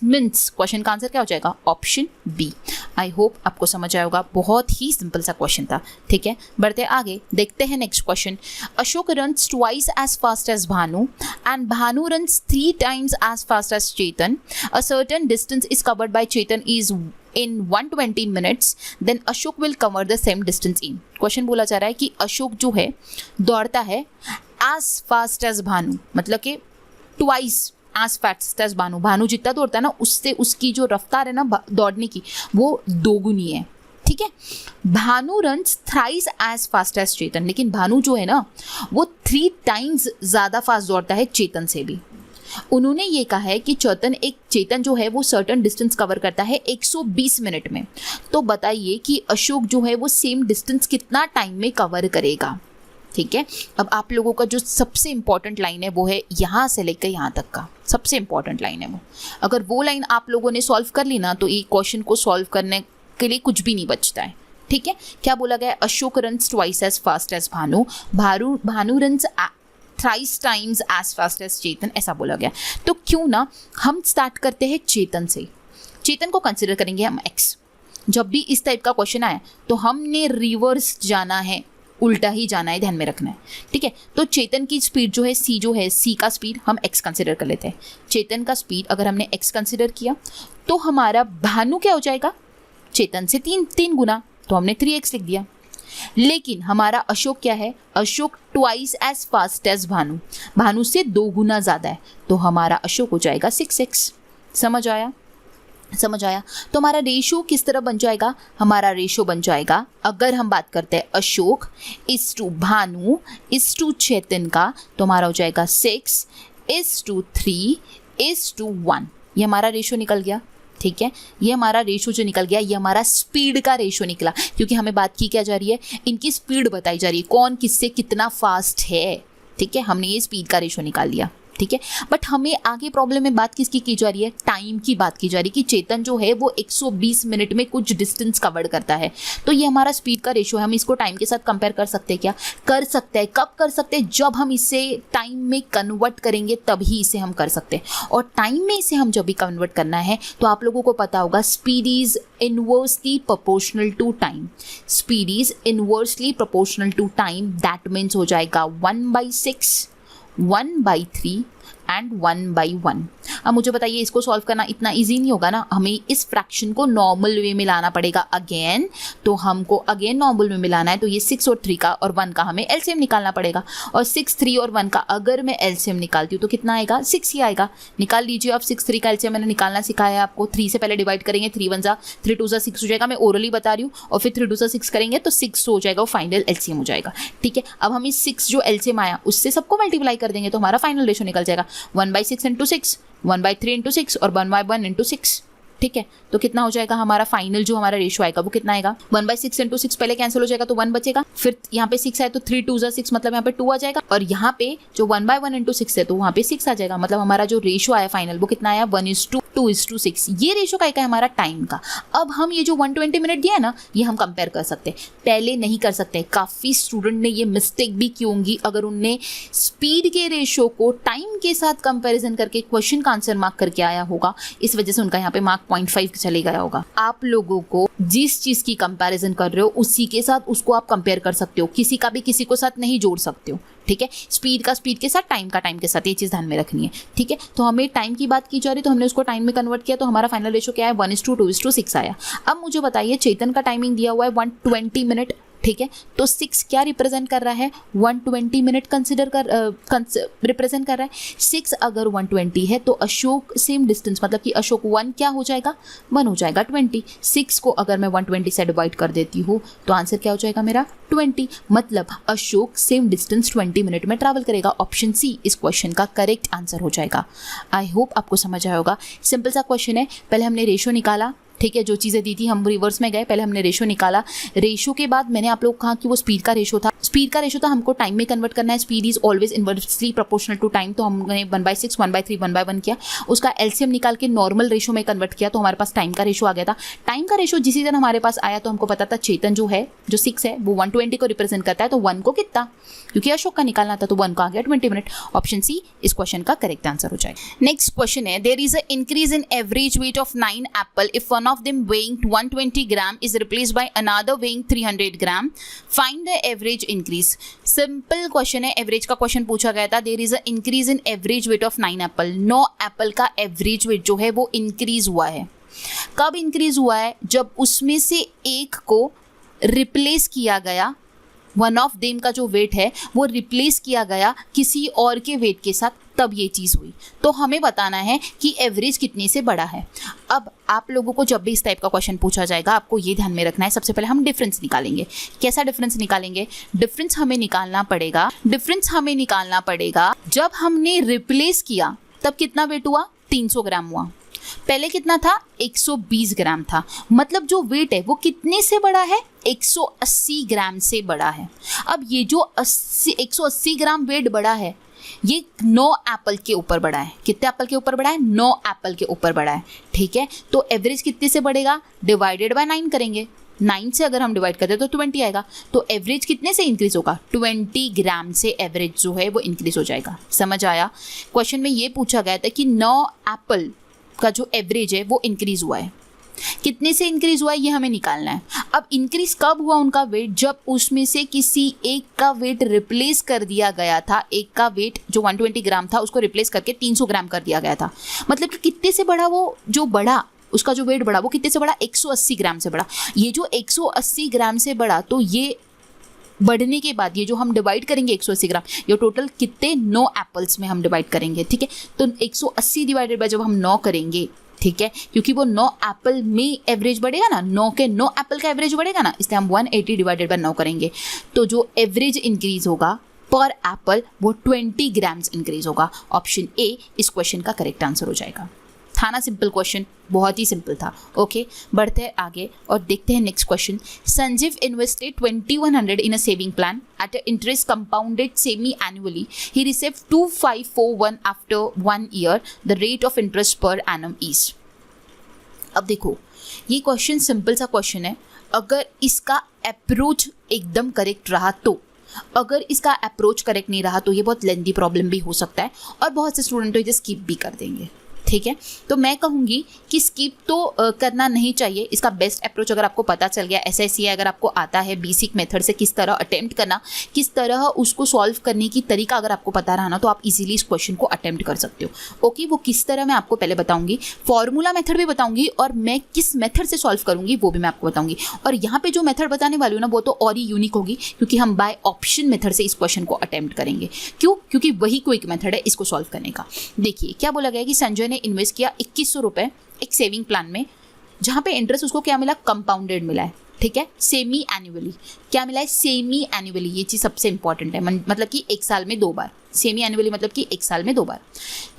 मीन्स क्वेश्चन का आंसर क्या हो जाएगा, ऑप्शन बी। आई होप आपको समझ आया होगा, बहुत ही सिंपल सा क्वेश्चन था। ठीक है, बढ़ते आगे, देखते हैं next question. Ashok runs twice as fast as Bhanu and Bhanu runs 3 times as fast as Chetan. A certain distance is covered by Chetan is in 120 minutes, then Ashok will cover the same distance in। Question बोला जा रहा है कि अशोक जो है दौड़ता है as fast as भानु, मतलब कि twice as fast as Bhanu. Bhanu जितना दौड़ता है ना उससे उसकी जो रफ्तार है ना दौड़ने की वो 2 गुनी है। ठीक है, Bhanu runs thrice as fast as Chetan, लेकिन भानु जो है ना वो 3 times ज़्यादा फास्ट दौड़ता है चेतन से भी। उन्होंने ये कहा है कि चेतन जो है वो सर्टेन डिस्टेंस कवर करता है 120 मिनट में। तो बताइए कि अशोक जो है वो सेम डिस्टेंस कितना टाइम में कवर करेगा। ठीक है, अब आप लोगों का जो सबसे इंपॉर्टेंट लाइन है वो है यहाँ से लेकर यहाँ तक का सबसे इंपॉर्टेंट लाइन है वो। अगर वो लाइन आप लोगों ने सॉल्व कर ली ना तो ये क्वेश्चन को सॉल्व करने के लिए कुछ भी नहीं बचता है। ठीक है, क्या बोला गया है? Ashok runs twice as fast as Bhanu runs thrice times as fast as Chetan, ऐसा बोला गया। तो क्यों ना हम स्टार्ट करते हैं चेतन से। चेतन को कंसिडर करेंगे हम एक्स। जब भी इस टाइप का क्वेश्चन आए तो हमने रिवर्स जाना है, उल्टा ही जाना है, ध्यान में रखना है। ठीक है, तो चेतन की स्पीड जो है सी का स्पीड हम एक्स कंसिडर कर लेते हैं। चेतन का स्पीड अगर हमने एक्स कंसिडर किया तो हमारा भानु क्या हो जाएगा? चेतन से तीन गुना, तो हमने 3x लिख दिया। लेकिन हमारा अशोक क्या है? Ashok twice as fast as Bhanu से 2 गुना ज़्यादा है, तो हमारा अशोक हो जाएगा 6x। समझ आया? तो हमारा रेशो किस तरह बन जाएगा? हमारा रेशो बन जाएगा, अगर हम बात करते हैं अशोक इस टू भानु इस टू चेतन का, तो हमारा हो जाएगा 6:3:1। ये हमारा रेशो निकल गया। ठीक है, ये हमारा रेशो जो निकल गया ये हमारा स्पीड का रेशो निकला, क्योंकि हमें बात की क्या जा रही है? इनकी स्पीड बताई जा रही है, कौन किससे कितना फास्ट है। ठीक है, हमने ये स्पीड का रेशो निकाल लिया। ठीक है, बट हमें आगे प्रॉब्लम में बात किसकी की जा रही है? टाइम की बात की जा रही है कि चेतन जो है वो 120 मिनट में कुछ डिस्टेंस कवर करता है। तो ये हमारा स्पीड का रेशो है। हम इसको टाइम के साथ कंपेयर कर सकते हैं क्या? कर सकते हैं। कब कर सकते हैं? जब हम इसे टाइम में कन्वर्ट करेंगे तभी इसे हम कर सकते हैं। और टाइम में इसे हम जब भी कन्वर्ट करना है तो आप लोगों को पता होगा speed is inversely proportional to time. Speed is inversely proportional to time, that means हो जाएगा 1/6, 1/3 एंड 1/1। अब मुझे बताइए इसको सॉल्व करना इतना इजी नहीं होगा ना, हमें इस फ्रैक्शन को नॉर्मल वे में लाना पड़ेगा अगेन। तो हमको अगेन नॉर्मल में मिलाना है, तो ये 6 और 3 का और 1 का हमें एलसीएम निकालना पड़ेगा। और 6, 3 और 1 का अगर मैं एलसीएम निकालती हूँ तो कितना आएगा? 6 ही आएगा। निकाल लीजिए अब 6, 3 का एलसीएम मैंने निकालना सिखाया आपको। 3 से पहले डिवाइड करेंगे, 3 1 जा 3 2 जा 6 हो जाएगा, मैं ओरली बता रही हूँ। और फिर 3 2 जा 6 करेंगे तो 6 हो जाएगा, वो फाइनल एलसीएम हो जाएगा। ठीक है, अब हम इस 6 जो एलसीएम आया उससे सबको मल्टीप्लाई कर देंगे तो हमारा फाइनल रेशो निकल जाएगा 1/6 इंटू 6, 1/3 इंटू 6 और 1/1 इंटू 6। ठीक है, तो कितना हो जाएगा हमारा फाइनल जो हमारा रेशो आएगा वो कितना आएगा? 1/6 इंटू 6 पहले कैंसिल हो जाएगा तो 1 बचेगा। फिर यहाँ पे 6 आए तो 3 2 6 मतलब यहाँ पे 2 आ जाएगा। और यहाँ पे जो 1/1 इंटू 6 है तो वहाँ पे 6 आ जाएगा। मतलब हमारा जो रेशो आया फाइनल वो कितना आया? 1:2:6। ये रेशो का एक है हमारा टाइम का। अब हम ये जो 120 मिनट दिया है ना, ये हम कंपेयर कर सकते हैं, पहले नहीं कर सकते। काफ़ी स्टूडेंट ने ये मिस्टेक भी की होंगी, अगर उनने स्पीड के रेशो को टाइम के साथ कंपेरिजन करके क्वेश्चन का आंसर मार्क करके आया होगा, इस वजह से उनका यहाँ पे मार्क 0.5 चले गया होगा। आप लोगों को जिस चीज़ की कंपैरिजन कर रहे हो उसी के साथ उसको आप कंपेयर कर सकते हो, किसी का भी किसी को साथ नहीं जोड़ सकते हो। ठीक है, स्पीड का स्पीड के साथ, टाइम का टाइम के साथ, ये चीज़ ध्यान में रखनी है। ठीक है, तो हमें टाइम की बात की जा रही तो हमने उसको टाइम में कन्वर्ट किया, तो हमारा फाइनल रेशो क्या है? 1:2:6 आया। अब मुझे बताइए चेतन का टाइमिंग दिया हुआ है 120 मिनट। ठीक है, तो 6 क्या रिप्रेजेंट कर रहा है? 120 मिनट रिप्रेजेंट कर रहा है। 6 अगर 120 है तो अशोक सेम डिस्टेंस, मतलब कि अशोक 1 क्या हो जाएगा? 1 हो जाएगा 20। 6 को अगर मैं 120 से डिवाइड कर देती हूँ तो आंसर क्या हो जाएगा मेरा? 20। मतलब अशोक सेम डिस्टेंस 20 मिनट में ट्रैवल करेगा। ऑप्शन सी इस क्वेश्चन का करेक्ट आंसर हो जाएगा। आई होप आपको समझ आया होगा। सिंपल सा क्वेश्चन है, पहले हमने रेशो निकाला। ठीक है, जो चीज़ें दी थी हम रिवर्स में गए, पहले हमने रेशो निकाला। रेशो के बाद मैंने आप लोग कहा कि वो स्पीड का रेशो था। स्पीड का रेशो था, हमको टाइम में कन्वर्ट करना है। Speed is always inversely proportional to time, तो हमने 1/6, 1/3, 1/1 किया। उसका एलसीएम निकाल के नॉर्मल रेशो में कन्वर्ट किया तो हमारे पास टाइम का रेशो आ गया था। टाइम का रेशो जिसी दिन हमारे पास आया तो हमको पता था चेतन जो है, जो 6 है, वो 120 को रिप्रेजेंट करता है, तो 1 को कितना, क्योंकि अशोक का निकालना था तो 1 को आ गया 20 मिनट। ऑप्शन सी इस क्वेश्चन का करेक्ट आंसर हो जाएगा। नेक्स्ट क्वेश्चन है, there is a increase in average weight of 9 apple if one of them weighing 120 gram is replaced by another weighing 300 gram. Find the average increase. Simple question है, average का question पूछा गया था। There is a increase in average weight of 9 apple. 9 Apple का average weight जो है वो increase हुआ है। कब इंक्रीज हुआ है? जब उसमें से एक को रिप्लेस किया गया, वन ऑफ देम का जो वेट है वो रिप्लेस किया गया किसी और के वेट के साथ, तब ये चीज़ हुई। तो हमें बताना है कि एवरेज कितने से बड़ा है। अब आप लोगों को जब भी इस टाइप का क्वेश्चन पूछा जाएगा आपको ये ध्यान में रखना है, सबसे पहले हम डिफरेंस निकालेंगे। कैसा डिफरेंस निकालेंगे? डिफरेंस हमें निकालना पड़ेगा जब हमने रिप्लेस किया तब कितना वेट हुआ, 300 ग्राम हुआ। पहले कितना था, 120 ग्राम था। मतलब जो वेट है वो कितने से बड़ा है, 180 ग्राम से बड़ा है। अब ये जो 180 ग्राम वेट बड़ा है, ये 9 एप्पल के ऊपर बढ़ा है। कितने एप्पल के ऊपर बढ़ा है, 9 एप्पल के ऊपर बढ़ा है। ठीक है, तो एवरेज कितने से बढ़ेगा, डिवाइडेड बाय 9 करेंगे। 9 से अगर हम डिवाइड करते हैं तो 20 आएगा। तो एवरेज कितने से इंक्रीज होगा, 20 ग्राम से एवरेज जो है वो इंक्रीज हो जाएगा। समझ आया। क्वेश्चन में ये पूछा गया था कि 9 एप्पल का जो एवरेज है वो इंक्रीज हुआ है। कितने से इंक्रीज हुआ है ये हमें निकालना है। अब इंक्रीज कब हुआ उनका वेट, जब उसमें से किसी एक का वेट रिप्लेस कर दिया गया था। एक का वेट जो 120 ग्राम था उसको रिप्लेस करके 300 ग्राम कर दिया गया था। मतलब कि कितने से बढ़ा, वो जो बढ़ा उसका जो वेट बढ़ा वो कितने से बढ़ा, 180 ग्राम से बढ़ा। ये जो 180 ग्राम से बढ़ा, तो ये बढ़ने के बाद ये जो हम डिवाइड करेंगे 180 ग्राम, ये टोटल कितने, 9 एप्पल्स में हम डिवाइड करेंगे। ठीक है, तो 180 डिवाइडेड बाय जब हम 9 करेंगे, ठीक है, क्योंकि वो 9 एप्पल में एवरेज बढ़ेगा ना, 9 एप्पल का एवरेज बढ़ेगा ना, इसलिए हम 180 डिवाइडेड बाय 9 करेंगे। तो जो एवरेज इंक्रीज होगा पर एप्पल वो 20 ग्राम्स इंक्रीज होगा। ऑप्शन ए इस क्वेश्चन का करेक्ट आंसर हो जाएगा। था ना सिंपल क्वेश्चन, बहुत ही सिंपल था। ओके, बढ़ते हैं आगे और देखते हैं next question. Sanjeev invested 2100 in a saving plan at a interest compounded semi annually. He received 2541 after 1 year. The rate of interest per annum is. अब देखो, ये क्वेश्चन सिंपल सा क्वेश्चन है। अगर इसका अप्रोच एकदम करेक्ट रहा तो, अगर इसका अप्रोच करेक्ट नहीं रहा तो ये बहुत लेंथी प्रॉब्लम भी हो सकता है और बहुत से स्टूडेंट तो इसे स्किप भी कर देंगे। ठीक है, तो मैं कहूँगी कि स्किप तो करना नहीं चाहिए। इसका बेस्ट अप्रोच अगर आपको पता चल गया, SSCI अगर आपको आता है बेसिक मेथड से किस तरह अटेम्प्ट करना, किस तरह उसको सॉल्व करने की तरीका अगर आपको पता रहा ना, तो आप इजीली इस क्वेश्चन को अटेम्प्ट कर सकते हो। ओके, वो किस तरह मैं आपको पहले बताऊंगी, फॉर्मूला मेथड भी बताऊंगी और मैं किस मेथड से सॉल्व करूंगी वो भी मैं आपको बताऊंगी। और यहाँ पे जो मेथड बताने वाली हूँ ना, वो तो और ही यूनिक होगी, क्योंकि हम बाय ऑप्शन मेथड से इस क्वेश्चन को अटेम्प्ट करेंगे। क्यों, क्योंकि वही क्विक मेथड है इसको सॉल्व करने का। देखिए क्या बोला गया कि संजय ने इन्वेस्ट किया 2100 रुपये एक सेविंग प्लान में, जहां पे इंटरेस्ट उसको क्या मिला, कंपाउंडेड मिला है। ठीक है, सेमी एनुअली क्या मिला है, सेमी एनुअली। ये चीज़ सबसे इंपॉर्टेंट है, मतलब कि 1 साल में 2 बार। सेमी एनुअली मतलब कि 1 साल में 2 बार।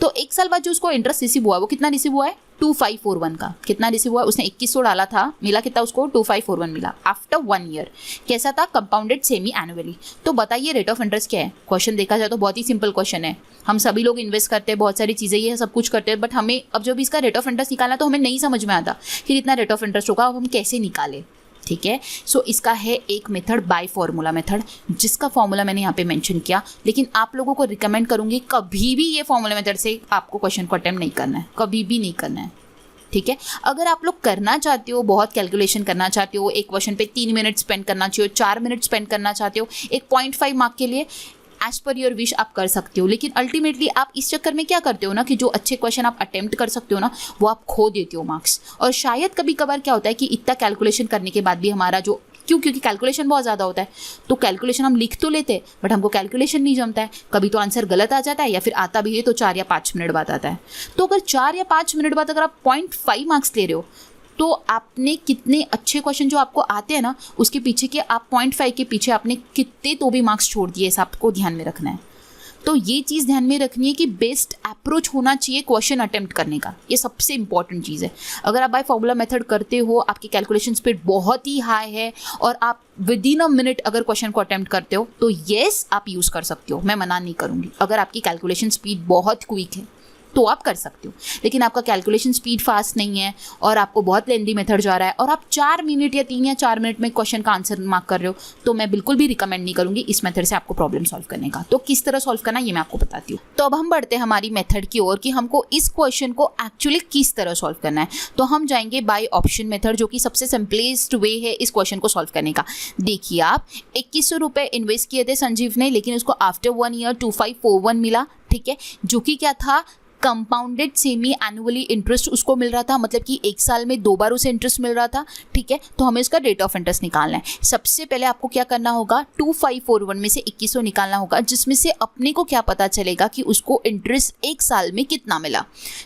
तो 1 साल बाद जो उसको इंटरेस्ट रिसीव हुआ वो कितना रिसीव हुआ है, 2541 का। कितना रिसीव हुआ, उसने 2100 डाला था, मिला कितना उसको, 2541 मिला आफ्टर 1 ईयर। कैसा था, कंपाउंडेड सेमी एनुअली। तो बताइए रेट ऑफ इंटरेस्ट क्या है। क्वेश्चन देखा जाए तो बहुत ही सिंपल क्वेश्चन है। हम सभी लोग इन्वेस्ट करते हैं, बहुत सारी चीज़ें ये सब कुछ करते हैं, बट हमें अब जब इसका रेट ऑफ इंटरेस्ट निकालना तो हमें नहीं समझ में आता कि कितना रेट ऑफ इंटरेस्ट होगा, अब हम कैसे निकालें। ठीक है, सो इसका है एक मेथड बाय फॉर्मूला मेथड, जिसका फॉर्मूला मैंने यहाँ पे मेंशन किया। लेकिन आप लोगों को रिकमेंड करूँगी कभी भी ये फॉर्मूला मेथड से आपको क्वेश्चन को अटेम्प्ट नहीं करना है, कभी भी नहीं करना है। ठीक है, अगर आप लोग करना चाहते हो, बहुत कैलकुलेशन करना चाहते हो, एक क्वेश्चन पे 3 मिनट स्पेंड करना चाहिए, 4 मिनट स्पेंड करना चाहते हो एक 0.5 मार्क के लिए, एज पर योर विश आप कर सकते हो। लेकिन अल्टीमेटली आप इस चक्कर में क्या करते हो ना, कि जो अच्छे क्वेश्चन आप अटेम्प्ट कर सकते हो ना, वो आप खो देते हो मार्क्स। और शायद कभी कभार क्या होता है कि इतना कैलकुलेशन करने के बाद भी हमारा जो, क्योंकि कैलकुलेशन बहुत ज़्यादा होता है, तो कैलकुलेशन हम लिख तो लेते हैं बट हमको कैलकुलेशन नहीं जमता है। कभी तो आंसर गलत आ जाता है, या फिर आता भी है तो 4 या 5 मिनट बाद आता है। तो अगर 4 या 5 मिनट बाद अगर आप 0.5 मार्क्स ले रहे हो, तो आपने कितने अच्छे क्वेश्चन जो आपको आते हैं ना, उसके पीछे के आप 0.5 के पीछे आपने कितने तो भी मार्क्स छोड़ दिए, इस आपको ध्यान में रखना है। तो ये चीज़ ध्यान में रखनी है कि बेस्ट अप्रोच होना चाहिए क्वेश्चन अटेम्प्ट करने का, ये सबसे इंपॉर्टेंट चीज़ है। अगर आप बाय फॉर्मूला मेथड करते हो, आपकी कैलकुलेशन स्पीड बहुत ही हाई है और आप विद इन अ मिनट अगर क्वेश्चन को अटेम्प्ट करते हो, तो येस आप यूज़ कर सकते हो, मैं मना नहीं करूँगी। अगर आपकी कैलकुलेशन स्पीड बहुत क्विक है तो आप कर सकते हो, लेकिन आपका कैलकुलेशन स्पीड फास्ट नहीं है और आपको बहुत लेंदी मेथड जा रहा है और आप 4 मिनट या 3 या 4 मिनट में क्वेश्चन का आंसर मार्क कर रहे हो, तो मैं बिल्कुल भी रिकमेंड नहीं करूंगी इस मेथड से आपको प्रॉब्लम सॉल्व करने का। तो किस तरह सॉल्व करना ये मैं आपको बताती हूँ। तो अब हम बढ़ते हैं हमारी मेथड की ओर कि हमको इस क्वेश्चन को एक्चुअली किस तरह सॉल्व करना है। तो हम जाएंगे बाय ऑप्शन मेथड, जो कि सबसे सिंपलेस्ट वे है इस क्वेश्चन को सॉल्व करने का। देखिए, आप 2100 रुपये इन्वेस्ट किए थे संजीव ने, लेकिन उसको आफ्टर 1 ईयर 2541 मिला। ठीक है, जो कि क्या था, कंपाउंडेड सेमी एनुअली इंटरेस्ट उसको मिल रहा था, मतलब कि 1 साल में 2 बार उसे इंटरेस्ट मिल रहा था। ठीक है, तो हमें इसका रेट ऑफ इंटरेस्ट निकालना है। सबसे पहले आपको क्या करना होगा, 2541 में से 2100 निकालना होगा, जिसमें से अपने को क्या पता चलेगा कि उसको इंटरेस्ट 1 साल में कितना मिला।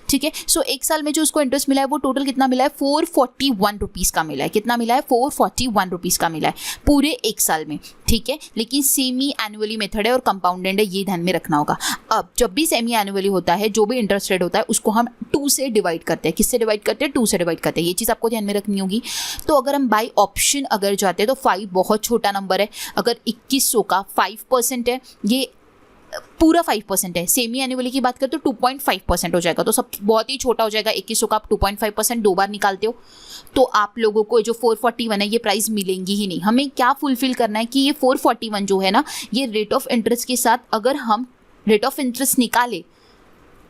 ठीक है, सो 1 साल में जो उसको इंटरेस्ट मिला है वो टोटल कितना मिला है, 441 रुपीज़ का मिला है। कितना मिला है, 441 रुपीज़ का मिला है पूरे 1 साल में। ठीक है, लेकिन सेमी एनुअली मेथड है और कंपाउंडेड है, ये ध्यान में रखना होगा। अब जब भी सेमी एनुअली होता है, जो भी इंटरेस्ट रेट होता है उसको हम 2 से डिवाइड करते हैं। किससे डिवाइड करते हैं? 2 से डिवाइड करते हैं। ये चीज़ आपको ध्यान में रखनी होगी। तो अगर हम बाय ऑप्शन अगर जाते हैं तो 5 बहुत छोटा नंबर है। अगर 2100 का 5% है, ये पूरा 5% है। सेमी एनुअली की बात करें तो 2.5% हो जाएगा, तो सब बहुत ही छोटा हो जाएगा। 2100 का आप 2.5% 2 बार निकालते हो तो आप लोगों को जो 441 है ये प्राइस मिलेंगी ही नहीं। हमें क्या फुलफिल करना है कि ये 441 जो है ना, ये रेट ऑफ इंटरेस्ट के साथ अगर हम रेट ऑफ इंटरेस्ट निकाले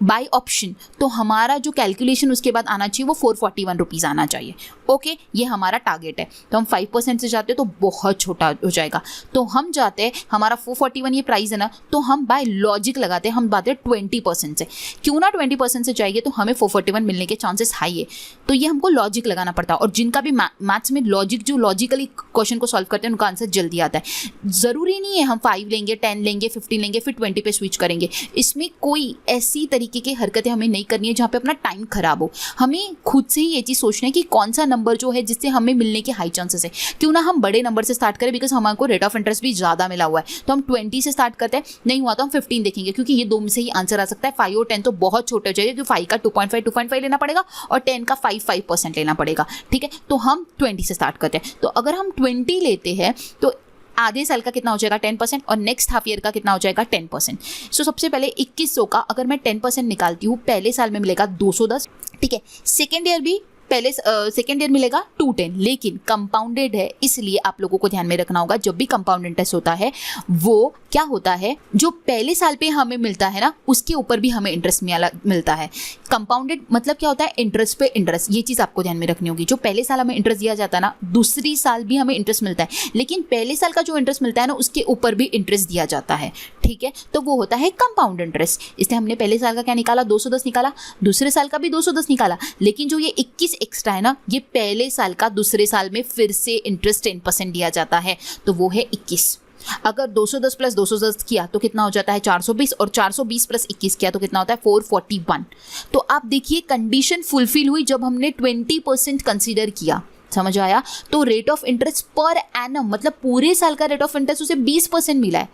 बाय ऑप्शन तो हमारा जो कैलकुलेशन उसके बाद आना चाहिए वो 441 रुपीज़ आना चाहिए। ओके, ये हमारा टारगेट है। तो हम 5% से जाते हैं तो बहुत छोटा हो जाएगा। तो हम जाते हैं, हमारा 441 ये प्राइस है ना, तो हम बाय लॉजिक लगाते हैं, हम बात है 20% से। क्यों ना 20% से जाएंगे तो हमें 441 मिलने के चांसेस हाई है। तो ये हमको लॉजिक लगाना पड़ता है। और जिनका भी मैथ्स में लॉजिक, जो लॉजिकली क्वेश्चन को सॉल्व करते हैं उनका आंसर जल्दी आता है। ज़रूरी नहीं है हम 5 लेंगे, 10 लेंगे, 15 लेंगे, फिर 20 पे स्विच करेंगे। इसमें कोई ऐसी तरीके की हरकतें हमें नहीं करनी है जहाँ पे अपना टाइम खराब हो। हमें खुद से ही ये चीज़ सोचना है कि कौन सा नंबर जो है जिससे हमें मिलने के हाई चांसेस है। क्यों ना हम बड़े नंबर से स्टार्ट करें, बिकॉज हमको रेट ऑफ इंटरेस्ट भी ज़्यादा मिला हुआ है। तो हम 20 से स्टार्ट करते हैं, नहीं हुआ तो हम 15 देखेंगे, क्योंकि ये 2 में से ही आंसर आ सकता है। 5 और 10 तो बहुत छोटे हो जाएगा, क्योंकि 5 का 2.5 लेना पड़ेगा और 10 का 5% लेना पड़ेगा। ठीक है, तो हम 20 से स्टार्ट करते हैं। तो अगर हम 20 लेते हैं तो आधे साल का कितना हो जाएगा? 10%, और नेक्स्ट हाफ ईयर का कितना हो जाएगा? 10%। सो सबसे पहले 2100 का अगर मैं 10% निकालती हूँ, पहले साल में मिलेगा 210। ठीक है, सेकेंड ईयर भी पहले सेकेंड ईयर मिलेगा 210, लेकिन कंपाउंडेड है, इसलिए आप लोगों को ध्यान में रखना होगा जब भी कंपाउंड इंटरेस्ट होता है वो क्या होता है, जो पहले साल पे हमें मिलता है ना उसके ऊपर भी हमें इंटरेस्ट मिलता है। कंपाउंडेड मतलब क्या होता है? इंटरेस्ट पे इंटरेस्ट। ये चीज़ आपको ध्यान में रखनी होगी। जो पहले साल हमें इंटरेस्ट दिया जाता है ना, दूसरी साल भी हमें इंटरेस्ट मिलता है, लेकिन पहले साल का जो इंटरेस्ट मिलता है ना उसके ऊपर भी इंटरेस्ट दिया जाता है। ठीक है, तो वो होता है कंपाउंड इंटरेस्ट। इसलिए हमने पहले साल का क्या निकाला? 210 निकाला, दूसरे साल का भी 210 निकाला, लेकिन जो ये 21 एक्स्ट्रा है ना, ये पहले साल का दूसरे साल में फिर से इंटरेस्ट 10% दिया जाता है, तो वो है 21। अगर 210 प्लस 210 किया तो कितना हो जाता है? 420, और 420 प्लस 21 किया तो कितना होता है? 441। तो आप देखिए कंडीशन फुलफिल हुई जब हमने 20% कंसीडर किया। समझ आया? तो rate of interest per annum, मतलब पूरे साल का रेट ऑफ इंटरेस्ट उसे 20% मिला है,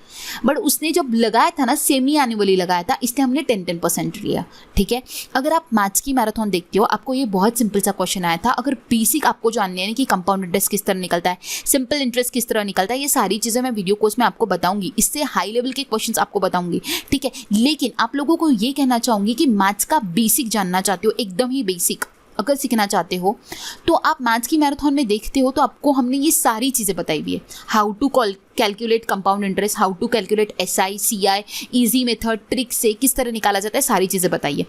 बट उसने जब लगाया था ना, सेमी एनुअली लगाया था, इसलिए हमने 10% लिया। ठीक है, अगर आप मैथ्स की मैराथन देखते हो, आपको ये बहुत सिंपल सा क्वेश्चन आया था। अगर बेसिक आपको जानने है कि कंपाउंड इंटरेस्ट किस तरह निकलता है, सिंपल इंटरेस्ट किस तरह निकलता है, ये सारी चीज़ें मैं वीडियो कोर्स में आपको बताऊंगी। इससे हाई लेवल के क्वेश्चन आपको बताऊंगी। ठीक है, लेकिन आप लोगों को ये कहना चाहूँगी कि मैथ्स का बेसिक जानना चाहते हो, एकदम ही बेसिक अगर सीखना चाहते हो, तो आप मैथ्स की मैराथन में देखते हो तो आपको हमने ये सारी चीज़ें बताई हुई है। How to calculate compound interest, how to calculate SI CI, easy method, trick से किस तरह निकाला जाता है, सारी चीज़ें बताइए।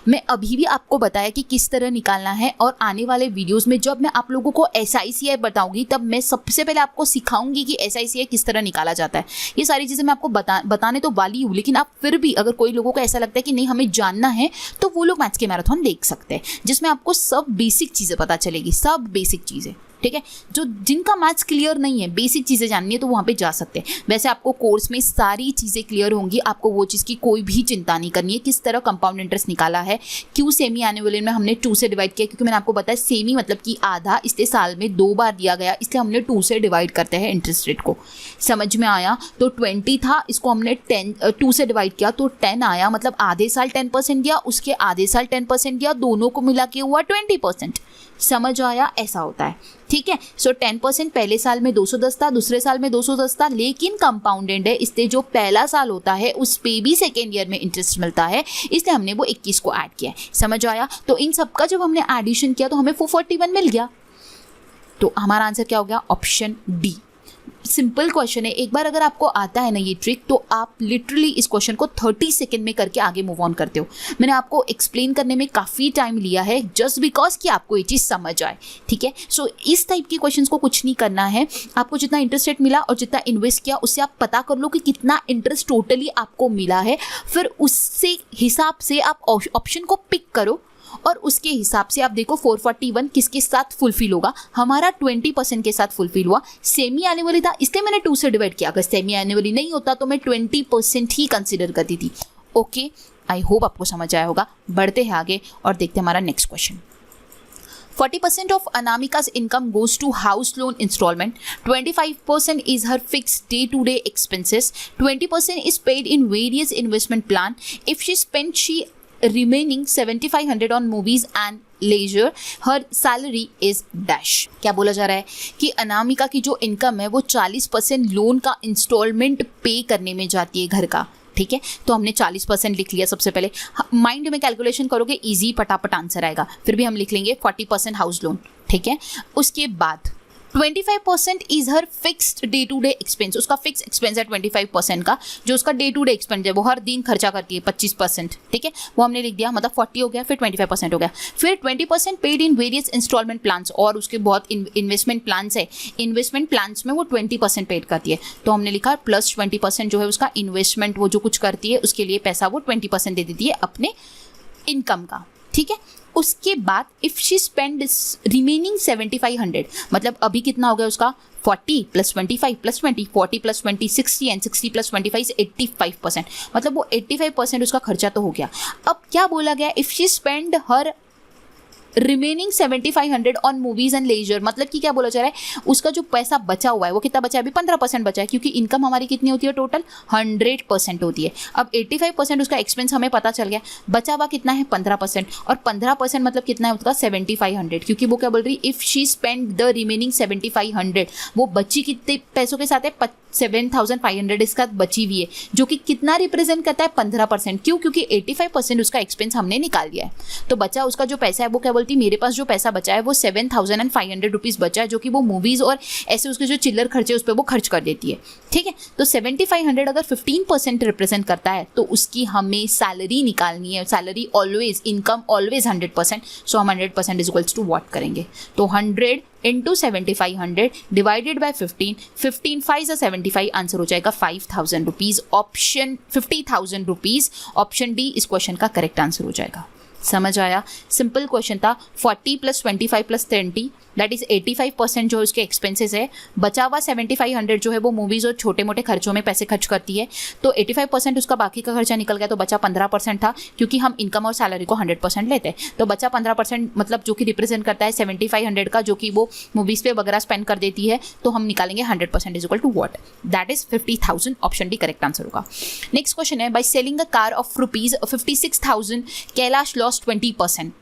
मैं अभी भी आपको बताया कि किस तरह निकालना है, और आने वाले वीडियोस में जब मैं आप लोगों को SI CI बताऊंगी तब मैं सबसे पहले आपको सिखाऊंगी कि SI CI किस तरह निकाला जाता है। ये सारी चीज़ें मैं आपको बताने तो वाली हूँ, लेकिन आप फिर भी अगर कोई लोगों को ऐसा लगता है कि नहीं हमें जानना है, तो वो लोग मैथ्स के मैराथन देख सकते हैं, जिसमें आपको सब बेसिक चीज़ें पता चलेगी, सब बेसिक चीज़ें। ठीक है, जो जिनका मैथ्स क्लियर नहीं है, बेसिक चीज़ें जाननी है, तो वहाँ पे जा सकते हैं। वैसे आपको कोर्स में सारी चीज़ें क्लियर होंगी, आपको वो चीज़ की कोई भी चिंता नहीं करनी है। किस तरह कंपाउंड इंटरेस्ट निकाला है, क्यों सेमी एनुअल में हमने 2 से डिवाइड किया, क्योंकि मैंने आपको बताया सेमी मतलब कि आधा, इसलिए साल में 2 बार दिया गया, इसलिए हमने 2 से डिवाइड करते हैं इंटरेस्ट रेट को। समझ में आया? तो 20 था, इसको हमने 2 से डिवाइड किया तो 10 आया, मतलब आधे साल 10% दिया, उसके आधे साल 10% दिया, दोनों को मिला के हुआ 20%। समझ आया? ऐसा होता है। ठीक है, सो 10% पहले साल में 210 था, दूसरे साल में 210 था, लेकिन कंपाउंडेड है, इसलिए जो पहला साल होता है उस पे भी सेकेंड ईयर में इंटरेस्ट मिलता है, इसलिए हमने वो 21 को ऐड किया है। समझ आया? तो इन सब का जब हमने एडिशन किया तो हमें 441 मिल गया। तो हमारा आंसर क्या हो गया? Option D. सिंपल क्वेश्चन है, एक बार अगर आपको आता है ना ये ट्रिक, तो आप लिटरली इस क्वेश्चन को 30 सेकंड में करके आगे मूव ऑन करते हो। मैंने आपको एक्सप्लेन करने में काफ़ी टाइम लिया है, जस्ट बिकॉज कि आपको ये चीज़ समझ आए। ठीक है, सो इस टाइप के क्वेश्चंस को कुछ नहीं करना है, आपको जितना इंटरेस्ट रेट मिला और जितना इन्वेस्ट किया उससे आप पता कर लो कि कितना इंटरेस्ट टोटली आपको मिला है, फिर उससे हिसाब से आप ऑप्शन को पिक करो और उसके हिसाब से आप देखो 441 किसके साथ फुलफिल होगा। हमारा 20% के साथ फुलफिल हुआ। सेमी एनुअली था इसलिए मैंने 2 से डिवाइड किया, अगर सेमी एनुअली नहीं होता तो मैं 20% ही कंसिडर करती थी। ओके, आई होप आपको समझ आया होगा। बढ़ते हैं आगे और देखते हैं हमारा next question. 40% of Anamika's income goes to house loan installment, 25% is her fixed day-to-day expenses, 20% is paid in various investment plan. If she spent remaining 7500 on movies and leisure, her salary is dash. क्या बोला जा रहा है कि अनामिका की जो income है वो 40% लोन का इंस्टॉलमेंट पे करने में जाती है घर का, ठीक है। तो हमने 40% लिख लिया सबसे पहले, माइंड में कैलकुलेशन करोगे इजी फटाफट आंसर आएगा, फिर भी हम लिख लेंगे 40% हाउस लोन, ठीक है। उसके बाद 25% is her fixed day to day expense, उसका फिक्स एक्सपेंस है 25% का, जो उसका डे टू डे एक्सपेंस है वो हर दिन खर्चा करती है 25%, ठीक है, वो हमने लिख दिया, मतलब 40 हो गया, फिर 25% हो गया, फिर 20% paid in various installment plans, और उसके बहुत इन्वेस्टमेंट प्लान्स है, इन्वेस्टमेंट प्लान्स में वो 20% पेड करती है, तो हमने लिखा प्लस 20% जो है उसका इन्वेस्टमेंट, वो जो कुछ करती है उसके लिए पैसा वो 20% दे देती है अपने इनकम का, ठीक है। उसके बाद इफ शी स्पेंड रिमेनिंग 7500, मतलब अभी कितना हो गया उसका 40 + 25 + 20, 40 + 20 60 एंड 60 + 25 85%, मतलब वो 85% उसका खर्चा तो हो गया। अब क्या बोला गया, if she spend her remaining 7500 on movies and leisure, मतलब कि क्या बोला जा रहा है, उसका जो पैसा बचा हुआ है वो कितना बचा है, अभी 15% बचा है, क्योंकि इनकम हमारी कितनी होती है टोटल 100% होती है। अब 85% उसका एक्सपेंस हमें पता चल गया, बचा हुआ कितना है 15%, और 15% मतलब कितना है उसका 7500, क्योंकि वो क्या बोल रही है, if she spend the remaining 7500, वो बची कितने पैसों के साथ है 7500 इसका बची हुई है, जो कि कितना रिप्रेजेंट करता है 15%, क्यों, क्योंकि 85% उसका एक्सपेंस हमने निकाल दिया है, तो बचा उसका जो पैसा है वो क्या बोलती है, मेरे पास जो पैसा बचा है वो 7500 रुपीज़ बचा है, जो कि वो मूवीज़ और ऐसे उसके जो चिल्लर खर्चे उस पर वो खर्च कर देती है, ठीक है। तो 7500 अगर 15% रिप्रेजेंट करता है तो उसकी हमें सैलरी निकालनी है, सैलरी ऑलवेज, इनकम ऑलवेज 100%, सो हम 100% इज इक्वल्स टू व्हाट करेंगे, तो 100 इंटू 7500 डिवाइडेड बाय 15, 15 5 75, आंसर हो जाएगा 5000 rupees, option 50,000 rupees, option D इस क्वेश्चन का करेक्ट आंसर हो जाएगा। समझ आया, सिंपल क्वेश्चन था। 40 + 25 + 20 दैट इज 85% जो उसके एक्सपेंसेस है, बचा हुआ 7500 जो है वो मूवीज़ और छोटे मोटे खर्चों में पैसे खर्च करती है, तो 85% उसका बाकी का खर्चा निकल गया, तो बचा 15% था, क्योंकि हम इनकम और सैलरी को 100% लेते हैं, तो बचा 15%, मतलब जो कि रिप्रेजेंट करता है 7500 का, जो कि वो मूवीज़ पे वगैरह स्पेंड कर देती है, तो हम निकालेंगे 100% is equal to what, that is 50,000, option D correct answer होगा। नेक्स्ट क्वेश्चन है, by selling a car of ₹56,000 Kailash loss 20%।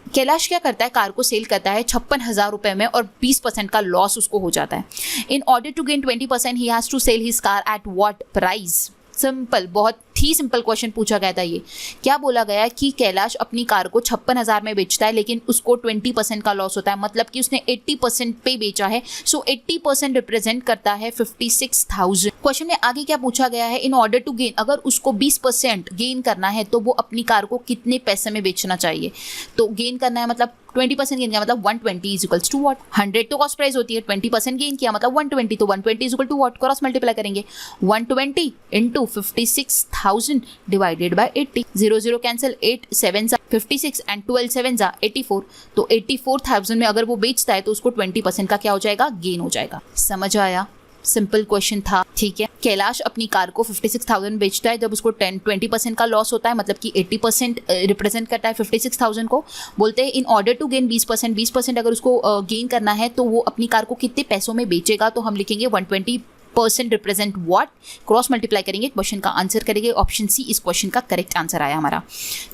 Kailash क्या करता है, कार को सेल करता है 56,000 रुपए में और 20% का लॉस उसको हो जाता है। इन ऑर्डर टू गेन 20% ही has to sell his car at what price. Simple, बहुत ही सिंपल क्वेश्चन पूछा गया था ये। क्या बोला गया है कि कैलाश अपनी कार को 56,000 में बेचता है, लेकिन उसको 20% का लॉस होता है, मतलब कि उसने 80% पे बेचा है, सो 80% रिप्रेजेंट करता है 56,000। क्वेश्चन में आगे क्या पूछा गया है, इन ऑर्डर टू गेन, अगर उसको 20% गेन करना है तो वो अपनी कार को कितने पैसे में बेचना चाहिए, तो गेन करना है मतलब 20% गेन किया मतलब 120 इज इक्वल्स टू व्हाट, 100 तो कॉस्ट प्राइस होती है, 20% गेन किया मतलब 120, तो 120 is equal to what, cross multiply करेंगे, 120 into 56,000 divided by 80, 0 0 cancel, 8 7 56 and 12 7 84, तो 84,000 में अगर वो बेचता है तो उसको 20% का क्या हो जाएगा, गेन हो जाएगा। समझ आया, सिंपल क्वेश्चन था, ठीक है। कैलाश अपनी कार को 56,000 बेचता है, जब उसको 20% का लॉस होता है, मतलब कि 80% रिप्रेजेंट करता है 56,000 को। बोलते हैं इन ऑर्डर टू गेन 20% अगर उसको गेन करना है तो वो अपनी कार को कितने पैसों में बेचेगा, तो हम लिखेंगे 120% रिप्रेजेंट व्हाट, क्रॉस मल्टीप्लाई करेंगे, क्वेश्चन का आंसर करेंगे, ऑप्शन सी इस क्वेश्चन का करेक्ट आंसर आया हमारा।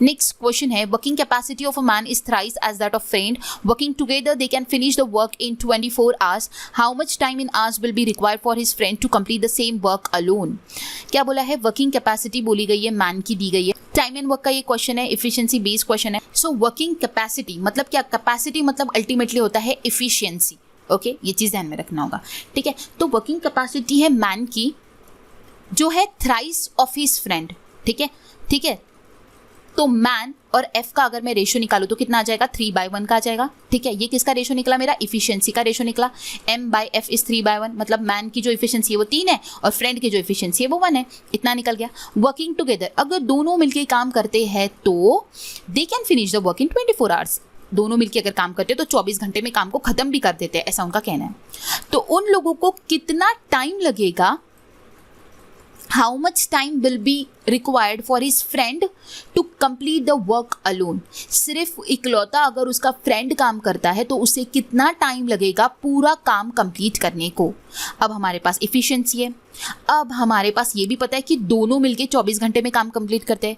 नेक्स्ट क्वेश्चन है, working capacity of a man is thrice as that of friend, working together they can finish the work in 24 hours, how much time in hours will be required for his friend to complete the same work alone. क्या बोला है, working capacity बोली गई है, man की दी गई है, time and work का ये क्वेश्चन है, इफिशियंसी बेस्ड क्वेश्चन है। सो वर्किंग कैपेसिटी मतलब क्या, कैपेसिटी मतलब अल्टीमेटली होता है इफिशियंसी, ओके, ये चीज़ ध्यान में रखना होगा, ठीक है। तो वर्किंग कैपेसिटी है मैन की, जो है थ्राइस ऑफ हिज फ्रेंड, ठीक है, ठीक है। तो मैन और एफ का अगर मैं रेशो निकालूँ तो कितना आ जाएगा, 3/1 का आ जाएगा, ठीक है। ये किसका रेशो निकला, मेरा इफिशियंसी का रेशो निकला, m/f इज 3/1, मतलब मैन की जो इफिशियंसी है वो 3 है और फ्रेंड की जो इफिशियंसी है वो 1 है, इतना निकल गया। वर्किंग टुगेदर, अगर दोनों मिलकर काम करते हैं तो दे can finish the work in 24 hours, दोनों मिलकर अगर काम करते हैं तो 24 घंटे में काम को खत्म भी कर देते हैं, ऐसा उनका कहना है। तो उन लोगों को कितना टाइम लगेगा how much time will be required for his friend to complete the work alone. सिर्फ इकलौता अगर उसका फ्रेंड काम करता है तो उसे कितना टाइम लगेगा पूरा काम कंप्लीट करने को। अब हमारे पास इफ़िशिएंसी है, अब हमारे पास ये भी पता है कि दोनों मिलके 24 घंटे में काम कंप्लीट करते हैं,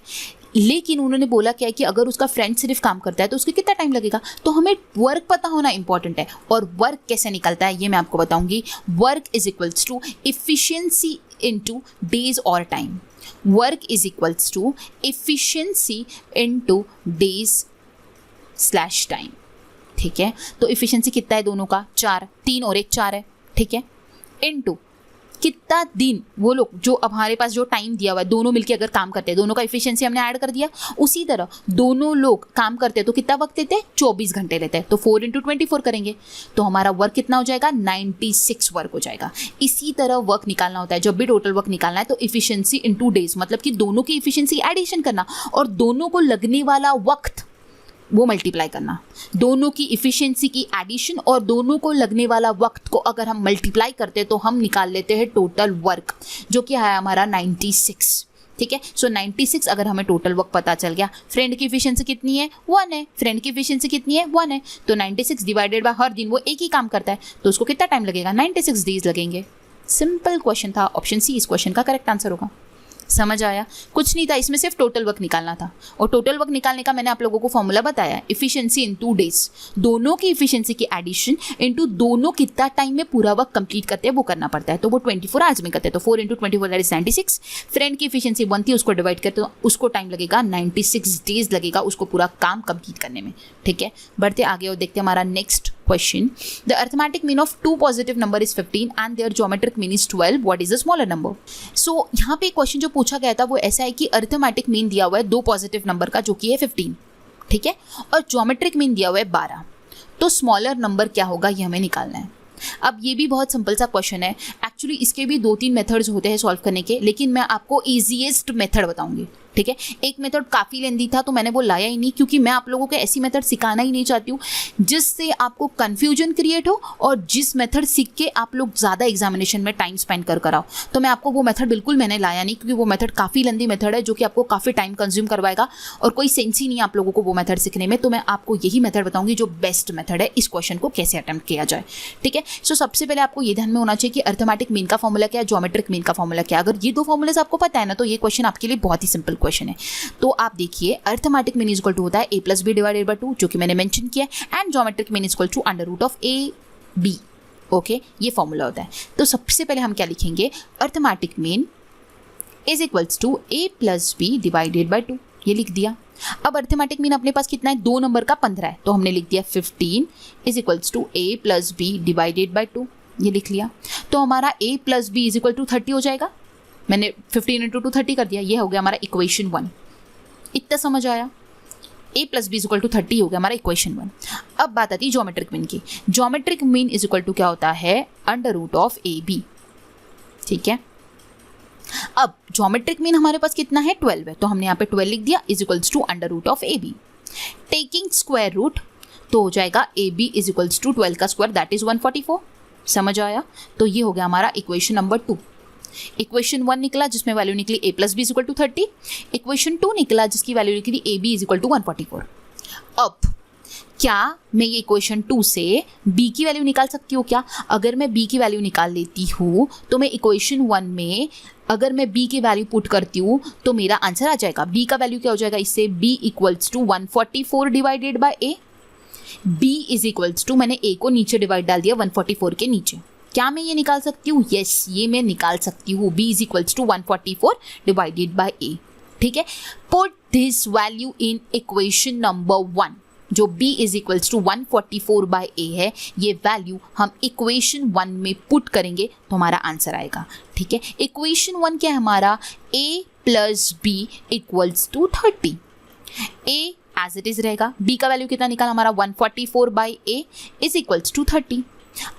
लेकिन उन्होंने बोला क्या है कि अगर उसका फ्रेंड सिर्फ काम करता है तो उसके कितना टाइम लगेगा। तो हमें वर्क पता होना इंपॉर्टेंट है, और वर्क कैसे निकलता है ये मैं आपको बताऊंगी। Work is equals to efficiency into days और time. Work is equals to efficiency into days slash time. ठीक है, तो इफिशियंसी कितना है दोनों का, 4, 3 और 1 4 है। ठीक है, इनटू कितना दिन वो लोग जो अब हमारे पास जो टाइम दिया हुआ है दोनों मिलके अगर काम करते हैं, दोनों का इफिशियंसी हमने ऐड कर दिया। उसी तरह दोनों लोग काम करते हैं तो कितना वक्त लेते हैं, 24 घंटे लेते हैं, तो 4 × 24 करेंगे तो हमारा वर्क कितना हो जाएगा, 96 वर्क हो जाएगा। इसी तरह वर्क निकालना होता है, जब भी टोटल वर्क निकालना है तो इफिशियंसी इनटू डेज, मतलब कि दोनों की इफिशियंसी एडिशन करना और दोनों को लगने वाला वक्त वो मल्टीप्लाई करना। दोनों की इफिशियंसी की एडिशन और दोनों को लगने वाला वक्त को अगर हम मल्टीप्लाई करते हैं तो हम निकाल लेते हैं टोटल वर्क, जो कि है हमारा 96। ठीक है, सो 96 अगर हमें टोटल वर्क पता चल गया। फ्रेंड की इफिशियंसी कितनी है, 1 है। फ्रेंड की इफिशियंसी कितनी है, 1 है। तो 96 डिवाइडेड बाय हर दिन वो एक ही काम करता है तो उसको कितना टाइम लगेगा, 96 डेज लगेंगे। सिंपल क्वेश्चन था, ऑप्शन सी इस क्वेश्चन का करेक्ट आंसर होगा। समझ आया, कुछ नहीं था इसमें, सिर्फ टोटल वर्क निकालना था। और टोटल वर्क निकालने का मैंने आप लोगों को फॉर्मूला बताया, इफिशियंसी इनटू डेज, दोनों की इफिशियंसी की एडिशन इनटू दोनों कितना टाइम में पूरा वर्क कंप्लीट करते हैं वो करना पड़ता है। तो वो 24 आवर्स में करते हैं तो 4 × 24 दैट इज 96। फ्रेंड की इफिशियंसी 1 थी, उसको डिवाइड करते तो उसको टाइम लगेगा 96 डेज लगेगा उसको पूरा काम कंप्लीट करने में। ठीक है, बढ़ते आगे और देखते हैं हमारा next question. The arithmetic mean of two positive number is 15 and their geometric mean is 12. What is the smaller number? So यहाँ पे क्वेश्चन जो पूछा गया था वो ऐसा है कि अरिथमेटिक मीन दिया हुआ है 2 पॉजिटिव नंबर का जो कि है 15, ठीक है, और ज्योमेट्रिक मीन दिया हुआ है 12। तो स्मॉलर नंबर क्या होगा ये हमें निकालना है। अब ये भी बहुत सिंपल सा क्वेश्चन है, एक्चुअली इसके भी 2-3 मेथड्स होते हैं सॉल्व करने के, लेकिन मैं आपको ईजीएस्ट मेथड बताऊंगी। ठीक है, एक मेथड काफ़ी लेंदी था तो मैंने वो लाया ही नहीं, क्योंकि मैं आप लोगों को ऐसी मेथड सिखाना ही नहीं चाहती हूँ जिससे आपको कन्फ्यूजन क्रिएट हो और जिस मेथड सीख के आप लोग ज़्यादा एग्जामिनेशन में टाइम स्पेंड कर कराओ। तो मैं आपको वो मेथड बिल्कुल मैंने लाया नहीं, क्योंकि वो मेथड काफ़ी लेंदी मेथड है जो कि आपको काफ़ी टाइम कंज्यूम करवाएगा और कोई सेंस ही नहीं है आप लोगों को वो मेथड सीखने में। तो मैं आपको यही मेथड बताऊंगी जो बेस्ट मेथड है इस क्वेश्चन को कैसे अटेम्प्ट किया जाए। ठीक है, सो सबसे पहले आपको ये ध्यान में होना चाहिए कि अरिथमेटिक मीन का फॉर्मूला क्या है, ज्योमेट्रिक मीन का फॉर्मूला क्या है। अगर ये 2 फॉर्मूलेस आपको पता है ना तो ये क्वेश्चन आपके लिए बहुत ही सिंपल क्वेश्चन है। तो आप देखिए, अरिथमेटिक मीन इक्वल टू होता है a+b डिवाइडेड बाय 2 जो कि मैंने मेंशन किया है, and geometric mean equal to √a(b). Okay, ये फॉर्मूला होता है। तो सबसे पहले हम क्या लिखेंगे, arithmetic mean is equals to a+b divided by 2, ये लिख दिया। अब अरिथमेटिक मीन अपने पास कितना है, 2 नंबर का 15 है, तो हमने लिख दिया 15 is equals to a+b divided by 2, ये लिख लिया। तो हमारा a+b इज इक्वल टू 30 हो जाएगा। मैंने 15 × 2 30 कर दिया, ये हो गया हमारा इक्वेशन 1। इतना समझ आया, a+b इज इक्वल टू 30 हो गया हमारा इक्वेशन 1। अब बात आती है ज्योमेट्रिक मीन की। Geometric mean is equal to क्या होता है, √ab। ठीक है, अब ज्योमेट्रिक मीन हमारे पास कितना है, 12 है, तो हमने यहाँ पे 12 लिख दिया is equals to √ab। Taking square root तो हो जाएगा ab इज इक्वल्स टू 12 का स्क्वायर दैट इज 144। समझ आया, तो ये हो गया हमारा इक्वेशन नंबर 2। इक्वेशन 1 निकला जिसमें वैल्यू निकली a+b is equal to 30। Equation 2 निकला जिसकी वैल्यू निकली ab इज इक्वल टू 144। अब क्या मैं ये इक्वेशन 2 से b की वैल्यू निकाल सकती हूँ क्या? अगर मैं b की वैल्यू निकाल लेती हूँ तो मैं इक्वेशन 1 में अगर मैं b की वैल्यू पुट करती हूँ तो मेरा आंसर आ जाएगा। b का वैल्यू क्या हो जाएगा इससे, b equals to 144 divided by a। b is equals to, मैंने a को नीचे डिवाइड डाल दिया 144 के नीचे। क्या मैं ये निकाल सकती हूँ? यस, ये मैं निकाल सकती हूँ। b is equals to 144 divided by a। ठीक है, put this value in equation number 1। जो b is equals to 144 by a है, ये वैल्यू हम इक्वेशन 1 में पुट करेंगे तो हमारा आंसर आएगा। ठीक है, इक्वेशन 1 क्या है हमारा, a+b equals to 30। a as it is रहेगा, b का वैल्यू कितना निकाला हमारा 144 by a is equals to 30।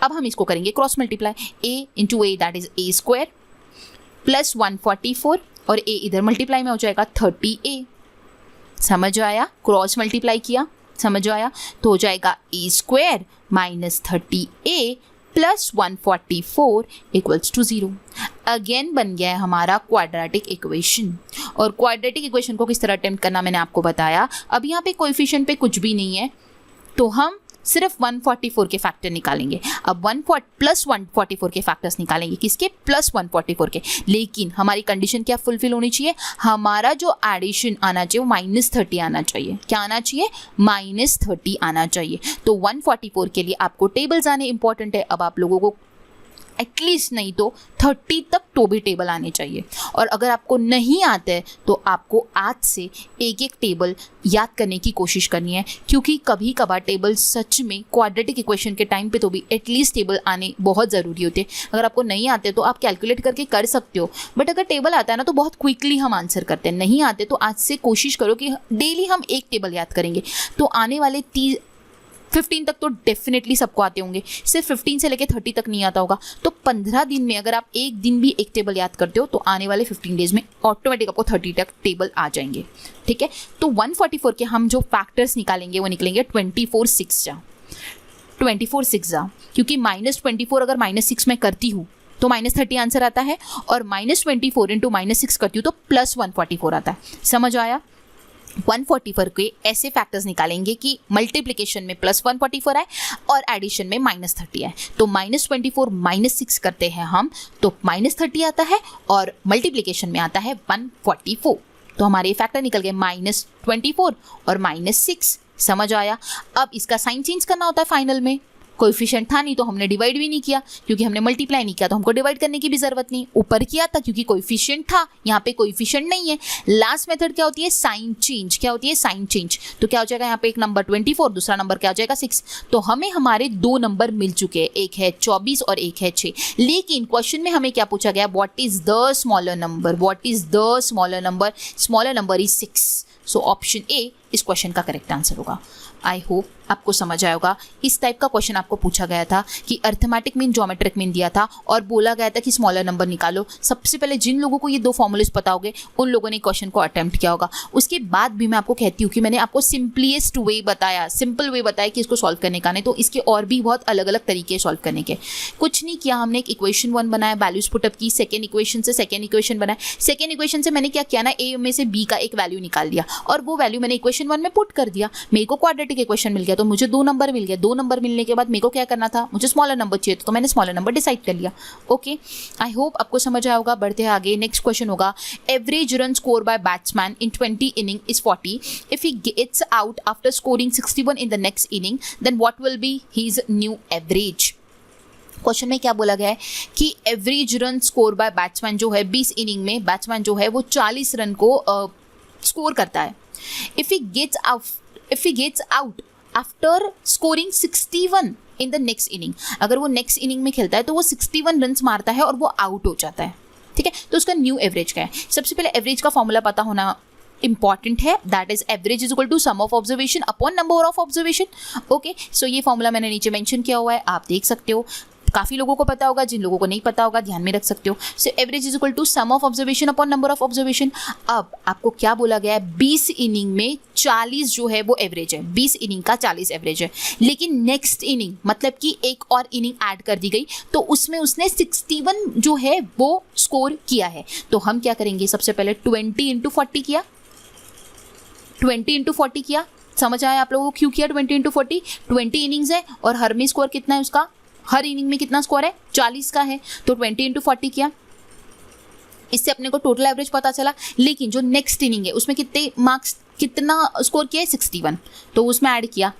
अब हम इसको करेंगे cross multiply, a into a that is a square plus 144 और a इधर मल्टीप्लाई में हो जाएगा 30a। समझ आया, क्रॉस मल्टीप्लाई किया, समझ आया, तो हो जाएगा a square minus 30a plus 144 equals to 0। Again बन गया है हमारा क्वाड्रेटिक इक्वेशन। और क्वाड्रेटिक इक्वेशन को किस तरह अटेम्प्ट करना मैंने आपको बताया। अब यहाँ पे कोएफिशिएंट पे कुछ भी नहीं है तो हम सिर्फ 144 के फैक्टर निकालेंगे। अब प्लस 144 के फैक्टर्स निकालेंगे, किसके? प्लस 144 के। लेकिन हमारी कंडीशन क्या फुलफिल होनी चाहिए? हमारा जो एडिशन आना चाहिए वो -30 आना चाहिए। क्या आना चाहिए? -30 आना चाहिए। तो 144 के लिए आपको टेबल्स आने इंपॉर्टेंट है। अब आप लोगों को एटलीस्ट नहीं तो 30 तक तो भी टेबल आने चाहिए। और अगर आपको नहीं आते हैं तो आपको आज से एक एक टेबल याद करने की कोशिश करनी है, क्योंकि कभी कभार टेबल सच में क्वाड्रेटिक इक्वेशन के टाइम पे तो भी एटलीस्ट टेबल आने बहुत ज़रूरी होते हैं। अगर आपको नहीं आते तो आप कैलकुलेट करके कर सकते हो, बट अगर टेबल आता है ना तो बहुत क्विकली हम आंसर करते हैं। नहीं आते तो आज से कोशिश करो कि डेली हम एक टेबल याद करेंगे। तो आने वाले 15 तक तो डेफिनेटली सबको आते होंगे, सिर्फ 15 से लेके 30 तक नहीं आता होगा। तो 15 दिन में अगर आप एक दिन भी एक टेबल याद करते हो तो आने वाले 15 डेज में ऑटोमेटिक आपको 30 तक टेबल आ जाएंगे। ठीक है, तो 144 के हम जो फैक्टर्स निकालेंगे वो निकलेंगे 24 6 जा, क्योंकि -24 अगर -6 में करती हूँ तो -30 आंसर आता है, और -24 इंटू -6 करती हूँ तो प्लस 144 आता है। समझ आया? 144 के ऐसे फैक्टर्स निकालेंगे कि मल्टीप्लिकेशन में प्लस 144 आए और एडिशन में -30 आए। तो -24 -6 करते हैं हम तो -30 आता है, और मल्टीप्लिकेशन में आता है 144। तो हमारे फैक्टर निकल गए -24 और -6। समझ आया? अब इसका साइन चेंज करना होता है फाइनल में। कोएफिशिएंट था नहीं तो हमने डिवाइड भी नहीं किया, क्योंकि हमने मल्टीप्लाई नहीं किया तो हमको डिवाइड करने की भी जरूरत नहीं। ऊपर किया था क्योंकि कोएफिशिएंट था, यहाँ पे कोएफिशिएंट नहीं है। लास्ट मेथड क्या होती है? Sign change. क्या होती है? Sign change. तो क्या हो जाएगा यहाँ पे एक नंबर 24, दूसरा नंबर क्या हो जाएगा 6। तो हमें हमारे 2 नंबर मिल चुके हैं, एक है 24 और एक है 6। लेकिन क्वेश्चन में हमें क्या पूछा गया? What is the smaller number? What is the smaller number? Smaller number is 6। So option A इस क्वेश्चन का करेक्ट आंसर होगा। आई होप आपको समझ आया होगा। इस टाइप का क्वेश्चन आपको पूछा गया था कि अर्थमेटिक मीन ज्योमेट्रिक मीन दिया था और बोला गया था कि स्मॉलर नंबर निकालो। सबसे पहले जिन लोगों को ये 2 फॉर्मूलेस पता होंगे उन लोगों ने क्वेश्चन को अटेम्प्ट किया होगा। उसके बाद भी मैं आपको कहती हूँ कि मैंने आपको सिंपलेस्ट वे बताया, सिंपल वे बताया कि इसको सॉल्व करने का नहीं, तो इसके और भी बहुत अलग अलग तरीके सॉल्व करने के। कुछ नहीं किया, हमने एक इक्वेशन 1 बनाया, वैल्यूज पुटअप की, सेकेंड इक्वेशन से सेकेंड इक्वेशन बनाया। सेकेंड इक्वेशन से मैंने क्या किया ना, ए में से बी का एक वैल्यू निकाल दिया और वो वैल्यू मैंने इक्वेशन 1 में पुट कर दिया। मेरे को क्वाड्रेटिक इक्वेशन मिल गया तो मुझे 2 नंबर मिल गया। 2 नंबर मिलने के बाद मेरे को क्या करना था? मुझे स्मॉलर नंबर चाहिए, तो मैंने स्मॉलर नंबर डिसाइड कर लिया। ओके, आई होप आपको समझ आया होगा। बढ़ते हैं आगे। नेक्स्ट क्वेश्चन होगा, average run score by batsman in 20 inning is 40। If he gets out after scoring 61 in the next inning then what will be his new average. Question में क्या बोला गया है कि average run score by batsman जो है 20 inning में batsman जो है वो 40 रन को स्कोर करता है। If he gets out after scoring 61 in the next inning, अगर वो नेक्स्ट इनिंग में खेलता है तो वो 61 रन मारता है और वो आउट हो जाता है। ठीक है, तो उसका न्यू एवरेज क्या है? सबसे पहले एवरेज का फॉर्मूला पता होना इंपॉर्टेंट है, that is average is equal to sum of observation upon number of observation. Okay, so ये फॉर्मूला मैंने नीचे मेंशन किया हुआ है, आप देख सकते हो। काफ़ी लोगों को पता होगा, जिन लोगों को नहीं पता होगा ध्यान में रख सकते हो। So average is equal to sum of observation upon number of observation. अब आपको क्या बोला गया है? 20 इनिंग में 40 जो है वो एवरेज है, 20 इनिंग का 40 एवरेज है। लेकिन नेक्स्ट इनिंग मतलब कि एक और इनिंग ऐड कर दी गई तो उसमें उसने 61 जो है वो स्कोर किया है। तो हम क्या करेंगे? सबसे पहले 20 इंटू 40 किया, 20 इंटू 40 किया। समझ आया आप लोगों को क्यों किया 20 इंटू 40? 20 इनिंग्स है और हर में स्कोर कितना है उसका? हर इनिंग में कितना स्कोर है? 40 का है, तो 20 इंटू 40 किया। इससे अपने को टोटल एवरेज पता चला। लेकिन जो नेक्स्ट इनिंग है उसमें कितना स्कोर किया है? 61, तो उसमें ऐड किया।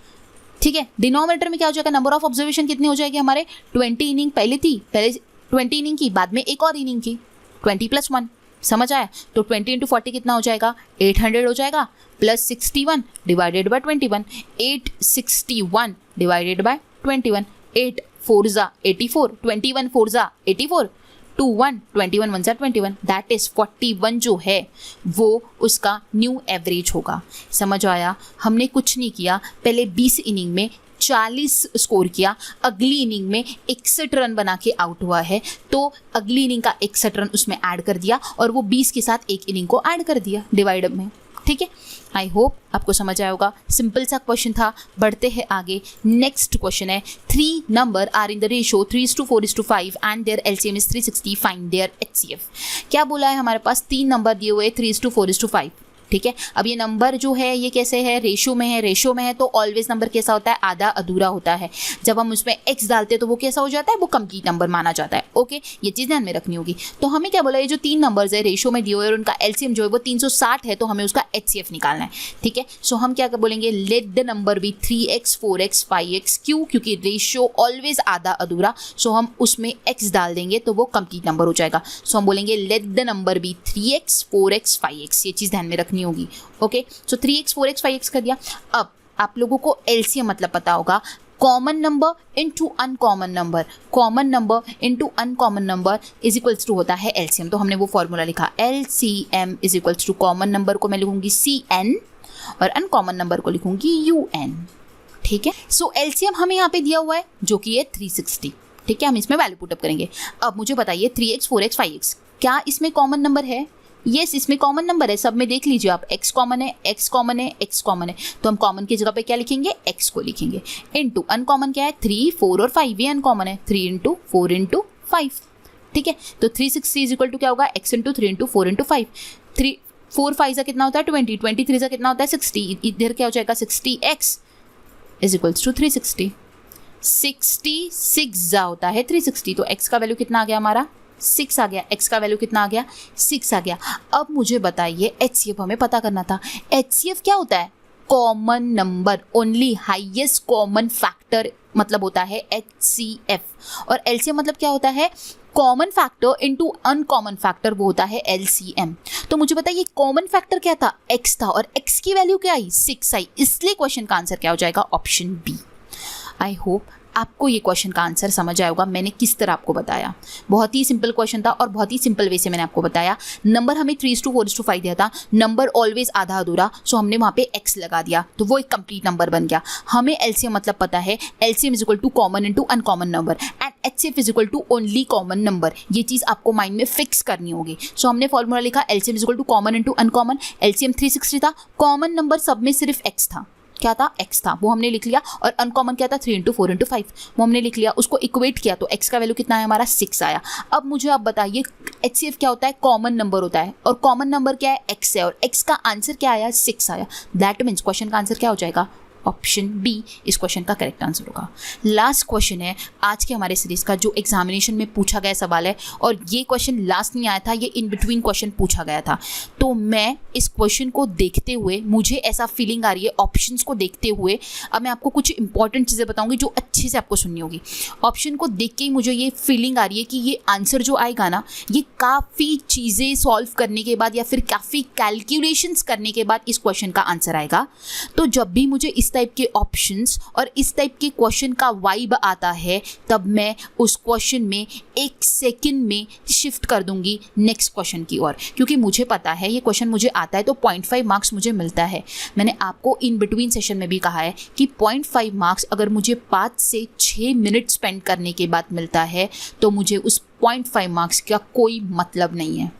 ठीक है, डिनोमिनेटर में क्या हो जाएगा? नंबर ऑफ ऑब्जर्वेशन कितनी हो जाएगी हमारे? 20 इनिंग पहले 20 इनिंग की, बाद में एक और इनिंग की, 20 + 1। समझ आया? तो 20 इंटू 40 कितना हो जाएगा? 800 हो जाएगा, plus 61 divided by 21, 861 divided by 21, 8 4 ज़ा 84, 21 4 ज़ा 84, 2 1 21 1 ज़ा 21, दैट इज 41 जो है वो उसका न्यू एवरेज होगा। समझ आया? हमने कुछ नहीं किया, पहले 20 इनिंग में 40 स्कोर किया, अगली इनिंग में 61 रन बना के आउट हुआ है, तो अगली इनिंग का 61 रन उसमें ऐड कर दिया और वो 20 के साथ एक इनिंग को ऐड कर दिया डिवाइड में। ठीक है, आई होप आपको समझ आया होगा। सिंपल सा क्वेश्चन था। बढ़ते हैं आगे। नेक्स्ट क्वेश्चन है 3 number are in the ratio 3:4:5 and their LCM is 360, find their HCF. क्या बोला है हमारे पास, 3 नंबर दिए हुए 3:4:5, ठीक है। अब ये नंबर जो है ये कैसे है, रेशो में है। रेशो में है तो ऑलवेज नंबर कैसा होता है, आधा अधूरा होता है। जब हम उसमें एक्स डालते हैं तो वो कैसा हो जाता है, वो कंप्लीट नंबर माना जाता है। ओके, ये चीज़ ध्यान में रखनी होगी। तो हमें क्या बोला, ये जो 3 नंबर्स है रेशो में दिए हुए और उनका एलसीएम जो है वो 360 है, तो हमें उसका एचसीएफ निकालना है, ठीक है। सो हम क्या बोलेंगे, let the number B 3x 4x 5x। क्यों, क्योंकि रेशो ऑलवेज आधा अधूरा, सो हम उसमें x डाल देंगे तो वो कंप्लीट नंबर हो जाएगा। सो हम बोलेंगे let the number B 3x 4x 5x। ये चीज़ ध्यान में रखनी होगी। ओके, सो 3x 4x 5x कर दिया। अब आप लोगों को एलसीएम मतलब पता होगा, common number into uncommon number, common number into uncommon number is equals to होता है एलसीएम। तो हमने वो फॉर्मूला लिखा, LCM is equals to common number को मैं लिखूंगी CN और अनकॉमन नंबर को लिखूंगी UN, ठीक है। सो एलसीएम हमें यहाँ पे दिया हुआ है जो कि है 360, ठीक है। हम इसमें वैल्यू पुटअप करेंगे। अब मुझे बताइए 3x 4x 5x क्या इसमें कॉमन नंबर है? यस, इसमें कॉमन नंबर है। सब में देख लीजिए आप, x कॉमन है, x कॉमन है, x कॉमन है, तो हम कॉमन की जगह पे क्या लिखेंगे, x को लिखेंगे। इनटू अनकॉमन क्या है, 3 4 और 5, ये अनकॉमन है, 3 × 4 × 5, ठीक है। तो 360 इज इक्वल टू क्या होगा, x × 3 × 4 × 5। 3 4 5 का कितना होता है 20, 23 का कितना होता है 60, इधर क्या हो जाएगा 60x इज इक्वल्स टू 360। 66 जा होता है 360, तो x का वैल्यू कितना आ गया हमारा 6 आ गया, x का वैल्यू कितना आ गया 6 आ गया। अब मुझे बताइए एचसीएफ हमें पता करना था। एचसीएफ क्या होता है, common number, only highest common factor मतलब होता है HCF। और एलसीएम मतलब क्या होता है, common factor into uncommon factor, वो होता है LCM। तो मुझे बताइए कॉमन फैक्टर क्या था, x था, और x की वैल्यू क्या आई 6 आई, इसलिए क्वेश्चन का आंसर क्या हो जाएगा, ऑप्शन बी। आई होप आपको ये क्वेश्चन का आंसर समझ आया होगा। मैंने किस तरह आपको बताया, बहुत ही सिंपल क्वेश्चन था और बहुत ही सिंपल वे से मैंने आपको बताया। नंबर हमें 3:4:5 दिया था, नंबर ऑलवेज आधा अधूरा, सो हमने वहाँ पे x लगा दिया तो वो एक कंप्लीट नंबर बन गया। हमें एलसीएम मतलब पता है, LCM is equal to common into uncommon number and HCF is equal to only common number. ये चीज़ आपको माइंड में फिक्स करनी होगी। सो हमने फॉर्मूला लिखा, LCM is equal to common into uncommon. LCM 360 था, कॉमन नंबर सब में सिर्फ x था, क्या था x था, वो हमने लिख लिया, और अनकॉमन क्या था 3 × 4 × 5, वो हमने लिख लिया। उसको इक्वेट किया तो x का वैल्यू कितना है हमारा 6 आया। अब मुझे आप बताइए HCF क्या होता है, कॉमन नंबर होता है, और कॉमन नंबर क्या है x है, और x का आंसर क्या आया 6 आया। दैट मीन्स क्वेश्चन का आंसर क्या हो जाएगा, ऑप्शन बी इस क्वेश्चन का करेक्ट आंसर होगा। लास्ट क्वेश्चन है आज के हमारे सीरीज का, जो एग्जामिनेशन में पूछा गया सवाल है, और ये क्वेश्चन लास्ट नहीं आया था, ये इन बिटवीन क्वेश्चन पूछा गया था। तो मैं इस क्वेश्चन को देखते हुए मुझे ऐसा फीलिंग आ रही है, ऑप्शंस को देखते हुए, अब मैं आपको कुछ इंपॉर्टेंट चीज़ें बताऊंगी जो अच्छे से आपको सुननी होगी। ऑप्शन को देख के ही मुझे ये फीलिंग आ रही है कि ये आंसर जो आएगा ना, ये काफ़ी चीज़ें सॉल्व करने के बाद या फिर काफ़ी कैलकुलेशंस करने के बाद इस क्वेश्चन का आंसर आएगा। तो जब भी मुझे इस टाइप के ऑप्शंस और इस टाइप के क्वेश्चन का वाइब आता है, तब मैं उस क्वेश्चन में 1 सेकंड में शिफ्ट कर दूंगी नेक्स्ट क्वेश्चन की ओर, क्योंकि मुझे पता है ये क्वेश्चन मुझे आता है तो 0.5 मार्क्स मुझे मिलता है। मैंने आपको इन बिटवीन सेशन में भी कहा है कि 0.5 मार्क्स अगर मुझे 5 से 6 मिनट स्पेंड करने के बाद मिलता है, तो मुझे उस 0.5 मार्क्स का कोई मतलब नहीं है,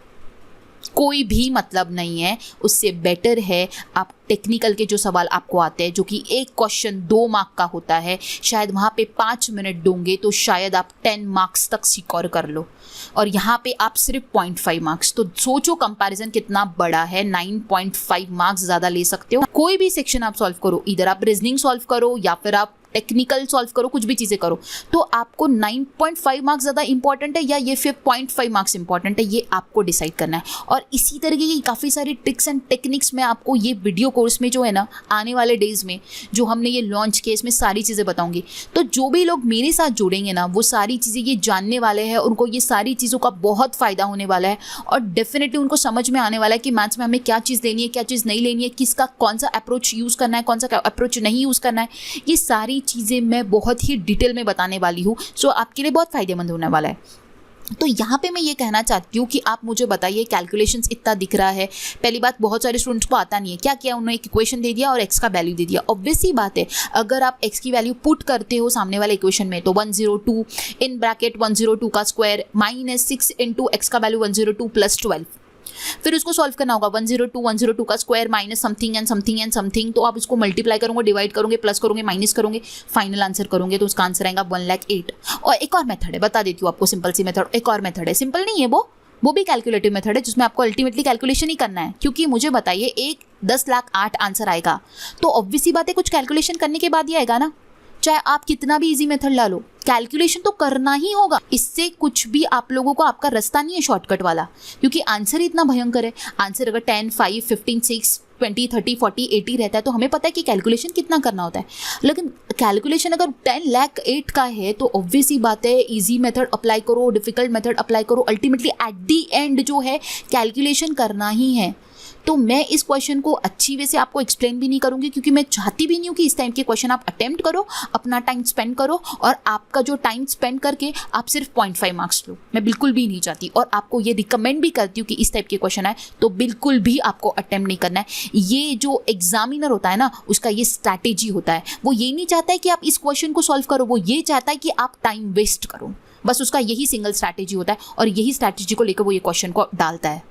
कोई भी मतलब नहीं है। उससे बेटर है आप टेक्निकल के जो सवाल आपको आते हैं, जो कि एक क्वेश्चन 2 मार्क का होता है, शायद वहाँ पे 5 मिनट दोगे तो शायद आप 10 मार्क्स तक सिक्योर कर लो, और यहाँ पे आप सिर्फ 0.5 मार्क्स। तो सोचो कंपैरिजन कितना बड़ा है, 9.5 मार्क्स ज़्यादा ले सकते हो। कोई भी सेक्शन आप सॉल्व करो, इधर आप रीजनिंग सॉल्व करो या फिर आप टेक्निकल सॉल्व करो, कुछ भी चीज़ें करो, तो आपको 9.5 मार्क्स ज़्यादा इंपॉर्टेंट है या ये फिर 0.5 मार्क्स इंपॉर्टेंट है, ये आपको डिसाइड करना है। और इसी तरीके की काफ़ी सारी ट्रिक्स एंड टेक्निक्स मैं आपको ये वीडियो कोर्स में जो है ना, आने वाले डेज़ में जो हमने ये लॉन्च किया, इसमें सारी चीज़ें बताऊंगी। तो जो भी लोग मेरे साथ जुड़ेंगे ना, वो सारी चीज़ें ये जानने वाले हैं, उनको ये सारी चीज़ों का बहुत फ़ायदा होने वाला है, और डेफिनेटली उनको समझ में आने वाला है कि मैथ्स में हमें क्या चीज़ लेनी है, क्या चीज़ नहीं लेनी है, किसका कौन सा अप्रोच यूज़ करना है, कौन सा अप्रोच नहीं यूज़ करना है। ये सारी चीज़ें मैं बहुत ही डिटेल में बताने वाली हूँ, सो आपके लिए बहुत फ़ायदेमंद होने वाला है। तो यहाँ पे मैं ये कहना चाहती हूँ कि आप मुझे बताइए, कैलकुलेशंस इतना दिख रहा है। पहली बात, बहुत सारे स्टूडेंट्स को आता नहीं है। क्या किया उन्होंने, एक इक्वेशन दे दिया और x का वैल्यू दे दिया। ऑब्वियस सी बात है, अगर आप x की वैल्यू पुट करते हो सामने वाले इक्वेशन में, तो 102 इन ब्रैकेट 102 का स्क्वायर -6 × x का वैल्यू 102 + 12, फिर उसको सॉल्व करना होगा 102 का square minus something and something and something, तो आप उसको मल्टीप्लाई करोगे, डिवाइड करोगे, प्लस करोगे, माइनस करोगे, फाइनल आंसर करोगे, तो उसका आंसर आएगा 1,08,000। और एक और मेथड है, बता देती हूँ आपको, सिंपल सी मेथड, एक और मेथड है, सिंपल नहीं है वो भी कैलकुलेटिव मेथड है, जिसमें आपको अल्टीमेटली कैलकुलेशन ही करना है। क्योंकि मुझे बताइए एक 10,08,000 आंसर आएगा, तो ऑब्वियस सी बात है कुछ कैलकुलेशन करने के बाद ही आएगा ना, चाहे आप कितना भी इजी मेथड ला लो, कैलकुलेशन तो करना ही होगा। इससे कुछ भी आप लोगों को, आपका रास्ता नहीं है शॉर्टकट वाला, क्योंकि आंसर ही इतना भयंकर है। आंसर अगर 10, 5, 15, 6, 20, 30, 40, 80 रहता है तो हमें पता है कि कैलकुलेशन कितना करना होता है। लेकिन कैलकुलेशन अगर 10,08,000 का है तो ऑब्वियस ही बात है, इजी मेथड अप्लाई करो, डिफिकल्ट मेथड अप्लाई करो, अल्टीमेटली एट दी एंड जो है कैलकुलेशन करना ही है। तो मैं इस क्वेश्चन को अच्छी वे से आपको एक्सप्लेन भी नहीं करूंगी, क्योंकि मैं चाहती भी नहीं हूँ कि इस टाइप के क्वेश्चन आप अटेम्प्ट करो, अपना टाइम स्पेंड करो और आपका जो टाइम स्पेंड करके आप सिर्फ 0.5 मार्क्स लो। मैं बिल्कुल भी नहीं चाहती, और आपको ये रिकमेंड भी करती हूँ कि इस टाइप के क्वेश्चन आए तो बिल्कुल भी आपको अटेम्प्ट नहीं करना है। ये जो एग्जामिनर होता है ना, उसका ये स्ट्रैटेजी होता है, वो ये नहीं चाहता है कि आप इस क्वेश्चन को सॉल्व करो, वो ये चाहता है कि आप टाइम वेस्ट करो। बस उसका यही सिंगल स्ट्रैटेजी होता है, और यही स्ट्रैटेजी को लेकर वो ये क्वेश्चन को डालता है।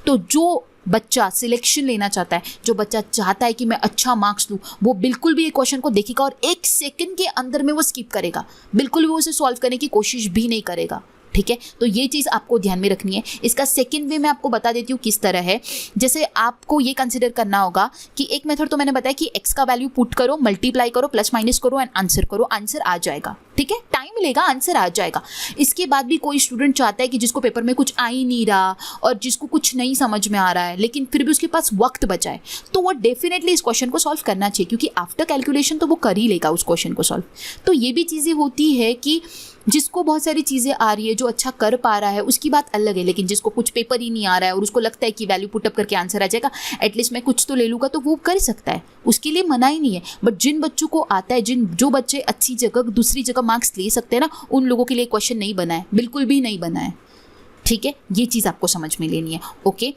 तो जो बच्चा सिलेक्शन लेना चाहता है, जो बच्चा चाहता है कि मैं अच्छा मार्क्स लूँ, वो बिल्कुल भी ये क्वेश्चन को देखेगा और 1 सेकंड के अंदर में वो स्किप करेगा, बिल्कुल भी उसे सॉल्व करने की कोशिश भी नहीं करेगा। ठीक है, तो ये चीज़ आपको ध्यान में रखनी है। इसका सेकंड वे मैं आपको बता देती हूँ किस तरह है। जैसे आपको ये कंसिडर करना होगा कि एक मेथड तो मैंने बताया कि x का वैल्यू पुट करो, मल्टीप्लाई करो, प्लस माइनस करो एंड आंसर करो, आंसर आ जाएगा। ठीक है, टाइम लेगा, आंसर आ जाएगा। इसके बाद भी कोई स्टूडेंट चाहता है कि जिसको पेपर में कुछ आ ही नहीं रहा और जिसको कुछ नहीं समझ में आ रहा है, लेकिन फिर भी उसके पास वक्त बचा है, तो वो डेफिनेटली इस क्वेश्चन को सॉल्व करना चाहिए, क्योंकि आफ्टर कैलकुलेशन तो वो कर ही लेगा उस क्वेश्चन को सॉल्व। तो ये भी चीज़ें होती है कि जिसको बहुत सारी चीज़ें आ रही है, जो अच्छा कर पा रहा है, उसकी बात अलग है, लेकिन जिसको कुछ पेपर ही नहीं आ रहा है और उसको लगता है कि वैल्यू पुटअप करके आंसर आ जाएगा, एटलीस्ट मैं कुछ तो ले लूँगा, तो वो कर सकता है, उसके लिए मना ही नहीं है। बट जिन बच्चों को आता है, जो बच्चे अच्छी जगह दूसरी जगह मार्क्स ले सकते हैं ना, उन लोगों के लिए क्वेश्चन नहीं बना है, बिल्कुल भी नहीं बना है। ठीक है, ये चीज़ आपको समझ में लेनी है। ओके,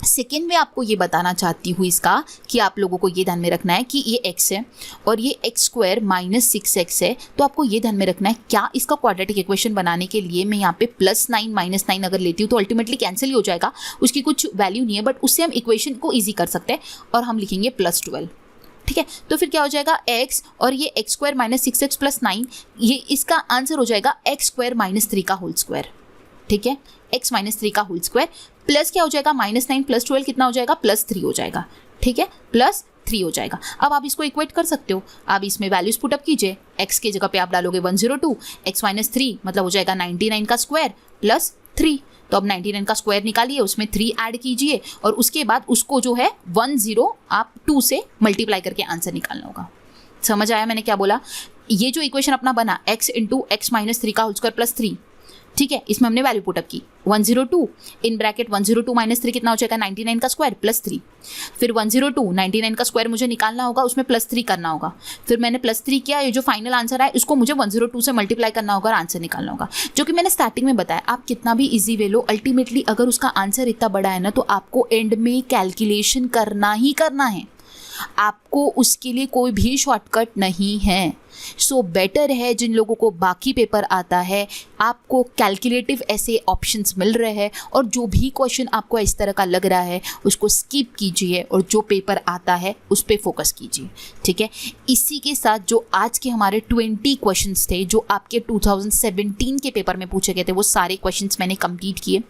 सेकेंड में आपको ये बताना चाहती हूँ इसका कि आप लोगों को ये ध्यान में रखना है कि ये x है और ये x² माइनस 6x है, तो आपको ये ध्यान में रखना है क्या इसका क्वाड्रेटिक इक्वेशन बनाने के लिए मैं यहाँ पे +9 -9 अगर लेती हूँ तो अल्टीमेटली कैंसिल ही हो जाएगा, उसकी कुछ वैल्यू नहीं है, बट उससे हम इक्वेशन को ईजी कर सकते हैं और हम लिखेंगे +12। ठीक है, तो फिर क्या हो जाएगा x और ये x² माइनस 6x प्लस 9, ये इसका आंसर हो जाएगा x² माइनस 3 का होल स्क्वायर। ठीक है, x माइनस 3 का होल स्क्वायर प्लस क्या हो जाएगा -9 प्लस 12 कितना हो जाएगा +3 हो जाएगा। ठीक है, +3 हो जाएगा। अब आप इसको इक्वेट कर सकते हो, आप इसमें वैल्यूज पुटअप कीजिए, x की जगह पे आप डालोगे 102, x माइनस 3 मतलब हो जाएगा 99 का स्क्वायर प्लस 3, तो अब 99 का स्क्वायर निकालिए, उसमें 3 ऐड कीजिए और उसके बाद उसको जो है 10 आप 2 से मल्टीप्लाई करके आंसर निकालना होगा। समझ आया मैंने क्या बोला? ये जो इक्वेशन अपना बना x इंटू x माइनस 3 का होल स्क्वायर प्लस 3, ठीक है, इसमें हमने वैल्यू पुटअप की 102 इन ब्रैकेट 102 माइनस 3 कितना हो जाएगा 99 का स्क्वायर प्लस 3, फिर 102 99 का स्क्वायर मुझे निकालना होगा, उसमें +3 करना होगा, फिर मैंने +3 किया, ये जो फाइनल आंसर है इसको मुझे 102 से मल्टीप्लाई करना होगा और आंसर निकालना होगा, जो कि मैंने स्टार्टिंग में बताया। आप कितना भी इजी वे लो, अल्टीमेटली अगर उसका आंसर इतना बड़ा है ना तो आपको एंड में कैलकुलेशन करना ही करना है, आपको उसके लिए कोई भी शॉर्टकट नहीं है। सो बेटर है जिन लोगों को बाकी पेपर आता है, आपको कैलकुलेटिव ऐसे ऑप्शंस मिल रहे हैं और जो भी क्वेश्चन आपको इस तरह का लग रहा है उसको स्किप कीजिए और जो पेपर आता है उस पर फोकस कीजिए। ठीक है, इसी के साथ जो आज के हमारे 20 क्वेश्चंस थे जो आपके 2017 के पेपर में पूछे गए थे, वो सारे क्वेश्चंस मैंने कंप्लीट किए।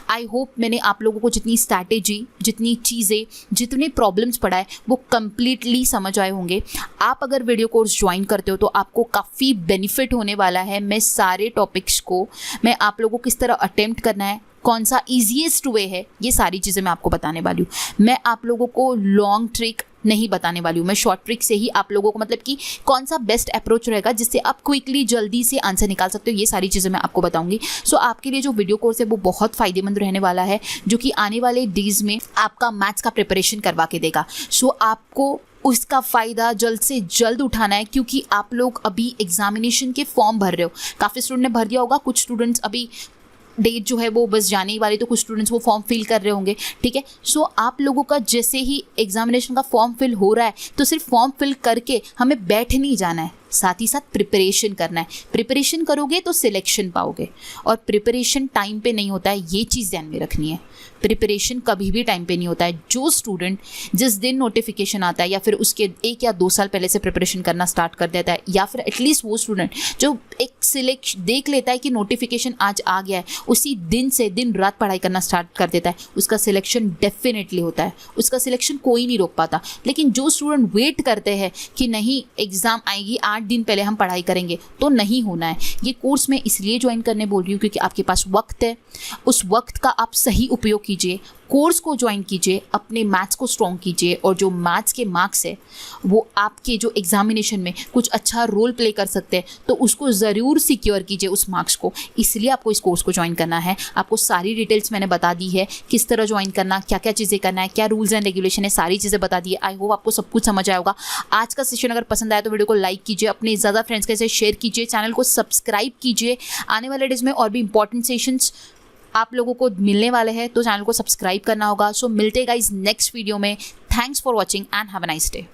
आई होप मैंने आप लोगों को जितनी स्ट्रैटेजी, जितनी चीज़ें, जितने प्रॉब्लम्स पढ़ाए वो कंप्लीटली समझ आए होंगे। आप अगर वीडियो कोर्स ज्वाइन करते हो तो आपको काफ़ी बेनिफिट होने वाला है। मैं सारे टॉपिक्स को, मैं आप लोगों को किस तरह अटेम्प्ट करना है, कौन सा ईजीएस्ट वे है, ये सारी चीज़ें मैं आपको बताने वाली हूँ। मैं आप लोगों को लॉन्ग ट्रिक नहीं बताने वाली हूँ, मैं शॉर्ट ट्रिक से ही आप लोगों को, मतलब कि कौन सा बेस्ट अप्रोच रहेगा जिससे आप क्विकली जल्दी से आंसर निकाल सकते हो, ये सारी चीज़ें मैं आपको बताऊंगी। सो आपके लिए जो वीडियो कोर्स है वो बहुत फ़ायदेमंद रहने वाला है, जो कि आने वाले डेज में आपका मैथ्स का प्रिपरेशन करवा के देगा। सो आपको उसका फ़ायदा जल्द से जल्द उठाना है, क्योंकि आप लोग अभी एग्जामिनेशन के फॉर्म भर रहे हो। काफ़ी स्टूडेंट ने भर दिया होगा, कुछ स्टूडेंट्स अभी डेट जो है वो बस जाने ही वाली, तो कुछ स्टूडेंट्स वो फॉर्म फिल कर रहे होंगे। ठीक है, सो आप लोगों का जैसे ही एग्जामिनेशन का फॉर्म फिल हो रहा है तो सिर्फ फॉर्म फिल करके हमें बैठ नहीं जाना है, साथ ही साथ प्रिपरेशन करना है। प्रिपरेशन करोगे तो सिलेक्शन पाओगे, और प्रिपरेशन टाइम पे नहीं होता है, ये चीज़ ध्यान में रखनी है। प्रिपरेशन कभी भी टाइम पे नहीं होता है। जो स्टूडेंट जिस दिन नोटिफिकेशन आता है या फिर उसके 1 या 2 साल पहले से प्रिपरेशन करना स्टार्ट कर देता है, या फिर एटलीस्ट वो स्टूडेंट जो एक सिलेक्शन देख लेता है कि नोटिफिकेशन आज आ गया है, उसी दिन से दिन रात पढ़ाई करना स्टार्ट कर देता है, उसका सिलेक्शन डेफिनेटली होता है। उसका सिलेक्शन कोई नहीं रोक पाता। लेकिन जो स्टूडेंट वेट करते हैं कि नहीं एग्ज़ाम आएगी 8 दिन पहले हम पढ़ाई करेंगे, तो नहीं होना है। ये कोर्स मैं इसलिए ज्वाइन करने बोल रही हूँ क्योंकि आपके पास वक्त है, उस वक्त का आप सही उपयोग कीजिए, कोर्स को ज्वाइन कीजिए, अपने मैथ्स को स्ट्रॉन्ग कीजिए, और जो मैथ्स के मार्क्स है वो आपके जो एग्जामिनेशन में कुछ अच्छा रोल प्ले कर सकते हैं, तो उसको ज़रूर सिक्योर कीजिए उस मार्क्स को। इसलिए आपको इस कोर्स को ज्वाइन करना है। आपको सारी डिटेल्स मैंने बता दी है, किस तरह ज्वाइन करना, क्या क्या चीज़ें करना है, क्या रूल्स एंड रेगुलेशन है, सारी चीज़ें बता दी है। आई होप आपको सब कुछ समझ आया होगा। आज का सेशन अगर पसंद आया तो वीडियो को लाइक कीजिए, अपने ज़्यादा फ्रेंड्स के साथ शेयर कीजिए, चैनल को सब्सक्राइब कीजिए। आने वाले डेज में और भी इंपॉर्टेंट सेशंस आप लोगों को मिलने वाले हैं, तो चैनल को सब्सक्राइब करना होगा। सो मिलते गाइस नेक्स्ट वीडियो में। Thanks for watching and have a nice day.